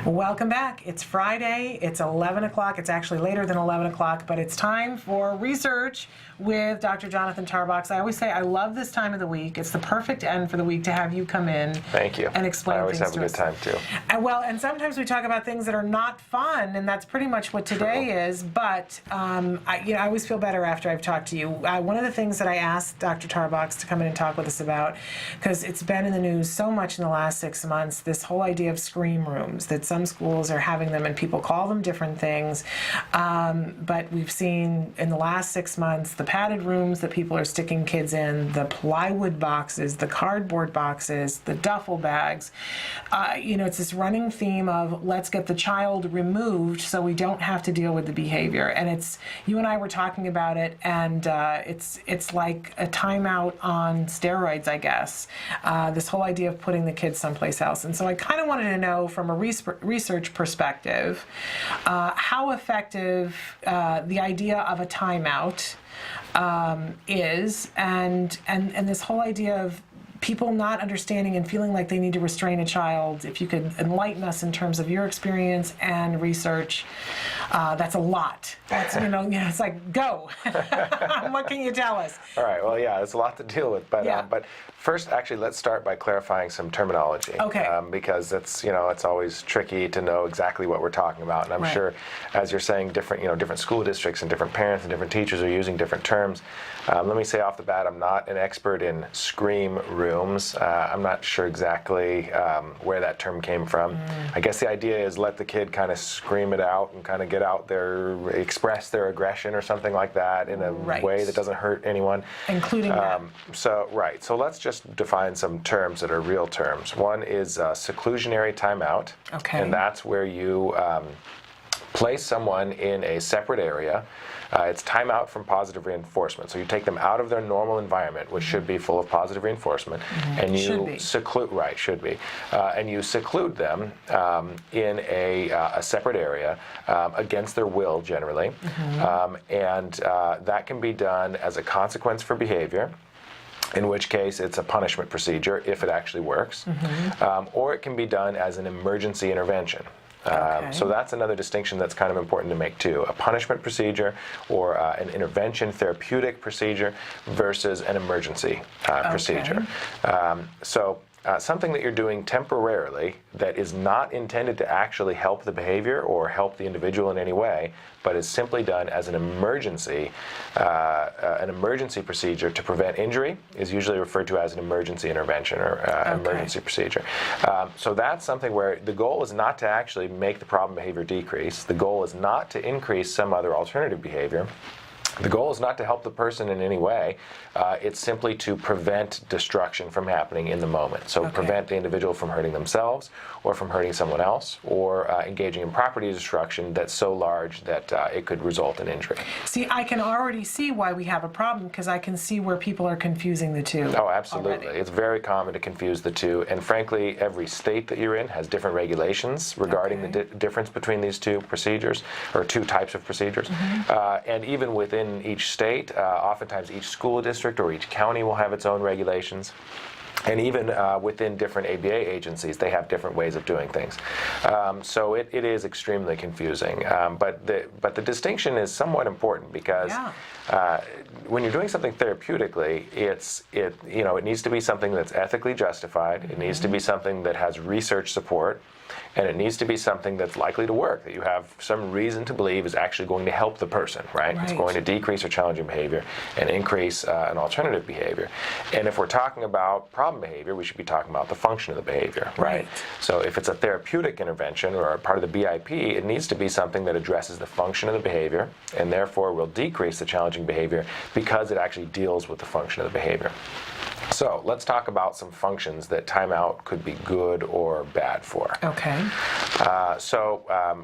Welcome back. It's Friday. It's 11 o'clock. It's actually later than 11 o'clock, but it's time for research with Dr. Jonathan Tarbox. I always say I love this time of the week. It's the perfect end for the week to have you come in. Thank you. And explain things to us. I always have a good time, too. And sometimes we talk about things that are not fun, and that's pretty much what today is, but I always feel better after I've talked to you. One of the things that I asked Dr. Tarbox to come in and talk with us about, because it's been in the news so much in the last 6 months, this whole idea of scream rooms, that some schools are having them and people call them different things, but we've seen in the last 6 months the padded rooms that people are sticking kids in, the plywood boxes, the cardboard boxes, the duffel bags. It's this running theme of let's get the child removed so we don't have to deal with the behavior. And you and I were talking about it, and it's like a timeout on steroids, I guess. This whole idea of putting the kids someplace else. And so I kind of wanted to know from a research perspective how effective the idea of a timeout is, and this whole idea of people not understanding and feeling like they need to restrain a child. If you could enlighten us in terms of your experience and research, that's a lot. That's it's like go. What can you tell us? All right. Well, yeah, it's a lot to deal with, but first, actually, let's start by clarifying some terminology. Okay. Because it's always tricky to know exactly what we're talking about, and I'm sure, as you're saying, different school districts and different parents and different teachers are using different terms. Let me say off the bat, I'm not an expert in scream rooms. I'm not sure exactly where that term came from. I guess the idea is let the kid kind of scream it out and kind of get out there, express their aggression or something like that in a way that doesn't hurt anyone. Including that. So let's just define some terms that are real terms. One is seclusionary timeout. Okay. And that's where you place someone in a separate area. It's timeout from positive reinforcement. So you take them out of their normal environment, which should be full of positive reinforcement, and you seclude. Should be. And you seclude them in a separate area against their will, generally, and that can be done as a consequence for behavior, in which case it's a punishment procedure if it actually works, or it can be done as an emergency intervention. So that's another distinction that's kind of important to make too. A punishment procedure or an intervention therapeutic procedure versus an emergency procedure. Something that you're doing temporarily that is not intended to actually help the behavior or help the individual in any way, but is simply done as an emergency procedure to prevent injury is usually referred to as an emergency intervention or emergency procedure. So that's something where the goal is not to actually make the problem behavior decrease. The goal is not to increase some other alternative behavior. The goal is not to help the person in any way. It's simply to prevent destruction from happening in the moment. So prevent the individual from hurting themselves or from hurting someone else or engaging in property destruction that's so large that it could result in injury. See, I can already see why we have a problem because I can see where people are confusing the two. Oh, absolutely. Already. It's very common to confuse the two. And frankly, every state that you're in has different regulations regarding the difference between these two procedures or two types of procedures. And even within each state, oftentimes each school district or each county will have its own regulations. And even within different ABA agencies, they have different ways of doing things. So it is extremely confusing. But the distinction is somewhat important because when you're doing something therapeutically, it needs to be something that's ethically justified. It needs to be something that has research support. And it needs to be something that's likely to work, that you have some reason to believe is actually going to help the person, right? It's going to decrease their challenging behavior and increase an alternative behavior. And if we're talking about problem behavior, we should be talking about the function of the behavior, right? So if it's a therapeutic intervention or a part of the BIP, it needs to be something that addresses the function of the behavior and therefore will decrease the challenging behavior because it actually deals with the function of the behavior. So let's talk about some functions that timeout could be good or bad for. Okay.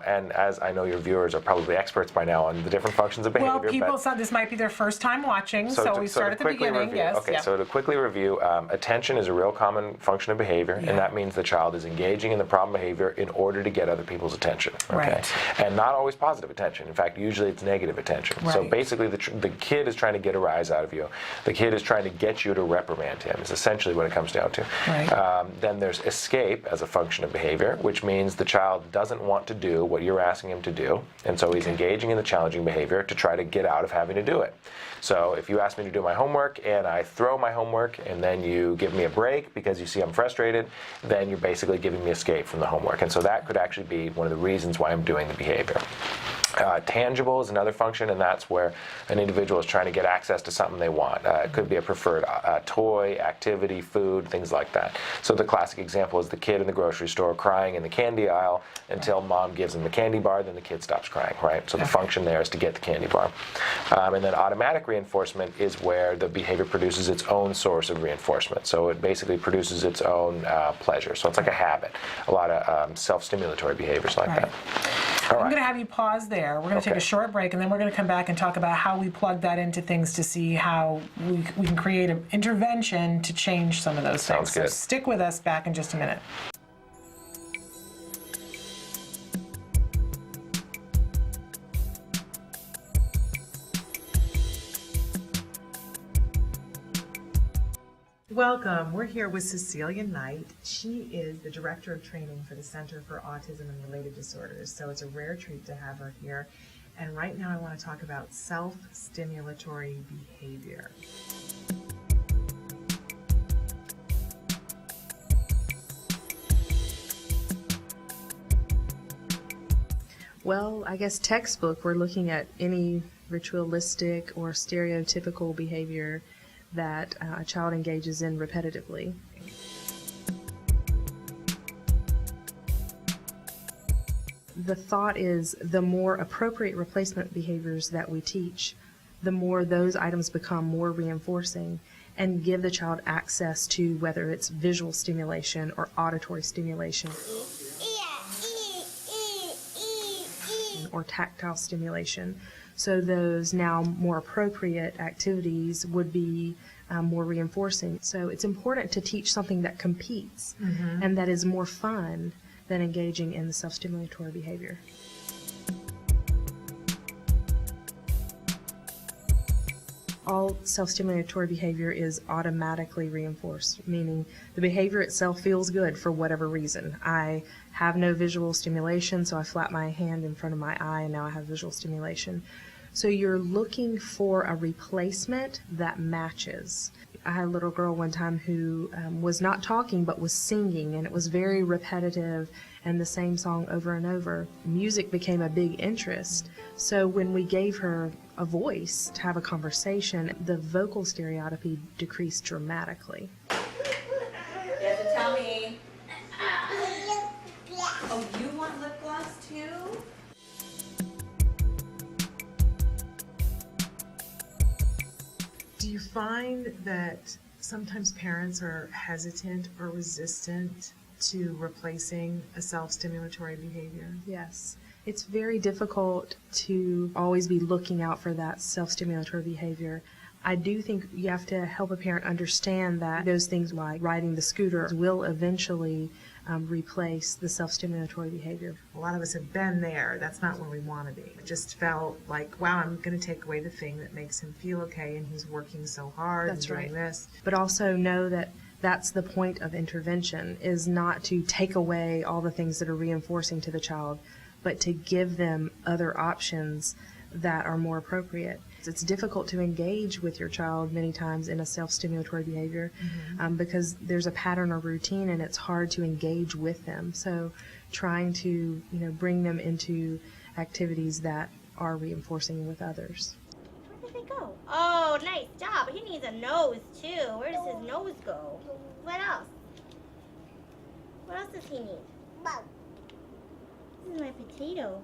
And as I know your viewers are probably experts by now on the different functions of behavior. Well, people said this might be their first time watching, so we start at the beginning. Review, so to quickly review, attention is a real common function of behavior, and that means the child is engaging in the problem behavior in order to get other people's attention. Okay? And not always positive attention. In fact, usually it's negative attention. So basically, the kid is trying to get a rise out of you. The kid is trying to get you to reprimand him, is essentially what it comes down to. Then there's escape as a function of behavior, which means the child doesn't want to do what you're asking him to do, and so he's engaging in the challenging behavior to try to get out of having to do it. So if you ask me to do my homework and I throw my homework and then you give me a break because you see I'm frustrated, then you're basically giving me escape from the homework. And so that could actually be one of the reasons why I'm doing the behavior. Tangible is another function, and that's where an individual is trying to get access to something they want. It could be a preferred toy, activity, food, things like that. So the classic example is the kid in the grocery store crying in the candy aisle until mom gives him the candy bar, then the kid stops crying, right? So the function there is to get the candy bar. And then automatic reinforcement is where the behavior produces its own source of reinforcement. So it basically produces its own pleasure. So it's like a habit. A lot of self-stimulatory behaviors like that. I'm going to have you pause there. We're going to take a short break, and then we're going to come back and talk about how we plug that into things to see how we can create an intervention to change some of those things. Sounds good. So stick with us, back in just a minute. Welcome. We're here with Cecilia Knight. She is the Director of Training for the Center for Autism and Related Disorders, so it's a rare treat to have her here. And right now I want to talk about self-stimulatory behavior. Well, I guess textbook, we're looking at any ritualistic or stereotypical behavior that a child engages in repetitively. The thought is the more appropriate replacement behaviors that we teach, the more those items become more reinforcing and give the child access to whether it's visual stimulation or auditory stimulation or tactile stimulation. So those now more appropriate activities would be more reinforcing. So it's important to teach something that competes and that is more fun than engaging in the self-stimulatory behavior. All self-stimulatory behavior is automatically reinforced, meaning the behavior itself feels good for whatever reason. I have no visual stimulation, so I flap my hand in front of my eye and now I have visual stimulation. So you're looking for a replacement that matches. I had a little girl one time who was not talking but was singing, and it was very repetitive and the same song over and over. Music became a big interest. So when we gave her a voice to have a conversation, the vocal stereotypy decreased dramatically. You have to tell me. Oh, you want lip gloss too? Do you find that sometimes parents are hesitant or resistant to replacing a self-stimulatory behavior? Yes. It's very difficult to always be looking out for that self-stimulatory behavior. I do think you have to help a parent understand that those things like riding the scooter will eventually replace the self-stimulatory behavior. A lot of us have been there. That's not where we want to be. It just felt like, wow, I'm going to take away the thing that makes him feel okay, and he's working so hard and doing this. But also know that that's the point of intervention, is not to take away all the things that are reinforcing to the child, but to give them other options that are more appropriate. It's difficult to engage with your child many times in a self-stimulatory behavior because there's a pattern or routine, and it's hard to engage with them. So trying to bring them into activities that are reinforcing with others. Where did they go? Oh, nice job. He needs a nose too. Where does his nose go? What else? What else does he need? This is my potato.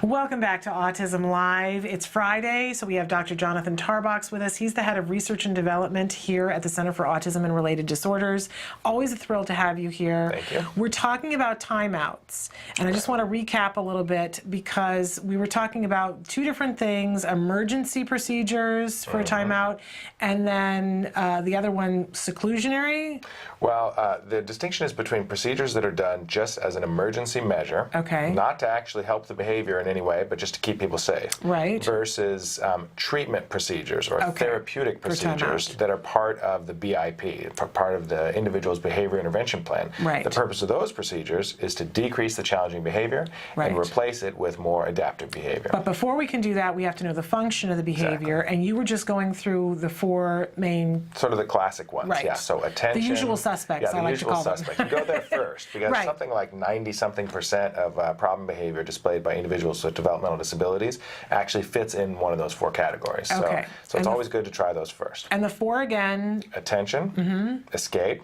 Welcome back to Autism Live. It's Friday, so we have Dr. Jonathan Tarbox with us. He's the head of research and development here at the Center for Autism and Related Disorders. Always a thrill to have you here. Thank you. We're talking about timeouts, and I just want to recap a little bit because we were talking about two different things: emergency procedures for a timeout, and then the other one, seclusionary. Well, the distinction is between procedures that are done just as an emergency measure, not to actually help the behavior in any way, but just to keep people safe, versus treatment procedures or therapeutic procedures that are part of the BIP, part of the individual's behavior intervention plan. The purpose of those procedures is to decrease the challenging behavior and replace it with more adaptive behavior. But before we can do that, we have to know the function of the behavior, and you were just going through the four main... Sort of the classic ones, so attention... The usual suspects, I like to call them. You go there first, because something like 90-something% of problem behavior displayed by individuals with developmental disabilities actually fits in one of those four categories. So it's always good to try those first. And the four again? Attention, escape,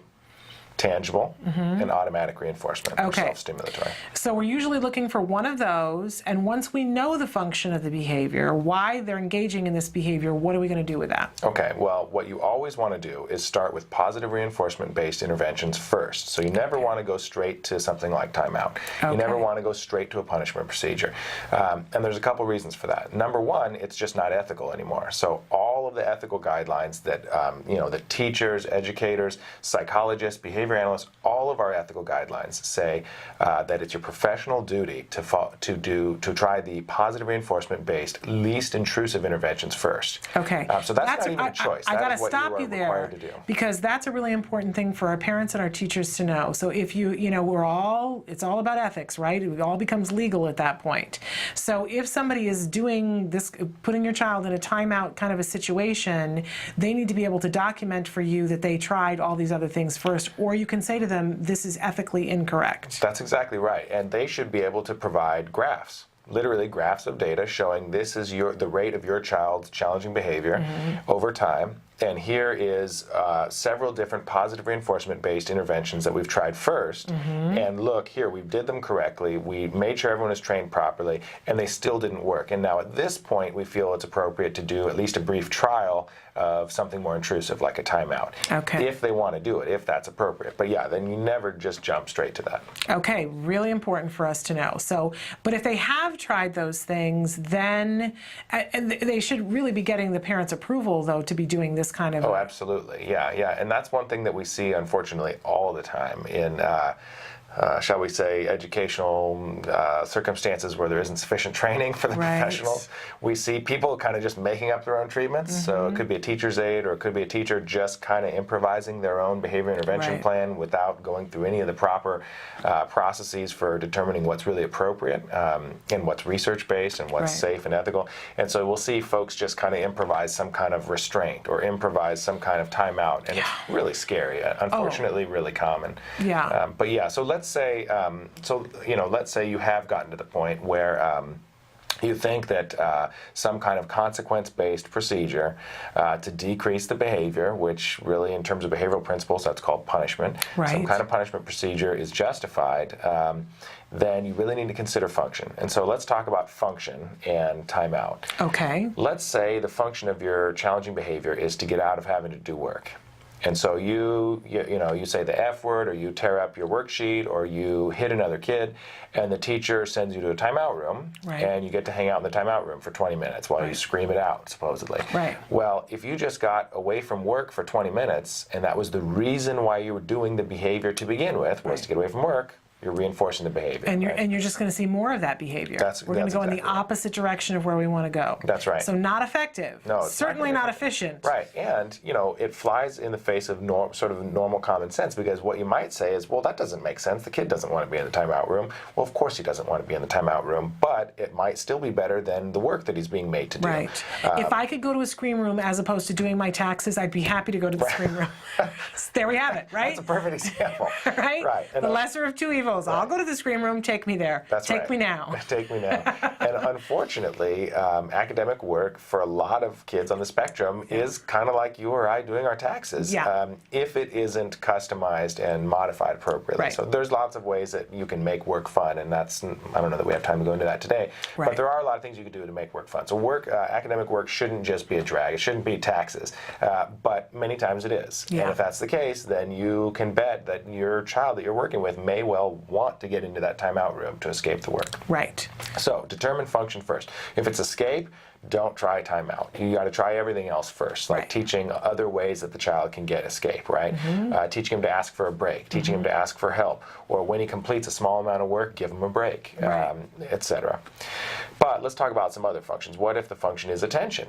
tangible, and automatic reinforcement, or self-stimulatory. So we're usually looking for one of those, and once we know the function of the behavior, why they're engaging in this behavior, what are we going to do with that? Okay, well, what you always want to do is start with positive reinforcement-based interventions first. So you never want to go straight to something like timeout. You never want to go straight to a punishment procedure. And there's a couple reasons for that. Number one, it's just not ethical anymore. So all of the ethical guidelines that, the teachers, educators, psychologists, behavior analysts, all of our ethical guidelines say that it's your professional duty to try the positive reinforcement-based, least intrusive interventions first. So that's not even a choice. I got to That is what stop you are there required to do. because that's a really important thing for our parents and our teachers to know. So if it's all about ethics, right? It all becomes legal at that point. So if somebody is doing this, putting your child in a timeout kind of a situation, they need to be able to document for you that they tried all these other things first, or you can say to them, this is ethically incorrect. That's exactly right. And they should be able to provide graphs, literally graphs of data showing this is the rate of your child's challenging behavior over time. And here is several different positive reinforcement-based interventions that we've tried first. And look, here, we did them correctly. We made sure everyone is trained properly, and they still didn't work. And now at this point, we feel it's appropriate to do at least a brief trial of something more intrusive, like a timeout, if they want to do it, if that's appropriate. But yeah, then you never just jump straight to that. Okay, really important for us to know. So, but if they have tried those things, then they should really be getting the parents' approval, though, to be doing this kind of... Oh, absolutely. Yeah. And that's one thing that we see, unfortunately, all the time in, shall we say, educational circumstances where there isn't sufficient training for the professionals. We see people kind of just making up their own treatments. So it could be a teacher's aide, or it could be a teacher just kind of improvising their own behavior intervention plan without going through any of the proper processes for determining what's really appropriate and what's research-based and what's safe and ethical. And so we'll see folks just kind of improvise some kind of restraint or improvise some kind of timeout, and it's really scary. Unfortunately, really common. But yeah, so let's say, let's say you have gotten to the point where you think that some kind of consequence-based procedure to decrease the behavior, which really in terms of behavioral principles, that's called punishment, some kind of punishment procedure is justified, then you really need to consider function. And so let's talk about function and timeout. Let's say the function of your challenging behavior is to get out of having to do work. And so you say the F word, or you tear up your worksheet, or you hit another kid, and the teacher sends you to a timeout room, and you get to hang out in the timeout room for 20 minutes while you scream it out, supposedly. Well, if you just got away from work for 20 minutes, and that was the reason why you were doing the behavior to begin with, was to get away from work, you're reinforcing the behavior. And right? you're just going to see more of that behavior. We're going to go in the opposite direction of where we want to go. That's right. So not effective. No, it's certainly not efficient. Right, and it flies in the face of sort of normal common sense, because what you might say is, well, that doesn't make sense. The kid doesn't want to be in the timeout room. Well, of course he doesn't want to be in the timeout room, but it might still be better than the work that he's being made to do. Right. If I could go to a scream room as opposed to doing my taxes, I'd be happy to go to the scream room. There we have it, right? That's a perfect example. Right? Right. The lesser of two evils. Right. I'll go to the scream room, take me there. That's take right. me now. Take me now. And unfortunately, academic work for a lot of kids on the spectrum is kind of like you or I doing our taxes, if it isn't customized and modified appropriately. Right. So there's lots of ways that you can make work fun, and that's, I don't know that we have time to go into that today, but there are a lot of things you can do to make work fun. So academic work shouldn't just be a drag. It shouldn't be taxes, but many times it is. And if that's the case, then you can bet that your child that you're working with may well want to get into that timeout room to escape the work. Right. So determine function first. If it's escape, don't try timeout. You got to try everything else first, like teaching other ways that the child can get escape, right? Teaching him to ask for a break, teaching him to ask for help, or when he completes a small amount of work, give him a break, etc. But let's talk about some other functions. What if the function is attention?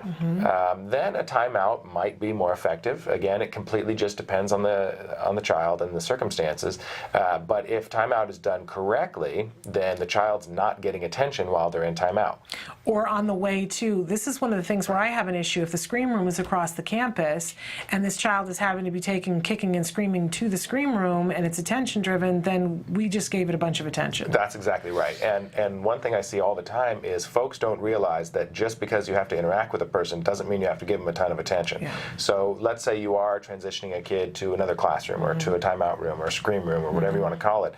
Then a timeout might be more effective. Again, it completely just depends on the child and the circumstances. But if timeout is done correctly, then the child's not getting attention while they're in timeout. Or on the way to, this is one of the things where I have an issue. If the scream room is across the campus and this child is having to be taken kicking and screaming to the scream room and it's attention driven, then we just gave it a bunch of attention. That's exactly right. And one thing I see all the time is folks don't realize that just because you have to interact with a person doesn't mean you have to give them a ton of attention. So let's say you are transitioning a kid to another classroom or to a timeout room or a scream room or whatever you want to call it.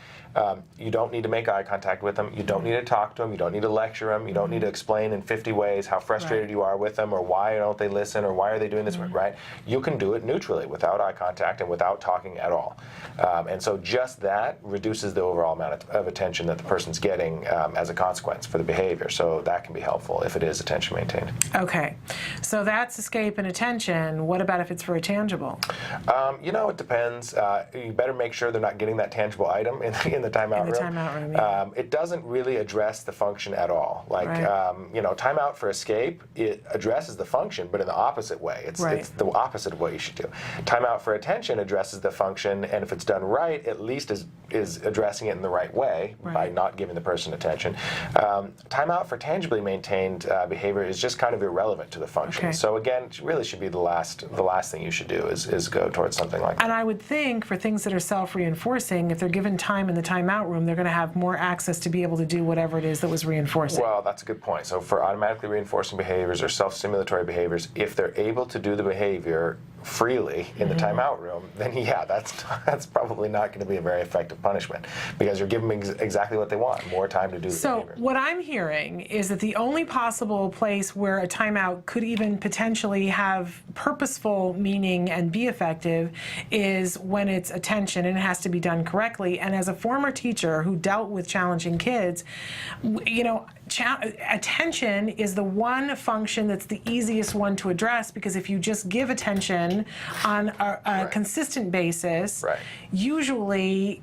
You don't need to make eye contact with them. You don't need to talk to them. You don't need to lecture them. You don't need to explain in 50 ways how frustrated you are with them, or why don't they listen, or why are they doing this, right? You can do it neutrally without eye contact and without talking at all. And so just that reduces the overall amount of attention that the person's getting as a consequence for the behavior. So that can be helpful if it is attention maintained. Okay. So that's escape and attention. What about if it's for a tangible? It depends. You better make sure they're not getting that tangible item in the timeout room. It doesn't really address the function at all. Like, timeout for escape, it addresses the function, but in the opposite way. It's the opposite of what you should do. Timeout for attention addresses the function, and if it's done right, at least is addressing it in the right way by not giving the person attention. Timeout for tangibly maintained behavior is just kind of irrelevant to the function. So again, it really should be the last thing you should do is go towards something like that. And I would think for things that are self-reinforcing, if they're given time in the timeout room, they're going to have more access to be able to do whatever it is that was reinforcing. Well, that's a good point. So for automatically reinforcing behaviors or self-stimulatory behaviors, if they're able to do the behavior freely in the timeout room, then that's probably not going to be a very effective punishment, because you're giving them exactly what they want, more time to do the behavior. So what I'm hearing is that the only possible place where a timeout could even potentially have purposeful meaning and be effective is when it's attention, and it has to be done correctly. And as a former teacher who dealt with challenging kids, attention is the one function that's the easiest one to address, because if you just give attention on a consistent basis, usually,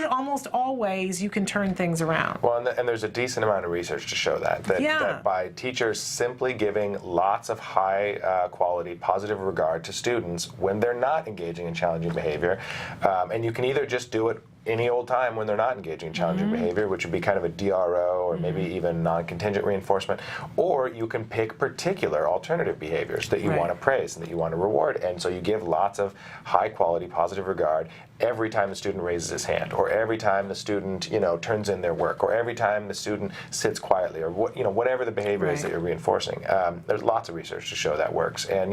almost always, you can turn things around. Well, and there's a decent amount of research to show that by teachers simply giving lots of high quality positive regard to students when they're not engaging in challenging behavior, and you can either just do it any old time when they're not engaging in challenging behavior, which would be kind of a DRO or maybe even non-contingent reinforcement, or you can pick particular alternative behaviors that you want to praise and that you want to reward, and so you give lots of high-quality positive regard every time the student raises his hand, or every time the student turns in their work, or every time the student sits quietly, or whatever the behavior is that you're reinforcing. There's lots of research to show that works, and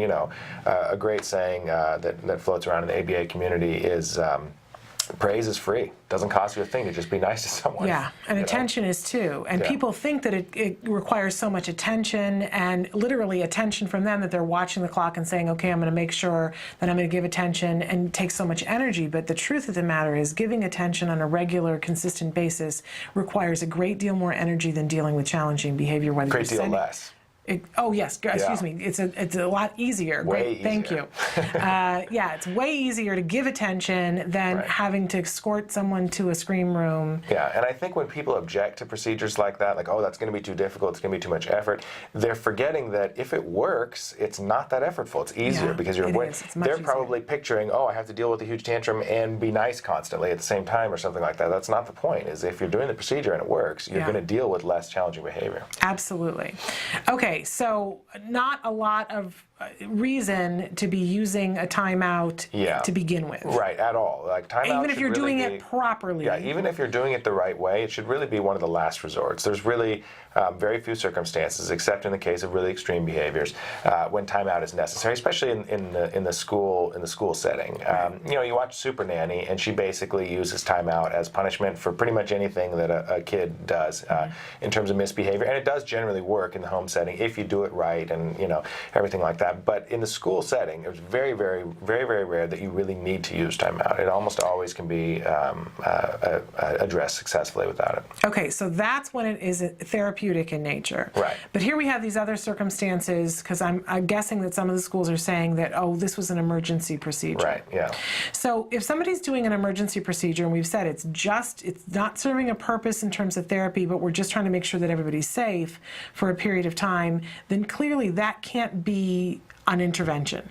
a great saying that floats around in the ABA community is praise is free. Doesn't cost you a thing to just be nice to someone. Yeah, and attention is too. And people think that it requires so much attention, and literally attention from them, that they're watching the clock and saying, okay, I'm going to make sure that I'm going to give attention, and it takes so much energy. But the truth of the matter is, giving attention on a regular, consistent basis requires a great deal more energy than dealing with challenging behavior. Great deal less. Oh yes, excuse me. It's a lot easier. Way Great, thank easier. you. Yeah, it's way easier to give attention than having to escort someone to a scream room. Yeah, and I think when people object to procedures like that, like, oh, that's going to be too difficult, it's going to be too much effort, they're forgetting that if it works, it's not that effortful. It's easier because it is. It's much they're easier. probably picturing, oh, I have to deal with a huge tantrum and be nice constantly at the same time or something like that. That's not the point. Is if you're doing the procedure and it works, you're going to deal with less challenging behavior. Absolutely. Okay, so not a lot of reason to be using a timeout to begin with. Right, at all. Like timeout Even if should you're really doing be, it properly. Yeah, even if you're doing it the right way, it should really be one of the last resorts. There's really very few circumstances, except in the case of really extreme behaviors, when timeout is necessary, especially in the school setting. You know, you watch Super Nanny, and she basically uses timeout as punishment for pretty much anything that a kid does in terms of misbehavior, and it does generally work in the home setting if you do it right, and you know everything like that. But in the school setting, it's very, very, very, very rare that you really need to use timeout. It almost always can be addressed successfully without it. Okay, so that's when it is therapeutic in nature. Right. But here we have these other circumstances, because I'm guessing that some of the schools are saying that, oh, this was an emergency procedure. Right, yeah. So if somebody's doing an emergency procedure, and we've said it's not serving a purpose in terms of therapy, but we're just trying to make sure that everybody's safe for a period of time, then clearly that can't be an intervention.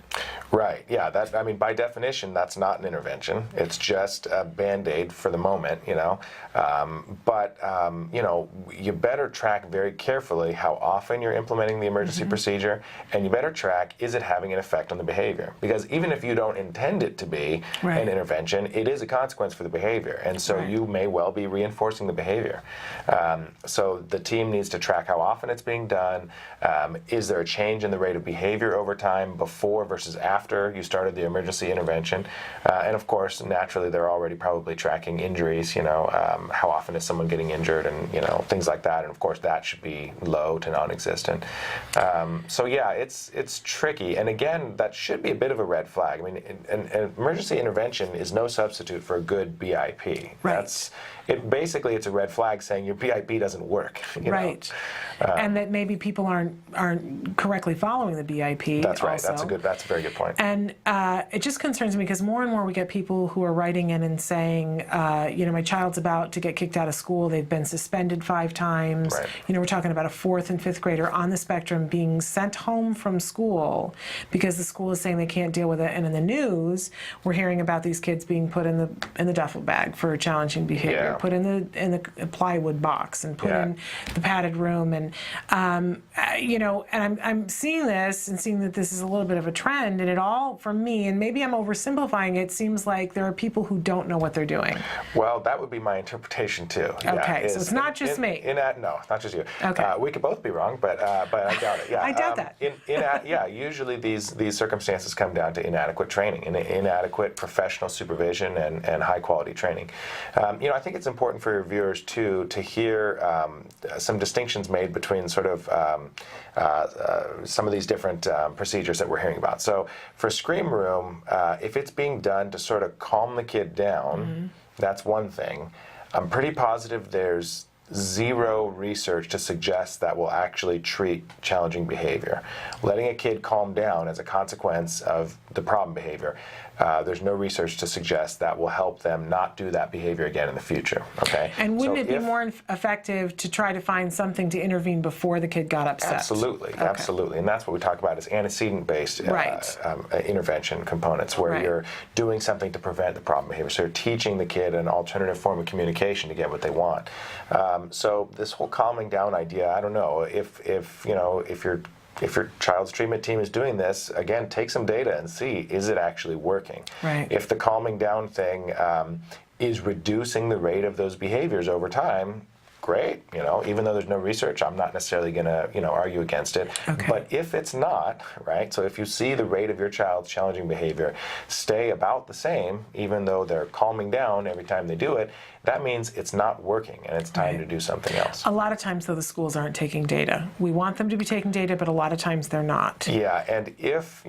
Right, yeah, I mean, by definition, that's not an intervention. It's just a Band-Aid for the moment, you know. You know, you better track very carefully how often you're implementing the emergency procedure, and you better track, is it having an effect on the behavior? Because even if you don't intend it to be an intervention, it is a consequence for the behavior, and so you may well be reinforcing the behavior. So the team needs to track how often it's being done. Is there a change in the rate of behavior over time before versus after you started the emergency intervention? And of course, naturally, they're already probably tracking injuries, you know, how often is someone getting injured and, you know, things like that. And of course, that should be low to non-existent. So yeah, it's tricky. And again, that should be a bit of a red flag. I mean, an emergency intervention is no substitute for a good BIP. Right. Basically, it's a red flag saying your BIP doesn't work. You know? And that maybe people aren't correctly following the BIP. That's right. Also. That's a very good point. And it just concerns me because more and more we get people who are writing in and saying, you know, my child's about to get kicked out of school. They've been suspended 5 times. Right. You know, we're talking about a 4th and 5th grader on the spectrum being sent home from school because the school is saying they can't deal with it. And in the news, we're hearing about these kids being put in the duffel bag for challenging behavior, put in the plywood box, and put in the padded room. And you know, and I'm seeing this and seeing that this is a little bit of a trend, and it all, for me, and maybe I'm oversimplifying it, seems like there are people who don't know what they're doing. Well, that would be my interpretation too. Okay, so it's not just me. No, not just you. Okay. We could both be wrong, but I doubt it. Yeah, I doubt that. Usually these circumstances come down to inadequate training, and inadequate professional supervision and high quality training. You know, I think it's important for your viewers too to hear some distinctions made between sort of some of these different procedures that we're hearing about. So for scream room, if it's being done to sort of calm the kid down, that's one thing. I'm pretty positive there's zero research to suggest that will actually treat challenging behavior. Letting a kid calm down as a consequence of the problem behavior, there's no research to suggest that will help them not do that behavior again in the future. Okay. And wouldn't it be more effective to try to find something to intervene before the kid got upset? Absolutely, absolutely. And that's what we talk about as antecedent-based intervention components, where you're doing something to prevent the problem behavior. So you're teaching the kid an alternative form of communication to get what they want. So this whole calming down idea, I don't know if your child's treatment team is doing this, again, take some data and see, is it actually working? Right. If the calming down thing is reducing the rate of those behaviors over time, great. You know, even though there's no research, I'm not necessarily going to, argue against it. Okay. But if it's not, right, so if you see the rate of your child's challenging behavior stay about the same, even though they're calming down every time they do it, that means it's not working and it's time to do something else. A lot of times, though, the schools aren't taking data. We want them to be taking data, but a lot of times they're not. Yeah, and if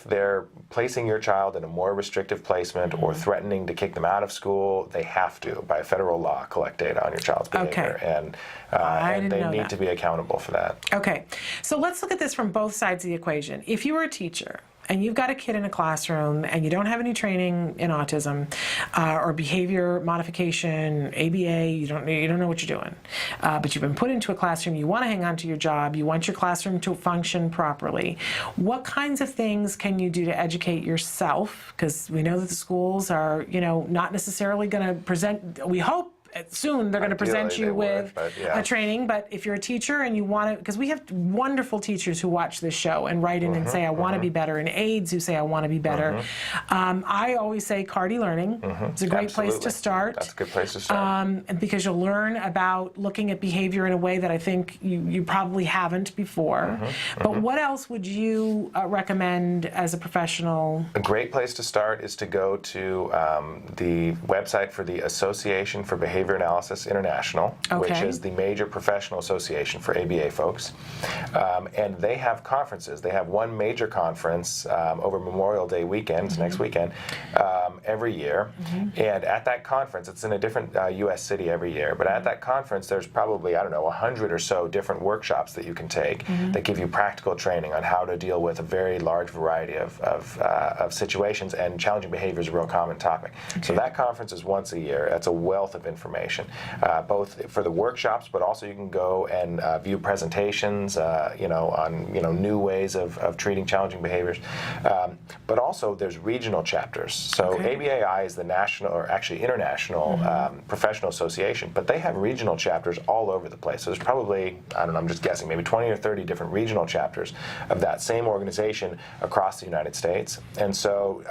they're placing your child in a more restrictive placement or threatening to kick them out of school, they have to, by federal law, collect data on your child's behavior. behavior, and they need to be accountable for that. Okay, so let's look at this from both sides of the equation. If you were a teacher and you've got a kid in a classroom and you don't have any training in autism or behavior modification, ABA, you don't know what you're doing, but you've been put into a classroom, you want to hang on to your job, you want your classroom to function properly, what kinds of things can you do to educate yourself? Because we know that the schools are, not necessarily going to present, we hope, soon they're going to present you with a training, but if you're a teacher and you want to, because we have wonderful teachers who watch this show and write in and say, I want to be better, and aides who say, I want to be better. I always say CARD e-learning is a great place to start. That's a good place to start. Because you'll learn about looking at behavior in a way that I think you probably haven't before. But what else would you recommend as a professional? A great place to start is to go to the website for the Association for Behavior Analysis International, which is the major professional association for ABA folks. And they have conferences. They have one major conference over Memorial Day weekend, next weekend, every year. And at that conference, it's in a different U.S. city every year, but at that conference, there's probably, 100 or so different workshops that you can take that give you practical training on how to deal with a very large variety of situations, and challenging behavior is a real common topic. So that conference is once a year. That's a wealth of information, both for the workshops, but also you can go and view presentations, on new ways of treating challenging behaviors. But also there's regional chapters. So ABAI is the national, or actually international, professional association, but they have regional chapters all over the place. So there's probably, I'm just guessing, maybe 20 or 30 different regional chapters of that same organization across the United States. And so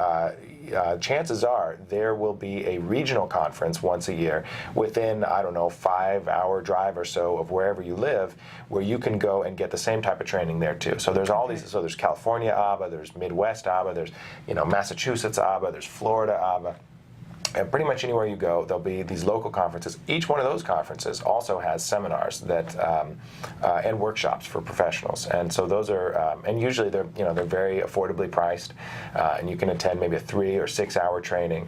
chances are there will be a regional conference once a year within, 5-hour drive or so of wherever you live, where you can go and get the same type of training there too. So there's all these, so there's California ABA, there's Midwest ABA, there's Massachusetts ABA, there's Florida ABA. And pretty much anywhere you go, there'll be these local conferences. Each one of those conferences also has seminars that and workshops for professionals. And so those are, and usually they're very affordably priced, and you can attend maybe a 3 or 6 hour training.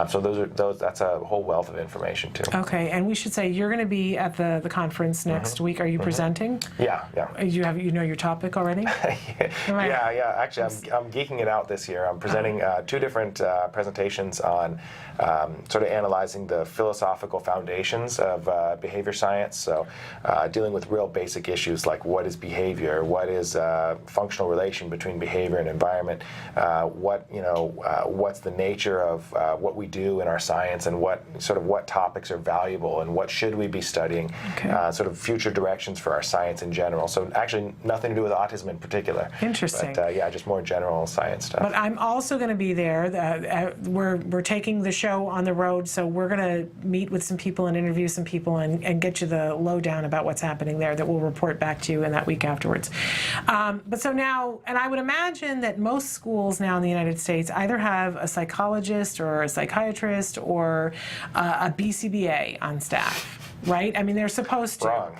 So that's a whole wealth of information too. Okay, and we should say you're going to be at the conference next week. Are you presenting? Yeah. You know your topic already? Yeah. Actually, I'm geeking it out this year. I'm presenting 2 different presentations on sort of analyzing the philosophical foundations of behavior science. So dealing with real basic issues like what is behavior, what is functional relation between behavior and environment, what's the nature of what we do in our science, and what topics are valuable and what should we be studying, sort of future directions for our science in general. So actually nothing to do with autism in particular. Interesting. But just more general science stuff. But I'm also going to be there. We're taking the show on the road, so we're going to meet with some people and interview some people and get you the lowdown about what's happening there that we'll report back to you in that week afterwards. But so now, and I would imagine that most schools now in the United States either have a psychologist or a psychiatrist or a BCBA on staff. Right? I mean, they're supposed to. Wrong.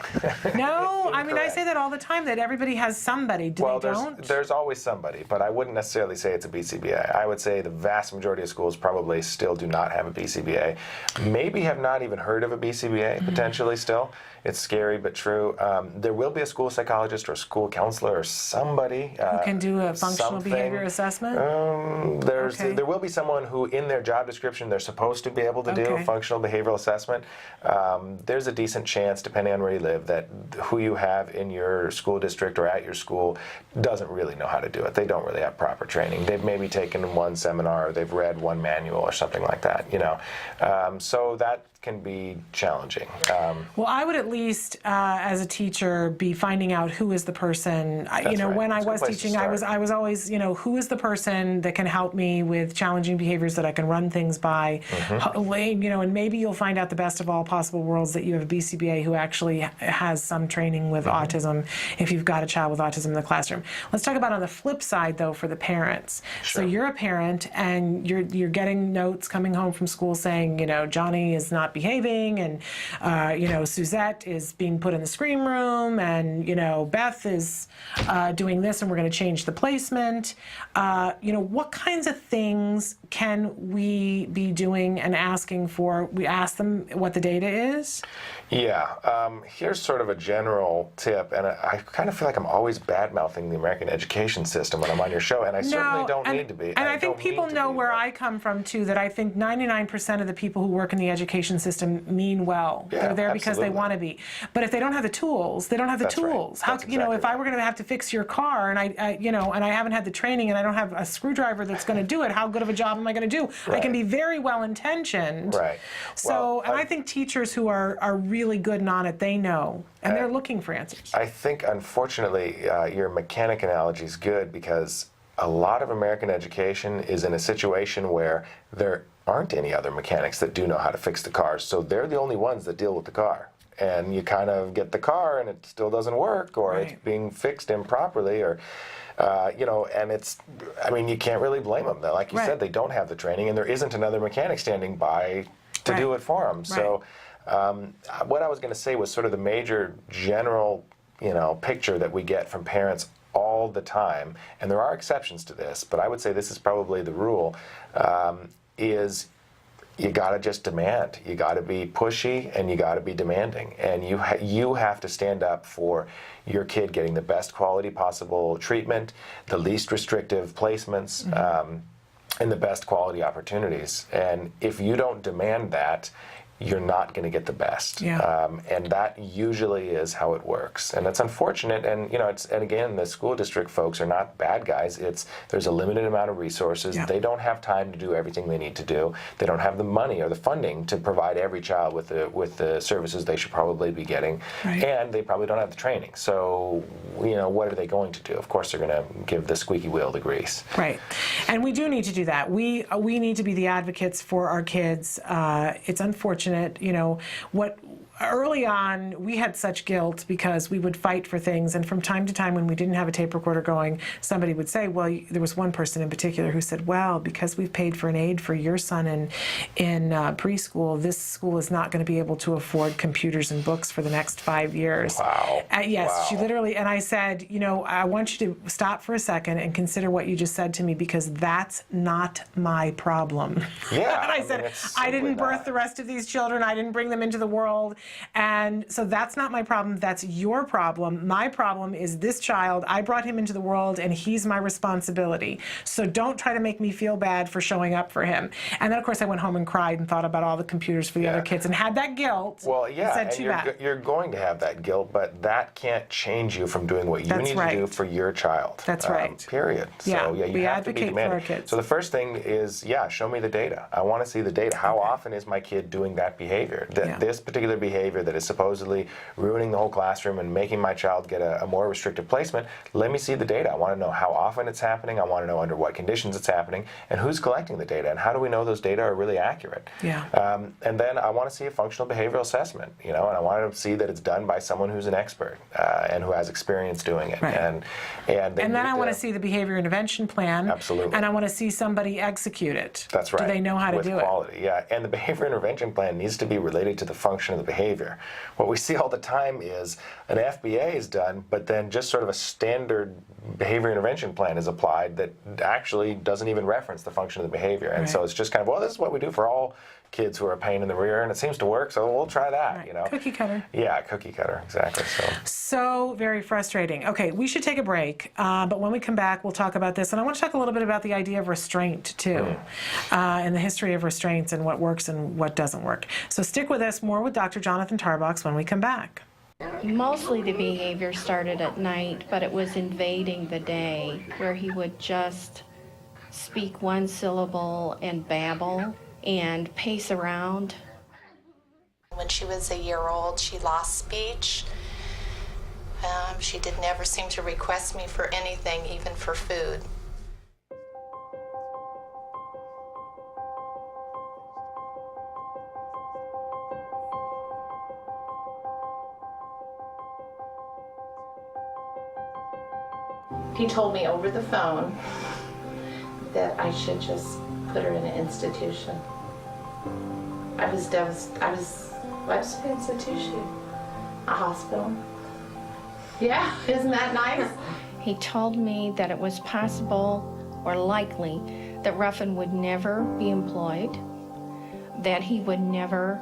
No, I mean, I say that all the time, that everybody has somebody. They don't? There's always somebody, but I wouldn't necessarily say it's a BCBA. I would say the vast majority of schools probably still do not have a BCBA. Maybe have not even heard of a BCBA, potentially still. It's scary, but true. There will be a school psychologist or a school counselor or somebody who can do a functional behavior assessment? There will be someone who, in their job description, they're supposed to be able to do a functional behavioral assessment. There's a decent chance, depending on where you live, that who you have in your school district or at your school doesn't really know how to do it. They don't really have proper training. They've maybe taken one seminar, or they've read one manual or something like that. So that can be challenging. Well, I would at least, as a teacher, be finding out who is the person. When I was teaching, I was always, who is the person that can help me with challenging behaviors that I can run things by. And maybe you'll find out the best of all possible worlds that you have a BCBA who actually has some training with autism, if you've got a child with autism in the classroom. Let's talk about on the flip side, though, for the parents. Sure. So you're a parent, and you're getting notes coming home from school saying, Johnny is not not behaving, and Suzette is being put in the scream room, and Beth is doing this, and we're going to change the placement. What kinds of things can we be doing and asking for? We ask them what the data is. Yeah, here's sort of a general tip, and I kind of feel like I'm always bad-mouthing the American education system when I'm on your show, and I certainly don't need to be. And I think people know where I come from, too, that I think 99% of the people who work in the education system mean well. Yeah, they're there because they want to be. But if they don't have the tools, they don't have the tools. How, if I were going to have to fix your car, and I haven't had the training, and I don't have a screwdriver that's going to do it, how good of a job am I going to do? Right. I can be very well-intentioned. Right. So, and I think teachers who are really good and on it, they know, and they're looking for answers. I think, unfortunately, your mechanic analogy is good because a lot of American education is in a situation where there aren't any other mechanics that do know how to fix the cars, so they're the only ones that deal with the car. And you kind of get the car and it still doesn't work, or it's being fixed improperly, or and it's, you can't really blame them. Like you said, they don't have the training, and there isn't another mechanic standing by to do it for them. So what I was going to say was sort of the major general, picture that we get from parents all the time, and there are exceptions to this, but I would say this is probably the rule, is you got to just demand. You got to be pushy, and you got to be demanding, and you have to stand up for your kid getting the best quality possible treatment, the least restrictive placements, and the best quality opportunities. And if you don't demand that, you're not going to get the best. And that usually is how it works. And that's unfortunate. And, and again, the school district folks are not bad guys. There's a limited amount of resources. They don't have time to do everything they need to do. They don't have the money or the funding to provide every child with the services they should probably be getting. And they probably don't have the training. So, what are they going to do? Of course, they're going to give the squeaky wheel the grease. Right. And we do need to do that. We need to be the advocates for our kids. It's unfortunate. Early on, we had such guilt because we would fight for things, and from time to time when we didn't have a tape recorder going, somebody would say, well, there was one person in particular who said, well, because we've paid for an aid for your son in preschool, this school is not going to be able to afford computers and books for the next 5 years. Wow. Yes, wow. She literally, and I said, I want you to stop for a second and consider what you just said to me, because that's not my problem. Yeah. And I said, I didn't birth the rest of these children. I didn't bring them into the world. And so that's not my problem. That's your problem. My problem is this child. I brought him into the world, and he's my responsibility. So don't try to make me feel bad for showing up for him. And then, of course, I went home and cried and thought about all the computers for the other kids and had that guilt. Well, yeah, and said, you're going to have that guilt, but that can't change you from doing what you need to do for your child. That's right. Period. So, you have to be demanding. For our kids. So the first thing is, show me the data. I want to see the data. How often is my kid doing that behavior? This particular behavior that is supposedly ruining the whole classroom and making my child get a more restrictive placement, let me see the data. I want to know how often it's happening. I want to know under what conditions it's happening, and who's collecting the data, and how do we know those data are really accurate. And then I want to see a functional behavioral assessment, and I want to see that it's done by someone who's an expert and who has experience doing it. And then I want to see the behavior intervention plan. Absolutely. And I want to see somebody execute it. That's right. Do they know how to do with quality, and the behavior intervention plan needs to be related to the function of the behavior. What we see all the time is an FBA is done, but then just sort of a standard behavior intervention plan is applied that actually doesn't even reference the function of the behavior. And so it's just kind of, well, this is what we do for all kids who are a pain in the rear, and it seems to work, so we'll try that, Cookie cutter. Yeah, cookie cutter, exactly. So very frustrating. Okay, we should take a break, but when we come back, we'll talk about this, and I want to talk a little bit about the idea of restraint, too, and the history of restraints and what works and what doesn't work. So stick with us, more with Dr. Jonathan Tarbox when we come back. Mostly the behavior started at night, but it was invading the day, where he would just speak one syllable and babble and pace around. When she was a year old, she lost speech. She did never seem to request me for anything, even for food. He told me over the phone that I should just put her in an institution. I was devastated. What's the institution? A hospital. Yeah, isn't that nice? He told me that it was possible or likely that Ruffin would never be employed, that he would never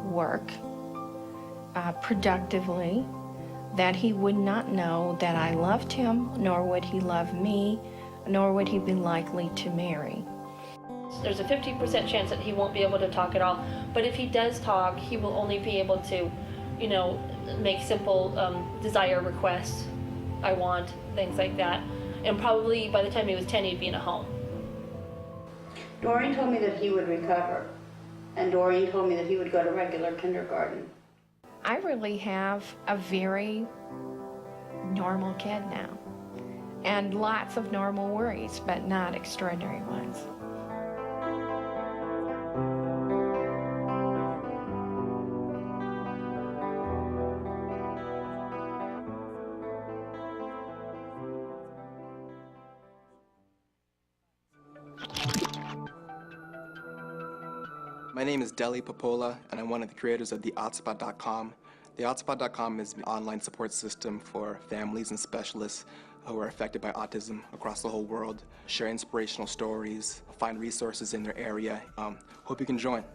work productively, that he would not know that I loved him, nor would he love me, nor would he be likely to marry. There's a 50% chance that he won't be able to talk at all, but if he does talk, he will only be able to, make simple desire requests. I want, things like that. And probably by the time he was 10, he'd be in a home. Doreen told me that he would recover, and Doreen told me that he would go to regular kindergarten. I really have a very normal kid now, and lots of normal worries, but not extraordinary ones. My name is Deli Popola, and I'm one of the creators of thehotspot.com. Thehotspot.com is an online support system for families and specialists who are affected by autism across the whole world. Share inspirational stories, find resources in their area. Hope you can join.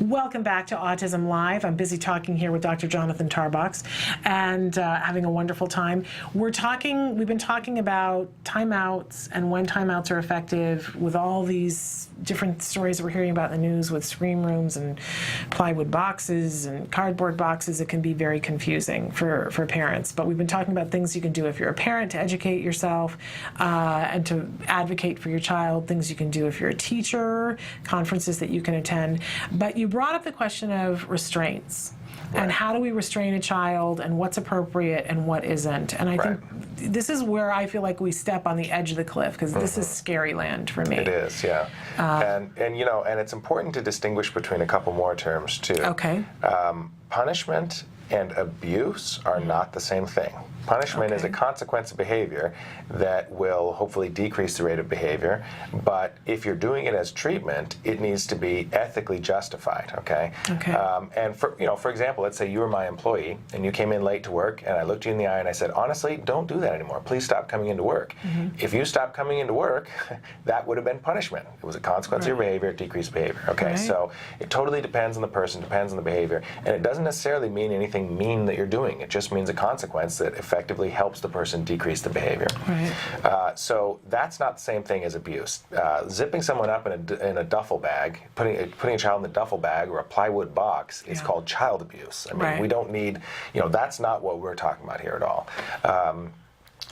Welcome back to Autism Live. I'm busy talking here with Dr. Jonathan Tarbox and having a wonderful time. We've been talking about timeouts and when timeouts are effective with all these different stories that we're hearing about in the news with scream rooms and plywood boxes and cardboard boxes. It can be very confusing for parents. But we've been talking about things you can do if you're a parent to educate yourself and to advocate for your child, things you can do if you're a teacher, conferences that you can attend. But you brought up the question of restraints. Right. And how do we restrain a child and what's appropriate and what isn't? And I think this is where I feel like we step on the edge of the cliff because this is scary land for me. It is, yeah. And it's important to distinguish between a couple more terms too. Okay. Punishment and abuse are not the same thing. Punishment is a consequence of behavior that will hopefully decrease the rate of behavior, but if you're doing it as treatment, it needs to be ethically justified, okay? And for example, let's say you were my employee and you came in late to work and I looked you in the eye and I said, honestly, don't do that anymore. Please stop coming into work. If you stopped coming into work, that would have been punishment. It was a consequence of your behavior, decreased behavior, okay? So it totally depends on the person, depends on the behavior, and it doesn't necessarily mean anything mean that you're doing. It just means a consequence that effectively helps the person decrease the behavior. So that's not the same thing as abuse. Zipping someone up in a duffel bag, putting a child in the duffel bag or a plywood box is called child abuse. I mean, we don't need, that's not what we're talking about here at all.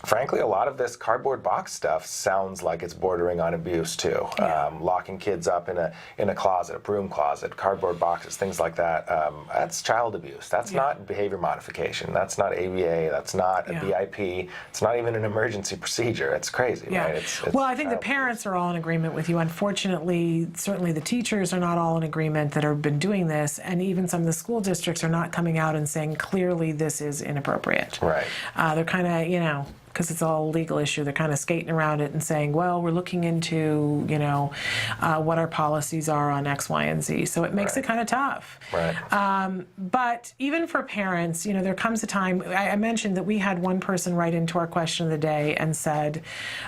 Frankly, a lot of this cardboard box stuff sounds like it's bordering on abuse too. Locking kids up in a closet, a broom closet, cardboard boxes, things like that. That's child abuse. That's not behavior modification. That's not ABA. That's not a BIP. It's not even an emergency procedure. It's crazy, right? It's well, I think the parents are all in agreement with you. Unfortunately, certainly the teachers are not all in agreement that have been doing this, and even some of the school districts are not coming out and saying clearly this is inappropriate. Right. They're kind of, because it's all a legal issue, they're kind of skating around it and saying, well, we're looking into, what our policies are on X, Y, and Z. So it makes it kind of tough. But even for parents, there comes a time, I mentioned that we had one person write into our question of the day and said,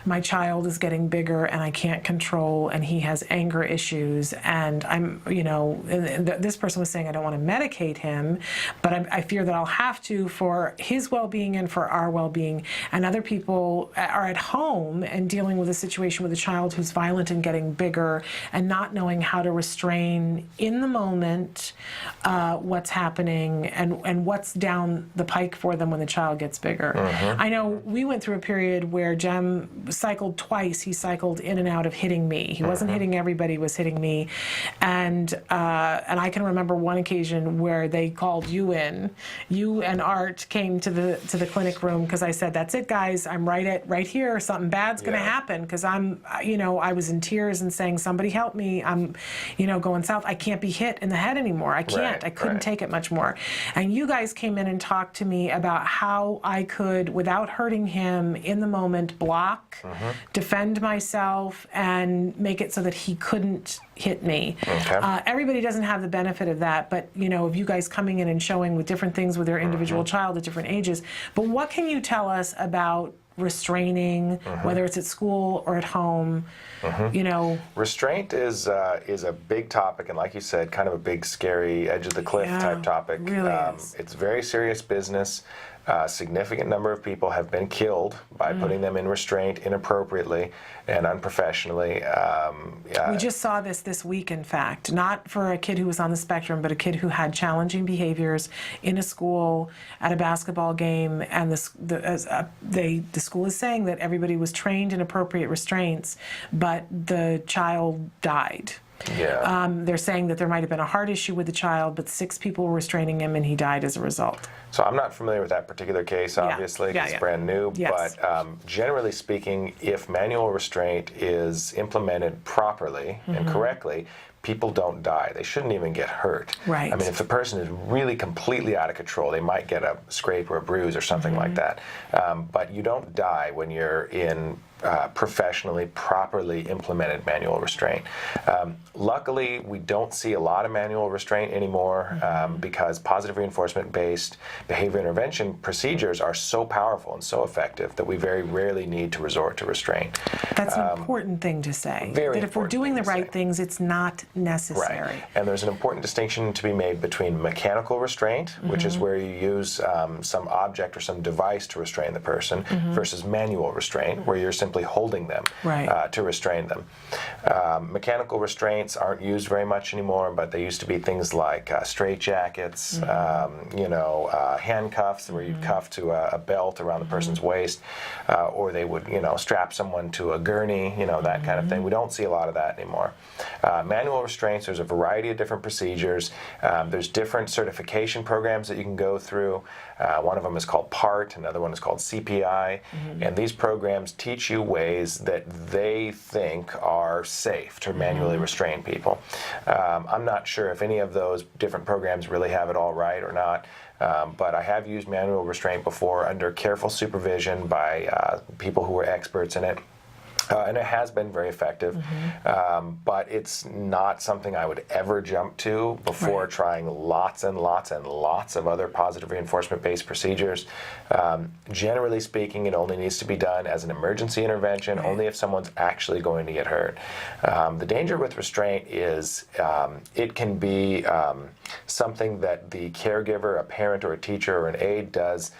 my child is getting bigger and I can't control, and he has anger issues, and I'm, this person was saying, I don't want to medicate him, but I fear that I'll have to for his well-being and for our well-being. And other people are at home and dealing with a situation with a child who's violent and getting bigger and not knowing how to restrain in the moment what's happening and what's down the pike for them when the child gets bigger. I know we went through a period where Jem cycled twice. He cycled in and out of hitting me. He wasn't hitting everybody, he was hitting me. And I can remember one occasion where they called you in. You and Art came to the clinic room because I said, that's it, guys. guys, I'm right here, something bad's going to happen, because I'm, I was in tears and saying, somebody help me, I'm, going south, I can't be hit in the head anymore, I can't, I couldn't take it much more. And you guys came in and talked to me about how I could, without hurting him, in the moment, block, defend myself, and make it so that he couldn't hit me. Everybody doesn't have the benefit of that, but of you guys coming in and showing with different things with their individual child at different ages. But what can you tell us about restraining, whether it's at school or at home? Restraint is a big topic, and like you said, kind of a big, scary, edge of the cliff type topic. Really is. It's very serious business. A significant number of people have been killed by putting them in restraint inappropriately and unprofessionally. We just saw this week, in fact, not for a kid who was on the spectrum, but a kid who had challenging behaviors in a school at a basketball game, and the school is saying that everybody was trained in appropriate restraints, but the child died. They're saying that there might have been a heart issue with the child, but 6 people were restraining him and he died as a result. So I'm not familiar with that particular case, obviously, it's brand new, but generally speaking, if manual restraint is implemented properly and correctly, people don't die. They shouldn't even get hurt. Right. I mean, if the person is really completely out of control, they might get a scrape or a bruise or something like that. But you don't die when you're in professionally, properly implemented manual restraint. Luckily, we don't see a lot of manual restraint anymore because positive reinforcement-based behavior intervention procedures are so powerful and so effective that we very rarely need to resort to restraint. That's an important thing to say. Very that if we're doing the right things, it's not necessary. Right. And there's an important distinction to be made between mechanical restraint, which is where you use some object or some device to restrain the person, versus manual restraint, where you're simply holding them to restrain them. Mechanical restraints aren't used very much anymore, but they used to be things like straitjackets, handcuffs where you'd cuff to a belt around the person's waist, or they would, strap someone to a gurney, that kind of thing. We don't see a lot of that anymore. Manual restraints, there's a variety of different procedures. There's different certification programs that you can go through. One of them is called PART, another one is called CPI, and these programs teach you ways that they think are safe to manually restrain people. I'm not sure if any of those different programs really have it all right or not, but I have used manual restraint before under careful supervision by people who are experts in it. And it has been very effective, but it's not something I would ever jump to before trying lots and lots and lots of other positive reinforcement-based procedures. Generally speaking, it only needs to be done as an emergency intervention, only if someone's actually going to get hurt. The danger with restraint is it can be something that the caregiver, a parent or a teacher or an aide does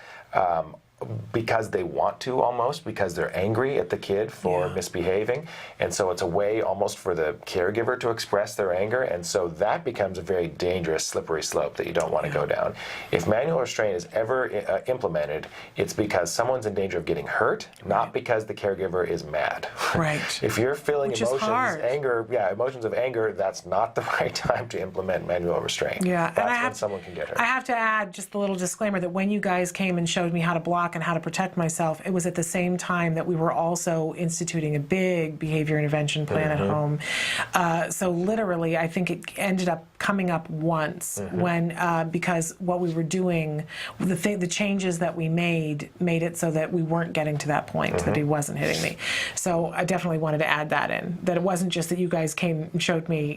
because they want to, almost because they're angry at the kid for misbehaving, and so it's a way almost for the caregiver to express their anger, and so that becomes a very dangerous slippery slope that you don't want to go down. If manual restraint is ever implemented, it's because someone's in danger of getting hurt, not because the caregiver is mad. If you're feeling emotions of anger, that's not the right time to implement manual restraint. That's when someone can get hurt. I have to add just a little disclaimer that when you guys came and showed me how to block and how to protect myself, it was at the same time that we were also instituting a big behavior intervention plan at home. So literally, I think it ended up coming up once when because what we were doing, the changes that we made it so that we weren't getting to that point, that he wasn't hitting me. So I definitely wanted to add that in, that it wasn't just that you guys came and showed me,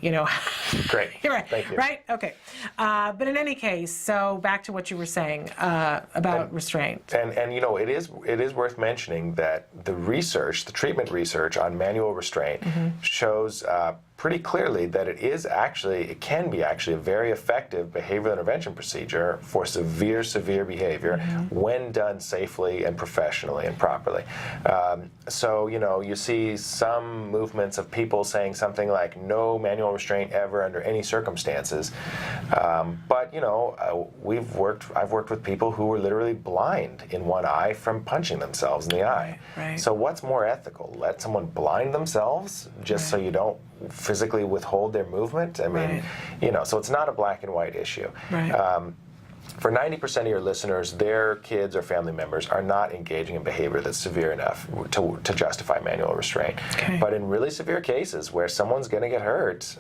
Great. You're right. Thank you. Right? Okay. But in any case, so back to what you were saying about restraint. And it is worth mentioning that the research, the treatment research on manual restraint shows pretty clearly that it can be actually a very effective behavioral intervention procedure for severe behavior when done safely and professionally and properly. So, you see some movements of people saying something like no manual restraint ever under any circumstances. But, I've worked with people who were literally blind in one eye from punching themselves in the eye. So what's more ethical? Let someone blind themselves just so you don't physically withhold their movement? I mean, so it's not a black and white issue. for 90% of your listeners, their kids or family members are not engaging in behavior that's severe enough to justify manual restraint. Okay. But in really severe cases where someone's going to get hurt,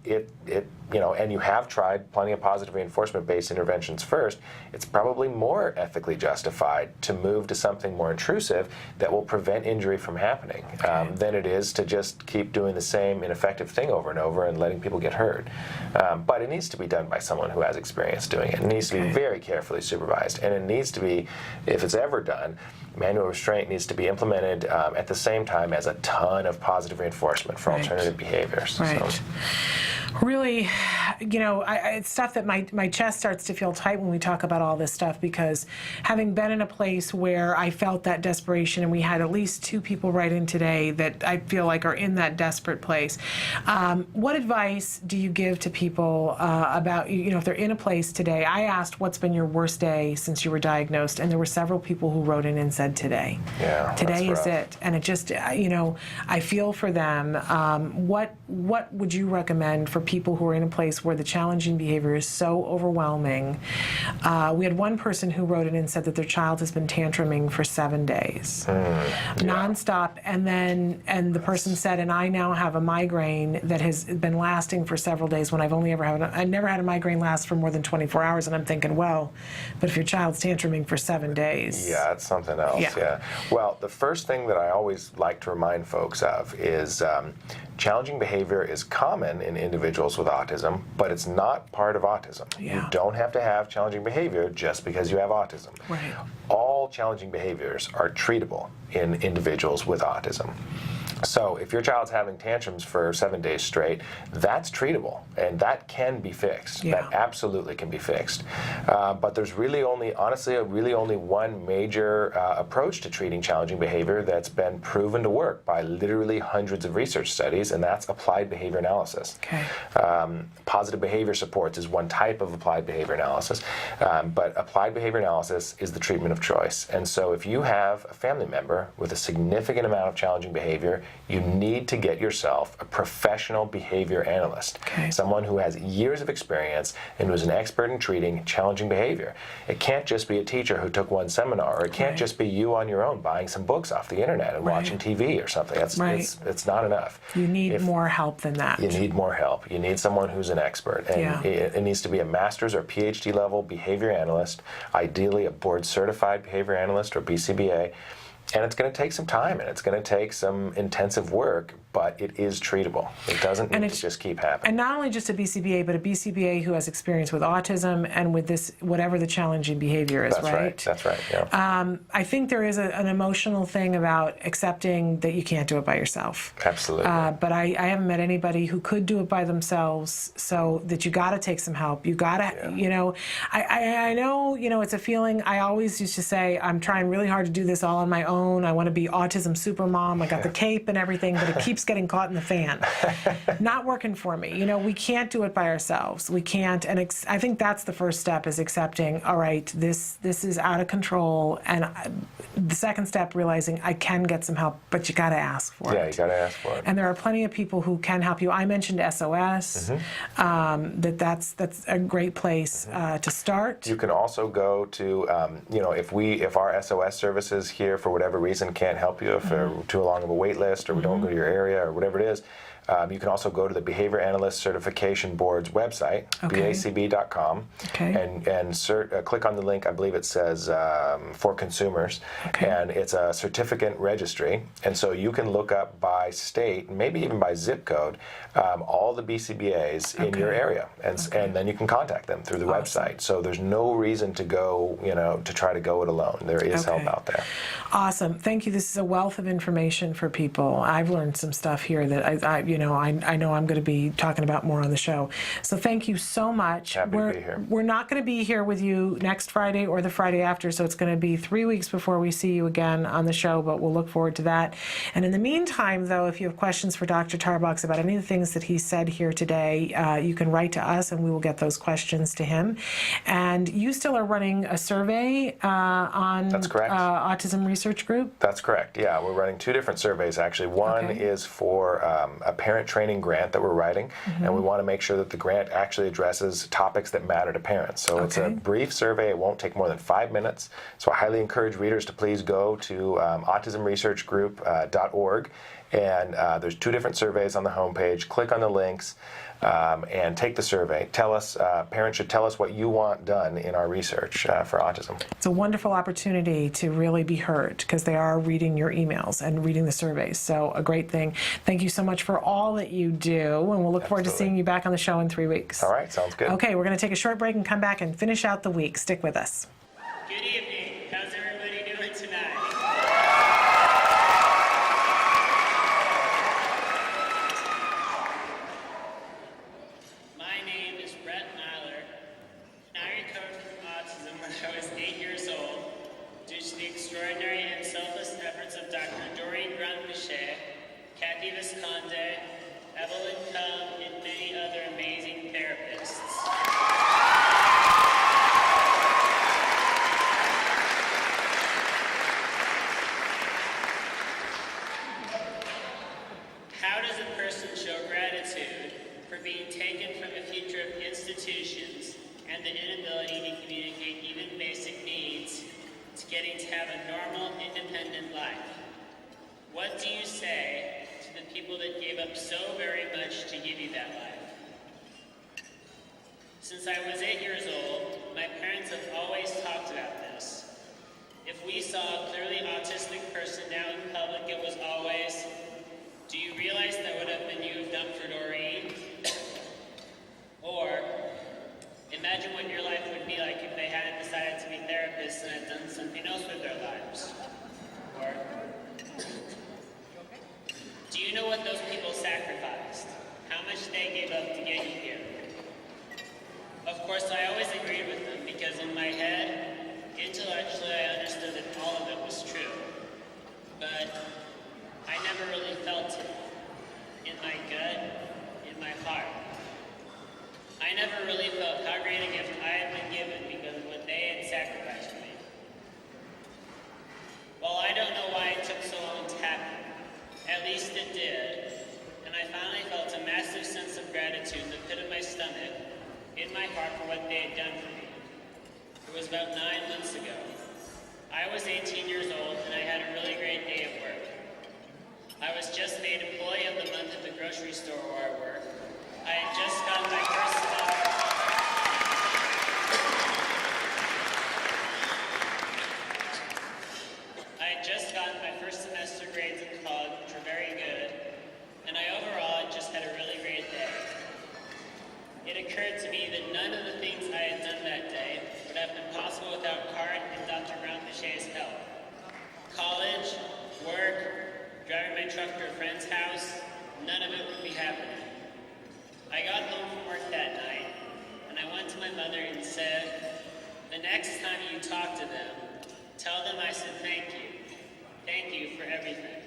and you have tried plenty of positive reinforcement-based interventions first, it's probably more ethically justified to move to something more intrusive that will prevent injury from happening than it is to just keep doing the same ineffective thing over and over and letting people get hurt. But it needs to be done by someone who has experience doing it. It needs to be very carefully supervised, and it needs to be, if it's ever done, manual restraint needs to be implemented at the same time as a ton of positive reinforcement for alternative behaviors. Right. So. Really, it's stuff that my chest starts to feel tight when we talk about all this stuff, because having been in a place where I felt that desperation, and we had at least 2 people write in today that I feel like are in that desperate place. What advice do you give to people about, if they're in a place today? I asked, what's been your worst day since you were diagnosed? And there were several people who wrote in and said today. Yeah, today that's is rough. it. And it just, I feel for them. What would you recommend for people who are in a place where the challenging behavior is so overwhelming? We had one person who wrote in and said that their child has been tantruming for 7 days, nonstop, and the person said, and I now have a migraine that has been lasting for several days when I never had a migraine last for more than 24 hours, and I'm thinking, well, but if your child's tantruming for 7 days. Yeah, it's something else, yeah. Well, the first thing that I always like to remind folks of is challenging behavior is common in individuals with autism, but it's not part of autism. Yeah. You don't have to have challenging behavior just because you have autism. Right. All challenging behaviors are treatable in individuals with autism. So if your child's having tantrums for 7 days straight, that's treatable, and that can be fixed. Yeah. That absolutely can be fixed. But there's really only one major approach to treating challenging behavior that's been proven to work by literally hundreds of research studies, and that's applied behavior analysis. Okay. Positive behavior supports is one type of applied behavior analysis, but applied behavior analysis is the treatment of choice. And so if you have a family member with a significant amount of challenging behavior, you need to get yourself a professional behavior analyst, someone who has years of experience and who's an expert in treating challenging behavior. It can't just be a teacher who took one seminar, or it can't just be you on your own buying some books off the internet and watching TV or something. It's not enough. You need more help than that. You need more help. You need someone who's an expert, and it needs to be a master's or PhD level behavior analyst, ideally a board certified behavior analyst or BCBA. And it's going to take some time, and it's going to take some intensive work, but it is treatable. It doesn't need to just keep happening. And not only just a BCBA, but a BCBA who has experience with autism and with this, whatever the challenging behavior is, right? That's right, yeah. I think there is an emotional thing about accepting that you can't do it by yourself. Absolutely. But I haven't met anybody who could do it by themselves, so that you got to take some help. You got to, I know, it's a feeling. I always used to say, I'm trying really hard to do this all on my own. I want to be autism super mom. I got the cape and everything, but it keeps getting caught in the fan. Not working for me. We can't do it by ourselves. We can't. And I think that's the first step, is accepting, all right, this is out of control. And the second step, realizing I can get some help, but you got to ask for it. Yeah, you got to ask for it. And there are plenty of people who can help you. I mentioned SOS, that's a great place to start. You can also go to, if our SOS services here for whatever reason can't help you, if they're too long of a wait list, or we don't go to your area, or whatever it is, you can also go to the Behavior Analyst Certification Board's website, bacb.com, and click on the link. I believe it says for consumers, and it's a certificate registry. And so you can look up by state, maybe even by zip code, all the BCBAs in your area, and then you can contact them through the website. So there's no reason to go, to try to go it alone. There is help out there. Awesome. Thank you. This is a wealth of information for people. I've learned some stuff here that I know I'm going to be talking about more on the show. So thank you so much. Happy to be here. We're not going to be here with you next Friday or the Friday after, so it's going to be 3 weeks before we see you again on the show, but we'll look forward to that. And in the meantime, though, if you have questions for Dr. Tarbox about any of the things that he said here today, you can write to us and we will get those questions to him. And you still are running a survey on Autism Research Group? That's correct, yeah. We're running 2 different surveys, actually. One is for a parent training grant that we're writing, and we want to make sure that the grant actually addresses topics that matter to parents. So it's a brief survey. It won't take more than 5 minutes. So I highly encourage readers to please go to autismresearchgroup.org, and there's 2 different surveys on the homepage. Click on the links and take the survey. Tell us, parents should tell us what you want done in our research for autism. It's a wonderful opportunity to really be heard because they are reading your emails and reading the surveys. So a great thing. Thank you so much for all that you do, and we'll look forward to seeing you back on the show in 3 weeks. All right, sounds good. Okay, we're going to take a short break and come back and finish out the week. Stick with us. Good evening. How's everybody doing tonight? My name is Brett Myler, and I recovered from autism when I was 8 years old due to the extraordinary and selfless efforts of Dr. Doreen Grant-Bichet, Kathy Visconde, Evelyn Cumm, and many other amazing therapists. How does a person show gratitude for being taken from a future of institutions and the inability to communicate even basic needs to getting to have a normal, independent life? What do you say to the people that gave up so very much to give you that life? Since I was 8 years old, my parents have always talked about this. If we saw a clearly autistic person now in public, it was always, do you realize that would have been you have done for Doreen? Or, imagine what your life would be like if they hadn't decided to be therapists and had done something else with their lives. Or, do you know what those people sacrificed? How much they gave up to get you here? Of course, I always agreed with them because in my head, intellectually, I understood that all of it was true. But I never really felt it. In my gut, in my heart. I never really felt how great a gift I had been given because of what they had sacrificed for me. Well, I don't know why it took so long to happen. At least it did. And I finally felt a massive sense of gratitude in the pit of my stomach, in my heart for what they had done for me. It was about 9 months ago. I was 18 years old and I had a really great day at work. I was just made Employee of the Month at the grocery store where I work. I had just gotten my first semester grades in college, which were very good, and I overall just had a really great day. It occurred to me that none of the things I had done that day would have been possible without Cart and Dr. Grant-Bichet's help. College, work, driving my truck to a friend's house, none of it would be happening. I got home from work that night, and I went to my mother and said, the next time you talk to them, tell them I said thank you. Thank you for everything.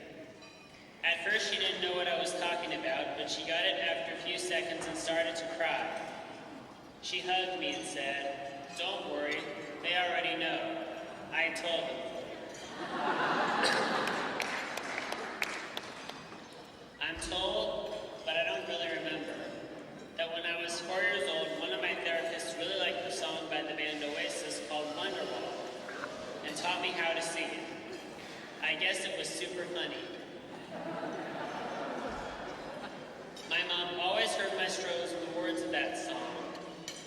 At first she didn't know what I was talking about, but she got it after a few seconds and started to cry. She hugged me and said, don't worry, they already know. I told them. I'm told, but I don't really remember, that when I was 4 years old, one of my therapists really liked the song by the band Oasis called Wonderwall and taught me how to sing it. I guess it was super funny. My mom always heard my struggles with the words of that song,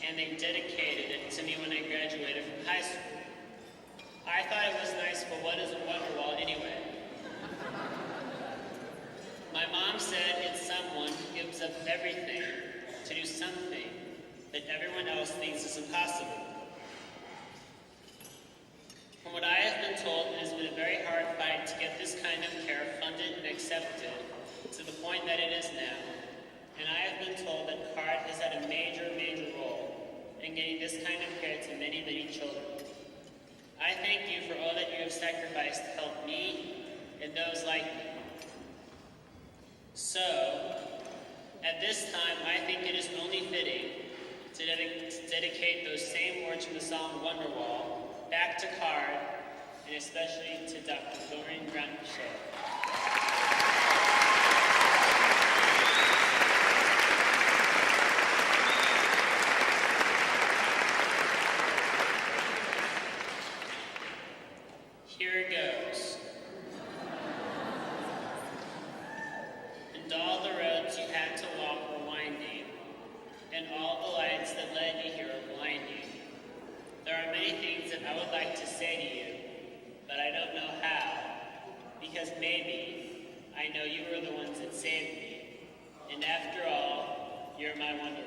and they dedicated it to me when I graduated from high school. I thought it was nice, but what is a Wonderwall anyway? My mom said it's someone who gives up everything to do something that everyone else thinks is impossible. From what I have been told, it has been a very hard fight to get this kind of care funded and accepted to the point that it is now. And I have been told that CART has had a major role in getting this kind of care to many, many children. I thank you for all that you have sacrificed to help me and those like me. So, at this time, I think it is only fitting to dedicate those same words from the song Wonderwall back to CART, and especially to Dr. Doreen Grant-Bichet. lights that led you here are blinding. There are many things that I would like to say to you, but I don't know how, because maybe I know you were the ones that saved me, and after all, you're my Wonderwall.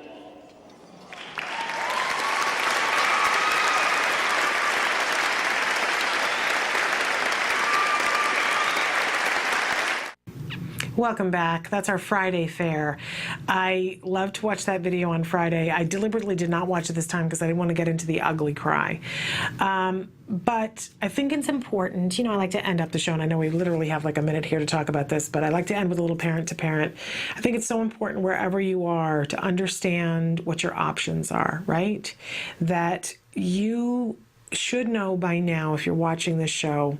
Welcome back. That's our Friday fare. I love to watch that video on Friday. I deliberately did not watch it this time because I didn't want to get into the ugly cry. But I think it's important, I like to end up the show, and I know we literally have like a minute here to talk about this, but I like to end with a little parent to parent. I think it's so important wherever you are to understand what your options are, right? That you should know by now if you're watching this show,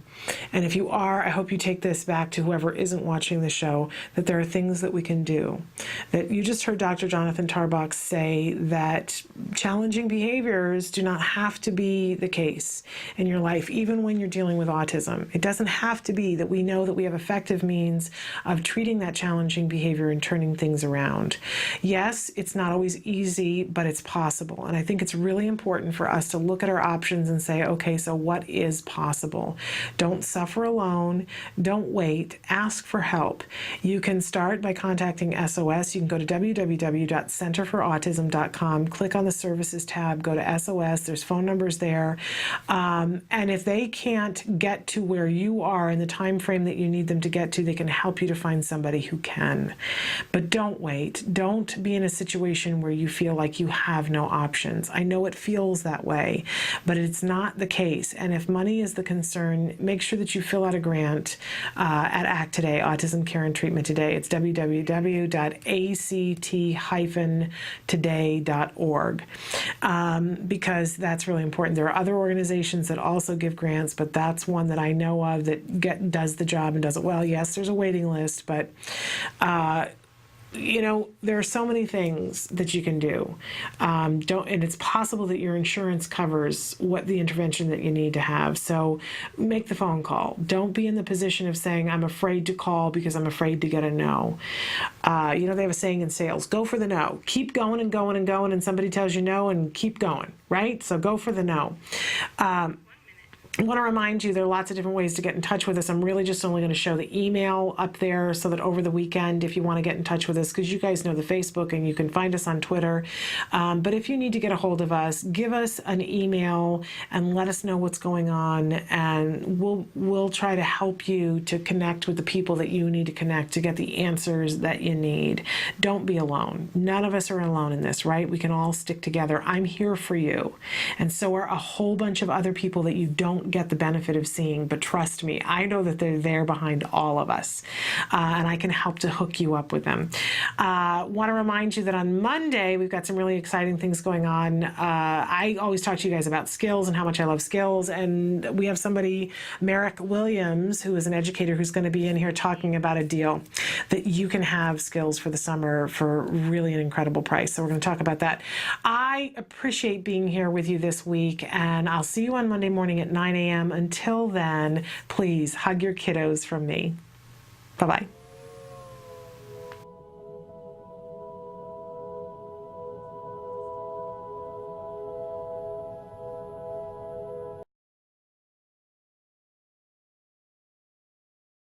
and if you are, I hope you take this back to whoever isn't watching the show, that there are things that we can do. That you just heard Dr. Jonathan Tarbox say that challenging behaviors do not have to be the case in your life, even when you're dealing with autism. It doesn't have to be that we know that we have effective means of treating that challenging behavior and turning things around. Yes, it's not always easy, but it's possible. And I think it's really important for us to look at our options and say, okay, so what is possible? Don't suffer alone. Don't wait. Ask for help. You can start by contacting SOS. You can go to www.centerforautism.com, click on the services tab, go to SOS. There's phone numbers there. And if they can't get to where you are in the time frame that you need them to get to, they can help you to find somebody who can. But don't wait. Don't be in a situation where you feel like you have no options. I know it feels that way, but it's not the case. And if money is the concern, make sure that you fill out a grant at ACT Today, Autism Care and Treatment Today. It's www.act-today.org, because that's really important. There are other organizations that also give grants, but that's one that I know of that does the job and does it well. Yes, there's a waiting list, but there are so many things that you can do. And it's possible that your insurance covers what the intervention that you need to have. So make the phone call. Don't be in the position of saying, I'm afraid to call because I'm afraid to get a no. They have a saying in sales, go for the no. Keep going and going and going, and somebody tells you no, and keep going, right? So go for the no. I want to remind you there are lots of different ways to get in touch with us. I'm really just only going to show the email up there so that over the weekend, if you want to get in touch with us, because you guys know the Facebook and you can find us on Twitter. But if you need to get a hold of us, give us an email and let us know what's going on, and we'll try to help you to connect with the people that you need to connect to get the answers that you need. Don't be alone. None of us are alone in this, right? We can all stick together. I'm here for you. And so are a whole bunch of other people that you don't get the benefit of seeing, but trust me, I know that they're there behind all of us, and I can help to hook you up with them. Want to remind you that on Monday we've got some really exciting things going on. I always talk to you guys about skills and how much I love skills, and we have somebody, Merrick Williams, who is an educator, who's going to be in here talking about a deal that you can have skills for the summer for really an incredible price. So we're going to talk about that. I appreciate being here with you this week, and I'll see you on Monday morning at 9 a.m. Until then, please hug your kiddos from me. Bye-bye.